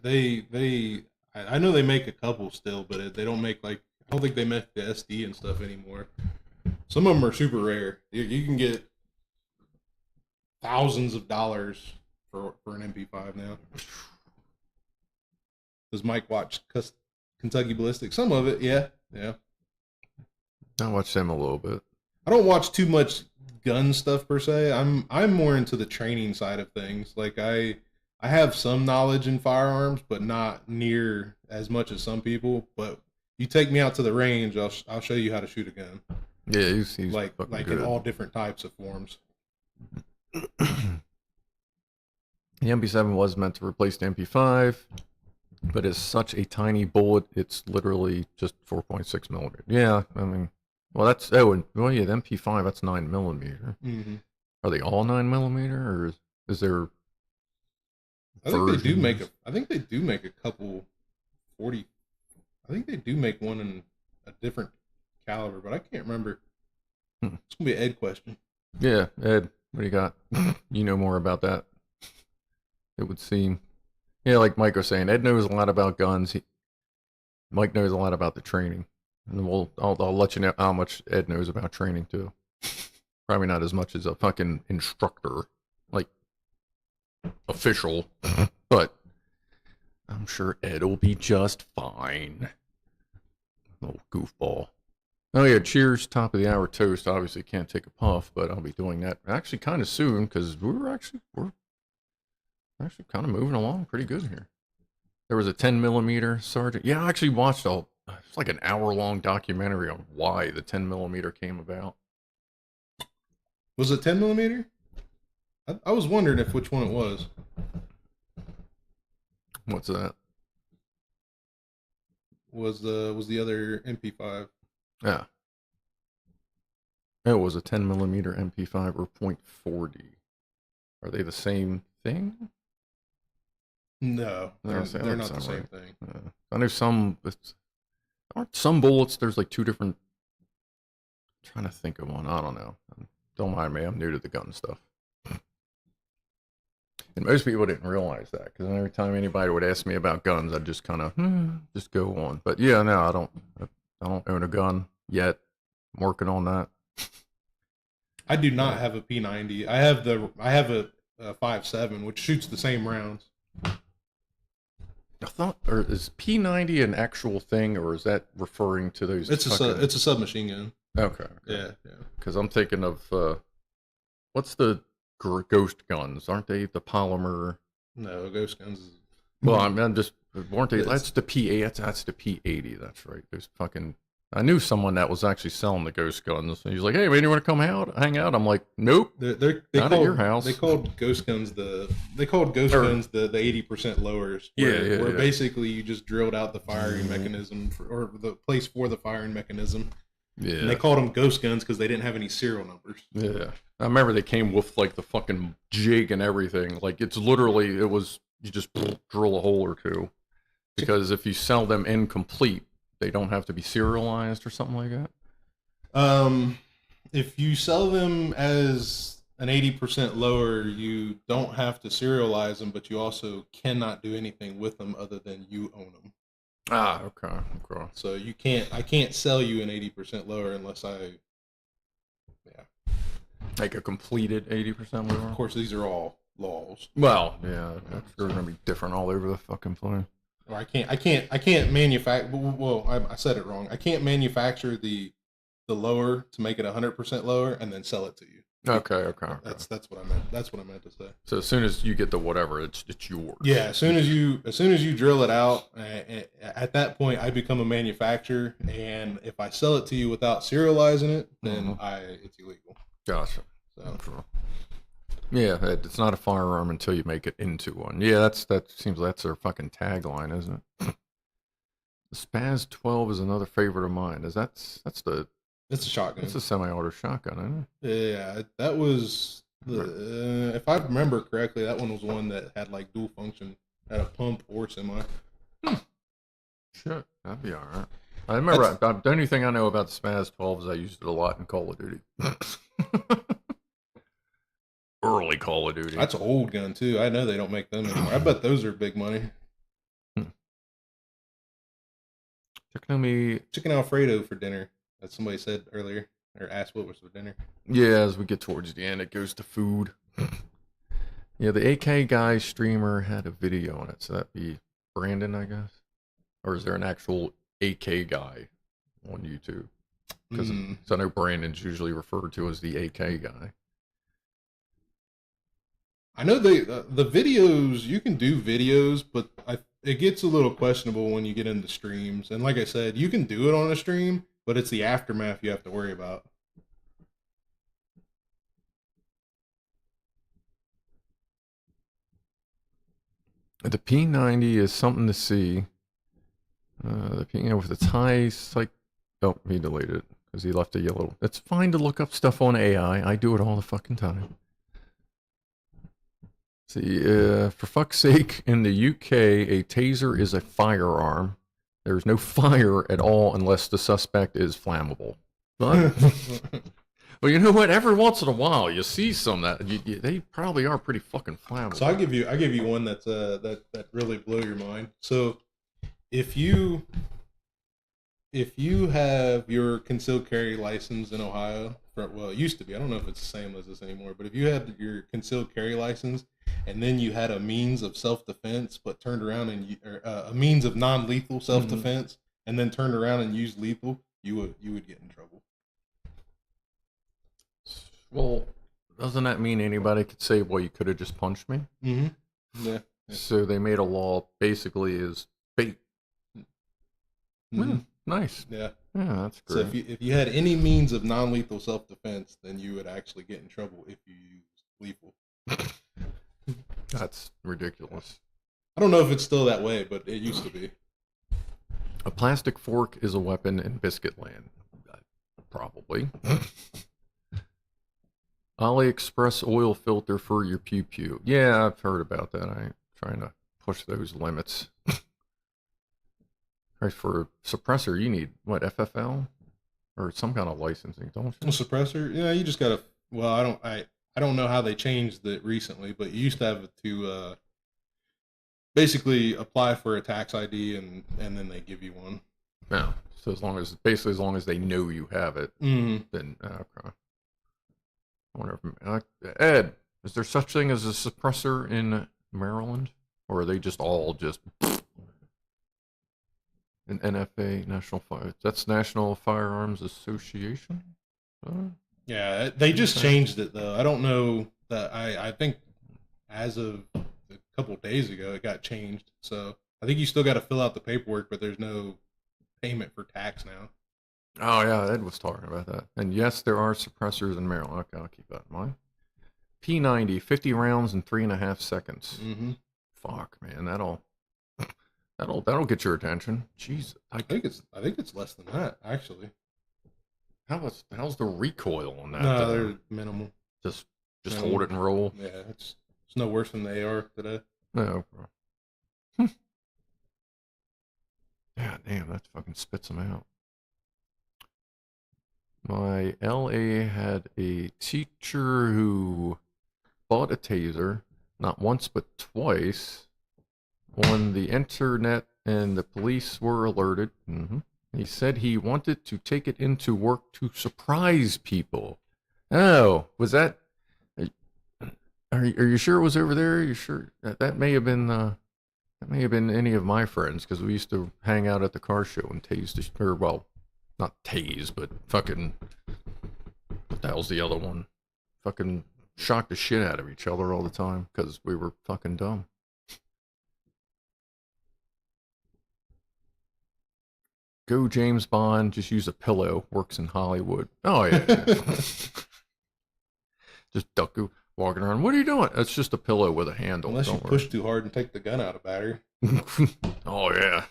I know they make a couple still, but they don't make, like, I don't think they make the SD and stuff anymore. Some of them are super rare. You can get thousands of dollars for an MP5 now. Does Mike watch Kentucky Ballistic? Some of it, yeah. I watched them a little bit. I don't watch too much gun stuff per se. I'm more into the training side of things. Like I have some knowledge in firearms, but not near as much as some people. But you take me out to the range, I'll show you how to shoot a gun. Yeah, he's like good. in all different types of forms. The MP7 was meant to replace the MP5, but it's such a tiny bullet, it's literally just 4.6 millimeter. Yeah, I mean, well, yeah, the MP5, that's 9 millimeter. Mm-hmm. Are they all 9 millimeter, or is there? I think they do make a couple 40. I think they do make one in a different caliber, but I can't remember. It's gonna be an Ed question. Yeah, Ed, what do you got? You know more about that, it would seem. Yeah, like Mike was saying, Ed knows a lot about guns. Mike knows a lot about the training, and I'll let you know how much Ed knows about training too. Probably not as much as a fucking instructor, like official, but I'm sure Ed will be just fine. Little goofball. Oh yeah, cheers, top of the hour toast. Obviously can't take a puff, but I'll be doing that actually kind of soon because we're actually kind of moving along pretty good here. There was a 10 millimeter Sergeant. Yeah, I actually watched it's like an hour-long documentary on why the 10 millimeter came about. Was it 10 millimeter? I was wondering which one it was. What's that? Was the other MP5? Yeah. It was a 10 millimeter MP5 or .40. Are they the same thing? No, they're not the same thing. I know aren't some bullets, there's like two different, I'm trying to think of one. I don't know. Don't mind me, I'm new to the gun stuff. And most people didn't realize that, because every time anybody would ask me about guns, I'd just kind of just go on. But yeah, no, I don't own a gun yet. I'm working on that. I do not have a P90. I have a 5.7, which shoots the same rounds. I thought, or is P90 an actual thing, or is that referring to those? It's a submachine gun. Okay. Yeah. Because I'm thinking of what's the ghost guns? Aren't they the polymer? No, ghost guns. Well, I'm just weren't they? That's the P8. That's the P80. That's right. Those fucking. I knew someone that was actually selling the ghost guns. And he's like, "Hey, man, you want to come hang out?" I'm like, "Nope, they not called, at your house." They called ghost guns the 80% lowers. Where basically you just drilled out the firing mechanism or the place for the firing mechanism. Yeah. And they called them ghost guns because they didn't have any serial numbers. Yeah. I remember they came with like the fucking jig and everything. Like it's literally, you just drill a hole or two. Because if you sell them incomplete, they don't have to be serialized or something like that. If you sell them as an 80% lower, you don't have to serialize them, but you also cannot do anything with them other than you own them. Ah, okay. So I can't sell you an 80% lower unless like a completed 80% lower. Of course, these are all laws. Well, yeah, they're gonna be different all over the fucking place. Or I can't manufacture. Well, I said it wrong. I can't manufacture the lower to make it 100% lower and then sell it to you. Okay. That's what I meant. That's what I meant to say. So as soon as you get the whatever, it's yours. Yeah, as soon as you drill it out, at that point I become a manufacturer, and if I sell it to you without serializing it, then it's illegal. Gotcha. So. Yeah, it's not a firearm until you make it into one. Yeah, that seems like that's their fucking tagline, isn't it? The Spaz 12 is another favorite of mine. It's a shotgun. It's a semi-auto shotgun, isn't it? Yeah, that was if I remember correctly, that one was one that had like dual function, had a pump or semi. Shit, that'd be all right. I remember the only thing I know about the Spaz 12 is I used it a lot in Call of Duty. Early Call of Duty. That's an old gun too. I know they don't make them anymore. I bet those are big money. Chicken Alfredo for dinner, as somebody said earlier. or ask what was for dinner. Yeah, as we get towards the end, it goes to food. Yeah, the AK guy streamer had a video on it, so that'd be Brandon, I guess. Or is there an actual AK guy on YouTube? Because I know Brandon's usually referred to as the AK guy. I know the videos, you can do videos, but it gets a little questionable when you get into streams. And like I said, you can do it on a stream, but it's the aftermath you have to worry about. The P90 is something to see. The P, with its high psych. Oh, he deleted it because he left a yellow. It's fine to look up stuff on AI. I do it all the fucking time. See, for fuck's sake, in the UK, a taser is a firearm. There's no fire at all unless the suspect is flammable. But, well, you know what? Every once in a while, you see some that they probably are pretty fucking flammable. So I give you one that's that really blow your mind. So if you have your concealed carry license in Ohio, well, it used to be. I don't know if it's the same as this anymore. But if you had your concealed carry license and then you had a means of self-defense, but turned around and a means of non-lethal self-defense, and then turned around and used lethal, you would get in trouble. Well, doesn't that mean anybody could say, "Well, you could have just punched me"? Mm-hmm. Yeah. So they made a law basically is bait. Mm-hmm. Nice. Yeah. Yeah, that's great. So if you had any means of non-lethal self-defense, then you would actually get in trouble if you used lethal. That's ridiculous. I don't know if it's still that way, but it used to be. A plastic fork is a weapon in Biscuit Land. Probably. AliExpress oil filter for your pew pew. Yeah, I've heard about that. I'm trying to push those limits. Right, for a suppressor, you need, what, FFL? Or some kind of licensing, don't you? A suppressor? Yeah, you just gotta, well, I don't know how they changed it recently, but you used to have to basically apply for a tax ID and then they give you one. No. So basically as long as they know you have it, then, okay. I wonder if, Ed, is there such thing as a suppressor in Maryland? Or are they just all just an NFA, that's National Firearms Association? Yeah, they just changed it though. I don't know that I think as of a couple days ago it got changed. So I think you still got to fill out the paperwork, but there's no payment for tax now. Oh yeah, Ed was talking about that. And yes, there are suppressors in Maryland. Okay, I'll keep that in mind. P90, 50 rounds in 3.5 seconds. Fuck, man, that'll get your attention. Jesus, I think it's less than that actually. How's the recoil on that? No, they're minimal. Just hold it and roll. Yeah, it's no worse than they are today. No. Yeah, damn, that fucking spits them out. My LA had a teacher who bought a taser, not once but twice, on the internet, and the police were alerted. He said he wanted to take it into work to surprise people. Oh, was that? Are you sure it was over there? Are you sure that may have been any of my friends, because we used to hang out at the car show and tase or well, not tase, but fucking, what the hell's the other one? Fucking shock the shit out of each other all the time because we were fucking dumb. Go James Bond, just use a pillow, works in Hollywood. Oh yeah. Just duck walking around. What are you doing? It's just a pillow with a handle. Unless you push too hard and take the gun out of battery. Oh yeah.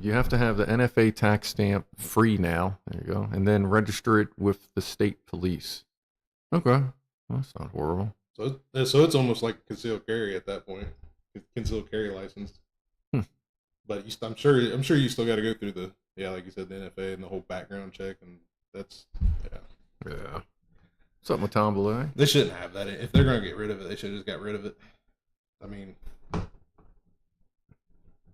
You have to have the NFA tax stamp free now. There you go. And then register it with the state police. Okay. Well, that's not horrible. So it's almost like concealed carry at that point. Concealed carry license. But I'm sure you still got to go through the, like you said, the NFA and the whole background check, and that's, Yeah. Something with Tom Below. They shouldn't have that. If they're going to get rid of it, they should have just got rid of it. I mean,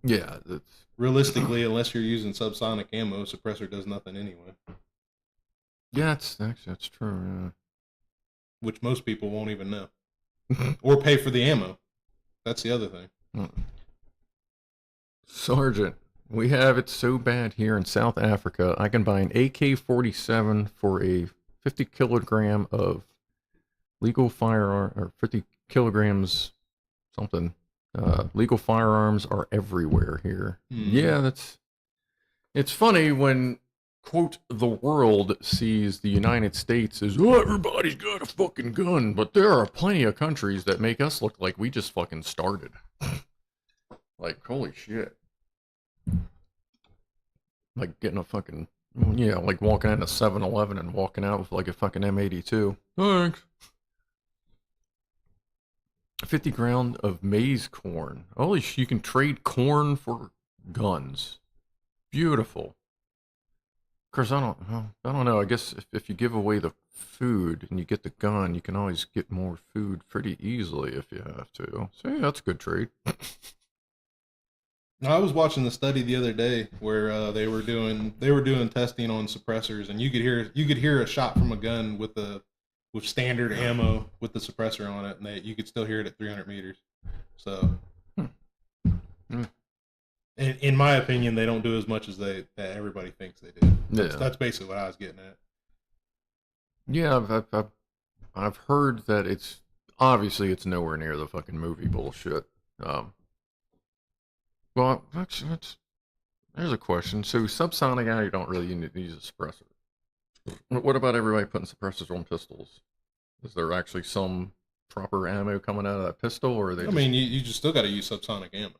Yeah, that's Realistically, unless you're using subsonic ammo, suppressor does nothing anyway. yeah, that's true. Which most people won't even know. Yeah. Or pay for the ammo. That's the other thing. Sergeant, we have it so bad here in South Africa. I can buy an AK-47 for a 50 kilogram of legal firearm, or 50 kilograms something. Legal firearms are everywhere here. Yeah, it's funny when, quote, the world sees the United States as, oh, everybody's got a fucking gun, but there are plenty of countries that make us look like we just fucking started. Like, holy shit. Like getting a fucking, yeah, like walking into 7-Eleven and walking out with like a fucking M82. Thanks. 50 ground of maize corn. Holy sh! You can trade corn for guns. Beautiful. Of course, I don't know. I guess if you give away the food and you get the gun, you can always get more food pretty easily if you have to. So yeah, that's a good trade. I was watching the study the other day where they were doing testing on suppressors, and you could hear a shot from a gun with standard ammo with the suppressor on it, and you could still hear it at 300 meters. So, in my opinion, they don't do as much as that everybody thinks they do. That's basically what I was getting at. Yeah, I've heard that it's obviously it's nowhere near the fucking movie bullshit. Well, there's a question. So subsonic ammo, you don't really need to use a suppressor. What about everybody putting suppressors on pistols? Is there actually some proper ammo coming out of that pistol, or are they? I mean, you just still got to use subsonic ammo.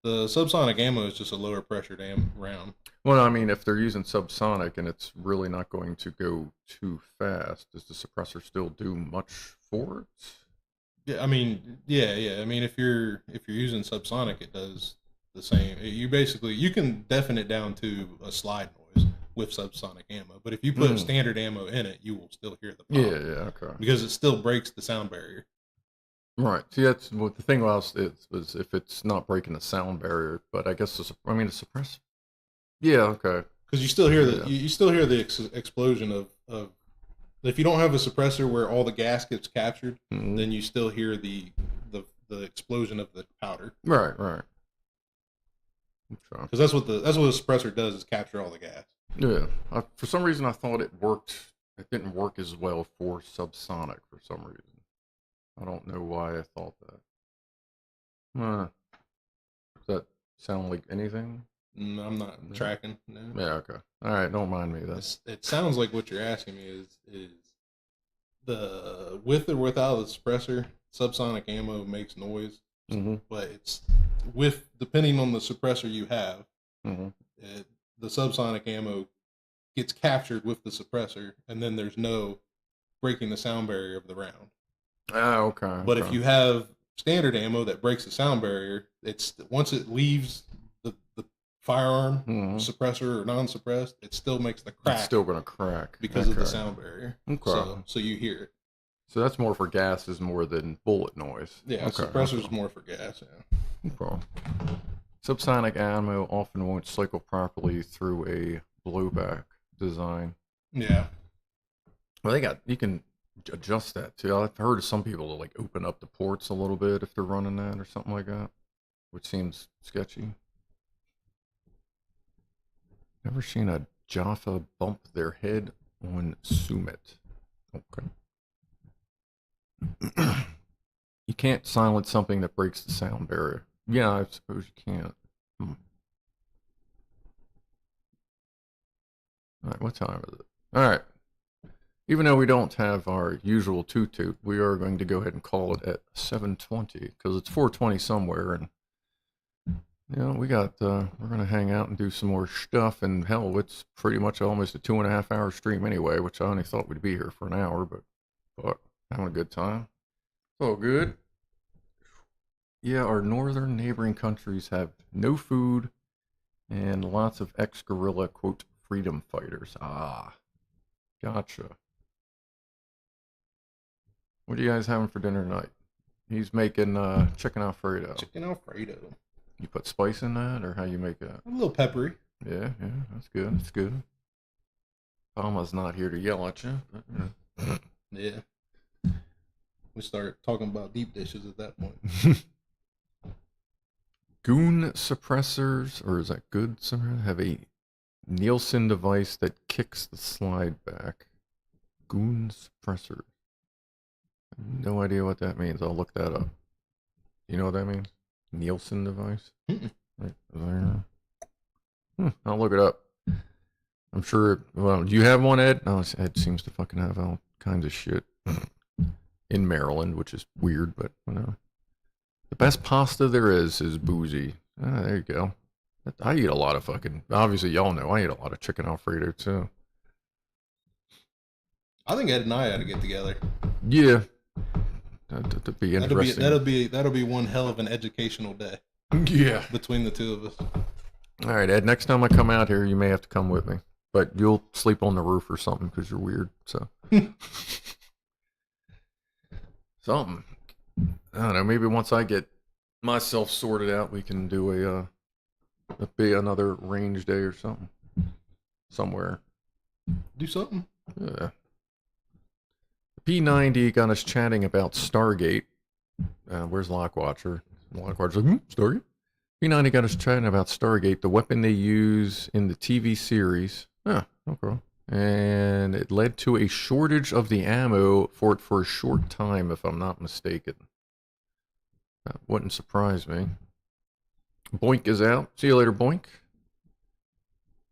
The subsonic ammo is just a lower pressured round. Well, I mean, if they're using subsonic and it's really not going to go too fast, does the suppressor still do much for it? Yeah, I mean, yeah. I mean, if you're using subsonic, it does the same. You can deafen it down to a slide noise with subsonic ammo. But if you put standard ammo in it, you will still hear the pop. Yeah, okay. Because it still breaks the sound barrier. Right. See, that's what the thing was if it's not breaking the sound barrier. But I guess the suppressor. Yeah, okay. Because you still hear the explosion of. If you don't have a suppressor where all the gas gets captured, then you still hear the explosion of the powder. Right. Because that's what the suppressor does, is capture all the gas. Yeah. For some reason, I thought it worked. It didn't work as well for subsonic for some reason. I don't know why I thought that. Does that sound like anything? I'm not tracking. No. Yeah, okay. All right, don't mind me. It sounds like what you're asking me is the with or without the suppressor, subsonic ammo makes noise, but it's depending on the suppressor you have, the subsonic ammo gets captured with the suppressor, and then there's no breaking the sound barrier of the round. Ah, okay. But if you have standard ammo that breaks the sound barrier, once it leaves the firearm, suppressor or non-suppressed, it still makes the crack. It's still going to crack because of the sound barrier. Okay. So you hear it. So that's more for gases more than bullet noise. Yeah, suppressor's more for gas. Yeah. Okay. Subsonic ammo often won't cycle properly through a blowback design. Yeah. Well, you can adjust that too. I've heard of some people to like open up the ports a little bit if they're running that or something like that, which seems sketchy. Never seen a Jaffa bump their head on Summit. Okay. You can't silence something that breaks the sound barrier. Yeah, I suppose you can't. All right, what time is it? All right. Even though we don't have our usual toot-toot, we are going to go ahead and call it at 7:20 because it's 4:20 somewhere, and you know we got we're gonna hang out and do some more stuff. And hell, it's pretty much almost a 2.5 hour stream anyway, which I only thought we'd be here for an hour, but having a good time. It's all good. Yeah, our northern neighboring countries have no food and lots of ex-guerrilla quote freedom fighters. Ah, gotcha. What are you guys having for dinner tonight? He's making chicken Alfredo. Chicken Alfredo. You put spice in that, or how you make that? A little peppery. Yeah, that's good. That's good. Palma's not here to yell at you. But, Yeah. We start talking about deep dishes at that point. Goon suppressors, or is that good? Have a Nielsen device that kicks the slide back. Goon suppressor. No idea what that means. I'll look that up. You know what that means? Nielsen device? Right there. I'll look it up. I'm sure. Well, do you have one, Ed? No, Ed seems to fucking have all kinds of shit in Maryland, which is weird, but whatever. The best pasta there is boozy. There you go. I eat a lot of fucking. Obviously, y'all know I eat a lot of chicken Alfredo too. I think Ed and I ought to get together. Yeah, that'd be interesting. That'll be one hell of an educational day. Yeah, between the two of us. All right, Ed. Next time I come out here, you may have to come with me, but you'll sleep on the roof or something because you're weird. So something. I don't know. Maybe once I get myself sorted out, we can do be another range day or something somewhere. Do something. Yeah. P90 got us chatting about Stargate. Where's Lockwatcher? Lockwatcher's like, Stargate? P90 got us chatting about Stargate, the weapon they use in the TV series. Okay. And it led to a shortage of the ammo for it for a short time, if I'm not mistaken. That wouldn't surprise me. Boink is out. See you later, Boink.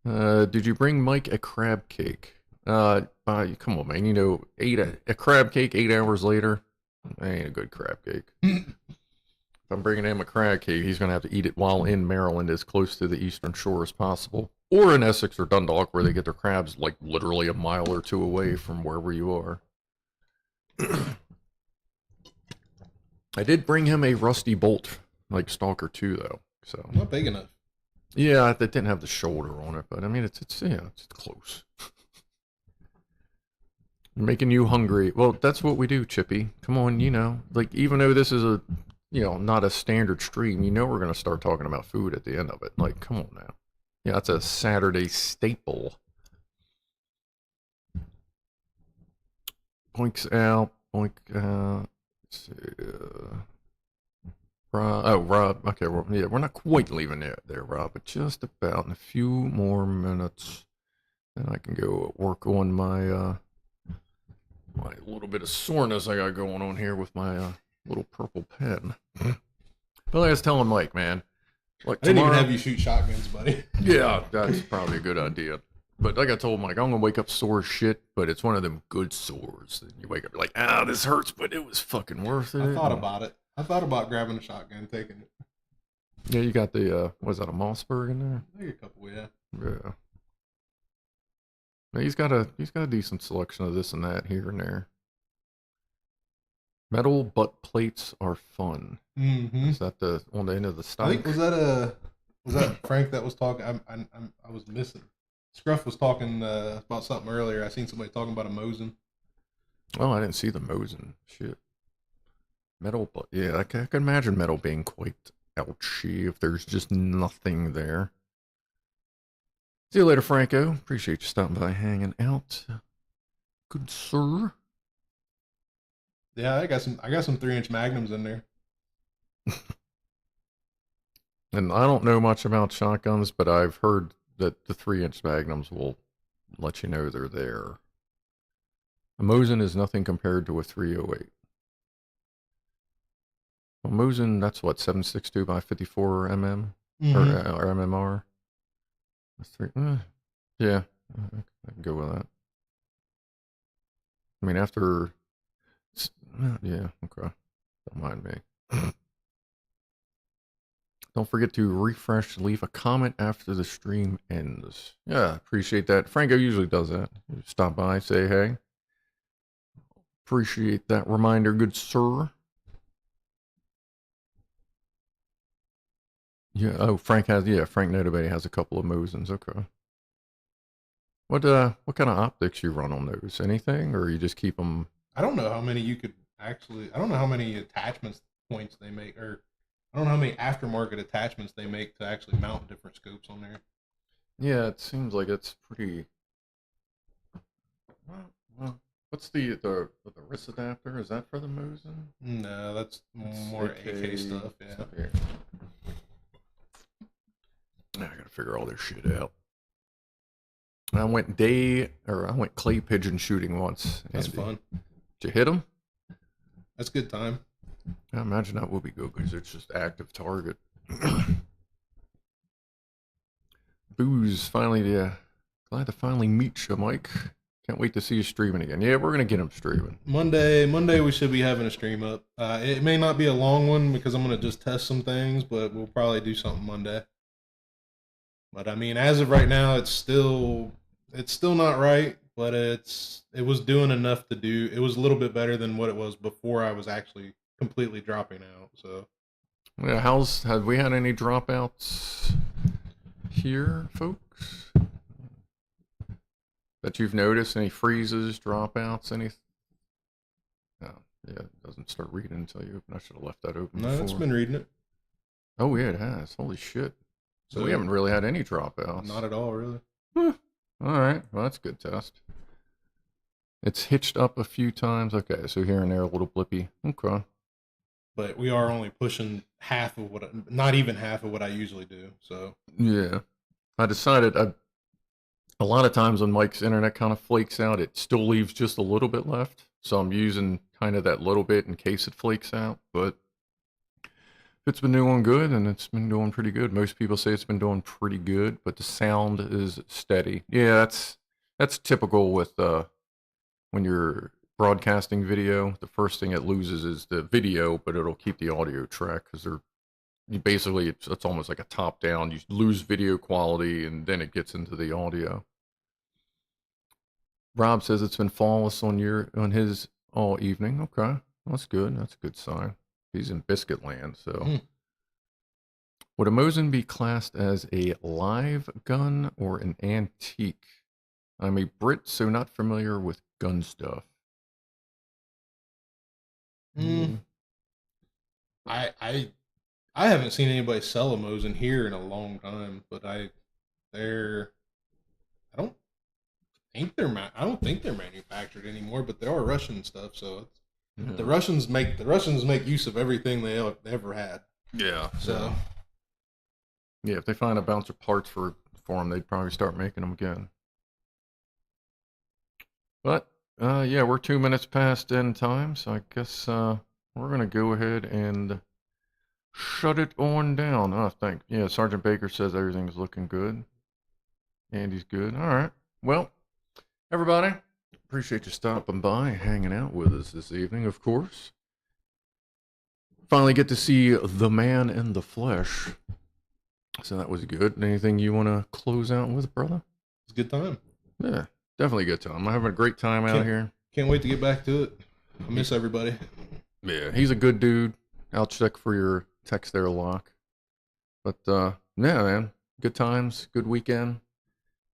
Did you bring Mike a crab cake? Come on, man. You know, a crab cake 8 hours later. That ain't a good crab cake. If I'm bringing him a crab cake, he's going to have to eat it while in Maryland as close to the eastern shore as possible. Or in Essex or Dundalk, where they get their crabs like literally a mile or two away from wherever you are. I did bring him a rusty bolt, like Stalker 2, though. So not big enough. Yeah, they didn't have the shoulder on it, but I mean, it's close. Making you hungry. Well, that's what we do, Chippy. Come on, you know, like even though this is a, you know, not a standard stream, you know, we're gonna start talking about food at the end of it. Like, come on now. Yeah, that's a Saturday staple. Boink's out. Boink. Let's see. Rob. Okay, we're not quite leaving there, Rob, but just about in a few more minutes, then I can go work on my my little bit of soreness I got going on here with my little purple pen. But like I was telling Mike, man, like I didn't even have you shoot shotguns, buddy. Yeah, that's probably a good idea. But like I told Mike, I'm gonna wake up sore as shit, but it's one of them good sores. And you wake up like, this hurts, but it was fucking worth it. I thought about it. I thought about grabbing a shotgun, taking it. Yeah, you got the was that a Mossberg in there? I think a couple, yeah. Yeah. Now, he's got a decent selection of this and that here and there. Metal butt plates are fun. Mm-hmm. Is that on the end of the stock? I think was that Frank that was talking? I was missing. Scruff was talking about something earlier. I seen somebody talking about a Mosin. Oh, I didn't see the Mosin. Shit. Metal, but yeah, I can imagine metal being quite ouchy if there's just nothing there. See you later, Franco. Appreciate you stopping by, hanging out. Good sir. Yeah, I got some 3-inch magnums in there. And I don't know much about shotguns, but I've heard that the 3-inch magnums will let you know they're there. A Mosin is nothing compared to a 308. Well, Mosin, that's what, 7.62 by 54 mm? Mm-hmm. Or MMR? Yeah, I can go with that. I mean, after... Yeah, okay. Don't mind me. Don't forget to refresh, leave a comment after the stream ends. Yeah, appreciate that. Franco usually does that. Stop by, say hey. Appreciate that reminder, good sir. Yeah, Frank Notabay has a couple of Mosins, okay. What kind of optics you run on those? Anything, or you just keep them? I don't know how many you could actually. I don't know how many attachments points they make, or I I don't know how many aftermarket attachments they make to actually mount different scopes on there. Yeah, it seems like it's pretty. Well, what's the wrist adapter? Is that for the Mosin? No, that's more AK stuff. Yeah. Stuff here. I gotta figure all this shit out. I went clay pigeon shooting once. That's Andy. fun. Did you hit them? That's a good time. I imagine that would be good because it's just active target. Booze, finally, glad to finally meet you, Mike. Can't wait to see you streaming again. Yeah, we're gonna get him streaming. Monday we should be having a stream up. It may not be a long one because I'm gonna just test some things, but we'll probably do something Monday. But I mean, as of right now, it's still not right, but it was doing enough to do. It was a little bit better than what it was before I was actually completely dropping out. So yeah, have we had any dropouts here, folks? That you've noticed? Any freezes, dropouts, any? No, yeah, it doesn't start reading until you open. I should have left that open. No, before. it's been reading it. Oh yeah, it has. Holy shit! So we Yeah. haven't really had any dropouts. Not at all, really. All right, well that's a good test. It's hitched up a few times. Okay, so here and there a little blippy. Okay. But we are only pushing not even half of what I usually do. So Yeah, I decided a lot of times when Mike's internet kind of flakes out, it still leaves just a little bit left. So I'm using kind of that little bit in case it flakes out. But it's been doing good, and it's been doing pretty good. Most people say it's been doing pretty good, but the sound is steady. Yeah, that's typical with when you're broadcasting video. The first thing it loses is the video, but it'll keep the audio track because it's almost like a top down. You lose video quality, and then it gets into the audio. Rob says it's been flawless on his all evening. Okay, that's good. That's a good sign. He's in Biscuit Land, so. Would a Mosin be classed as a live gun or an antique? I'm a Brit, so not familiar with gun stuff. I haven't seen anybody sell a Mosin here in a long time, but I don't think they're manufactured anymore, but they are Russian stuff, so it's, the Russians make use of everything they ever had. Yeah. So yeah, if they find a bunch of parts for them, they'd probably start making them again. But yeah, we're 2 minutes past end time, so I guess we're gonna go ahead and shut it on down. Oh, yeah, Sergeant Baker says everything's looking good. Andy's good. All right. Well, everybody, appreciate you stopping by, hanging out with us this evening, of course. Finally get to see the man in the flesh. So that was good. Anything you want to close out with, brother? it's a good time. Yeah, definitely a good time. I'm having a great time out here. Can't wait to get back to it. I miss everybody. Yeah, he's a good dude. I'll check for your text there, Locke. But yeah, man, good times, good weekend.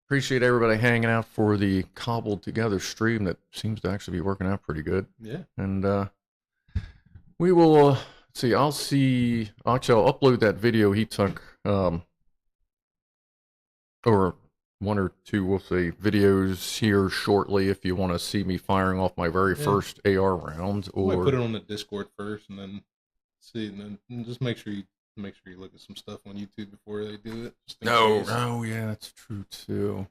Appreciate everybody hanging out for the cobbled together stream that seems to actually be working out pretty good. Yeah. And we will see. I'll upload that video he took, or one or two, we'll say, videos here shortly if you want to see me firing off my very first AR round. Or I might put it on the Discord first, and then see, and then just make sure you look at some stuff on YouTube before they do it. Oh yeah, that's true too.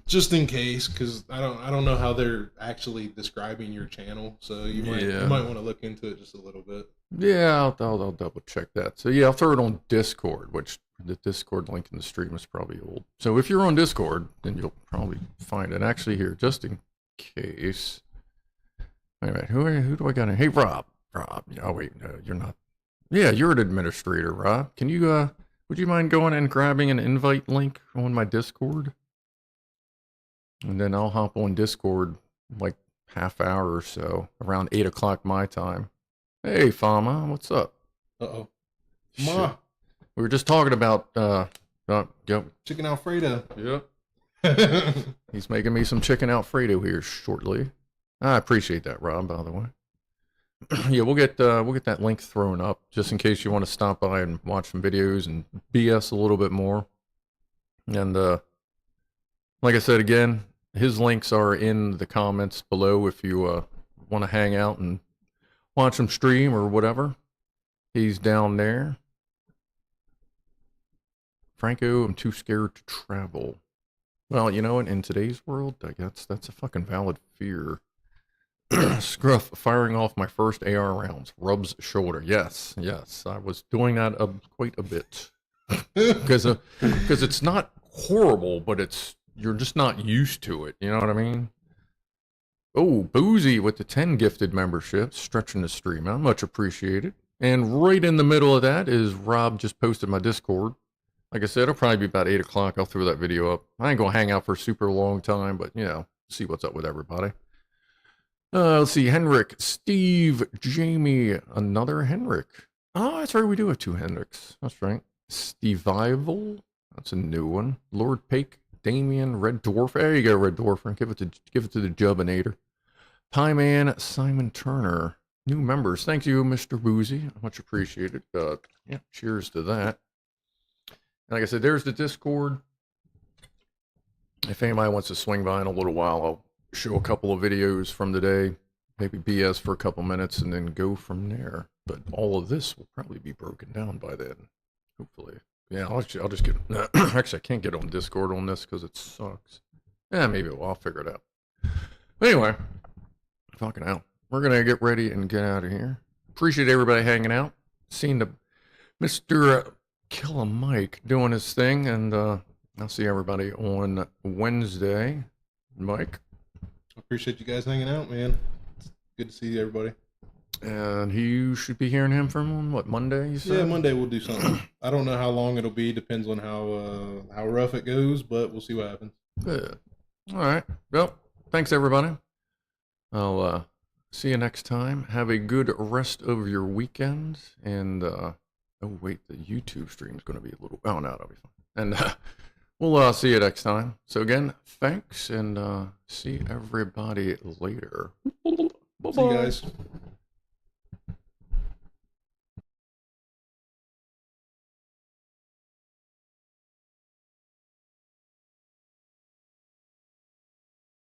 Just in case, because I don't know how they're actually describing your channel, so you might want to look into it just a little bit. Yeah, I'll double check that. So yeah, I'll throw it on Discord, which the Discord link in the stream is probably old. So if you're on Discord, then you'll probably find it. Actually, here, just in case. All right, who do I got in? Hey, Rob. Oh wait, no, you're not. Yeah, you're an administrator, Rob. Can you would you mind going and grabbing an invite link on my Discord? And then I'll hop on Discord like half hour or so, around 8 o'clock my time. Hey, Fama, what's up? Uh-oh. Ma. We were just talking about Chicken Alfredo. Yep. He's making me some chicken Alfredo here shortly. I appreciate that, Rob, by the way. yeah, we'll get that link thrown up just in case you want to stop by and watch some videos and BS a little bit more. And like I said again, his links are in the comments below if you want to hang out and watch him stream or whatever. He's down there. Franco, I'm too scared to travel. Well, you know what? In today's world, I guess that's a fucking valid fear. Scruff, firing off my first AR rounds. Rubs shoulder. Yes, yes. I was doing that quite a bit. Because it's not horrible, but you're just not used to it. You know what I mean? Oh, Boozy with the 10 gifted memberships, stretching the stream out. Much appreciated. And right in the middle of that is Rob just posted my Discord. Like I said, it'll probably be about 8 o'clock. I'll throw that video up. I ain't going to hang out for a super long time, but, you know, see what's up with everybody. Let's see. Henrik, Steve, Jamie, another Henrik. Oh, that's right. We do have 2 Henriks. That's right. Stevival. That's a new one. Lord Pake, Damien, Red Dwarf. There you go, Red Dwarf. Give it to the Jubinator. Pie Man, Simon Turner. New members. Thank you, Mr. Boozy. Much appreciated. Yeah, cheers to that. And like I said, there's the Discord. If anybody wants to swing by in a little while, I'll show a couple of videos from the day. Maybe BS for a couple minutes and then go from there. But all of this will probably be broken down by then. Hopefully. Yeah, I'll just get... Actually, I can't get on Discord on this because it sucks. Yeah, maybe I'll figure it out. But anyway, fucking hell. We're going to get ready and get out of here. Appreciate everybody hanging out. Seeing the Mr. Killa Mike doing his thing. And I'll see everybody on Wednesday. Mike? I appreciate you guys hanging out, man. It's good to see everybody. And you should be hearing him from, what, Monday, you said? Yeah, Monday we'll do something. I don't know how long it'll be. Depends on how rough it goes, but we'll see what happens. Good. All right. Well, thanks, everybody. I'll see you next time. Have a good rest of your weekend. And, oh, wait, the YouTube stream is going to be a little... Oh, no, that'll be fine. And we'll see you next time. So, again, thanks, and see everybody later. Bye-bye. See you guys.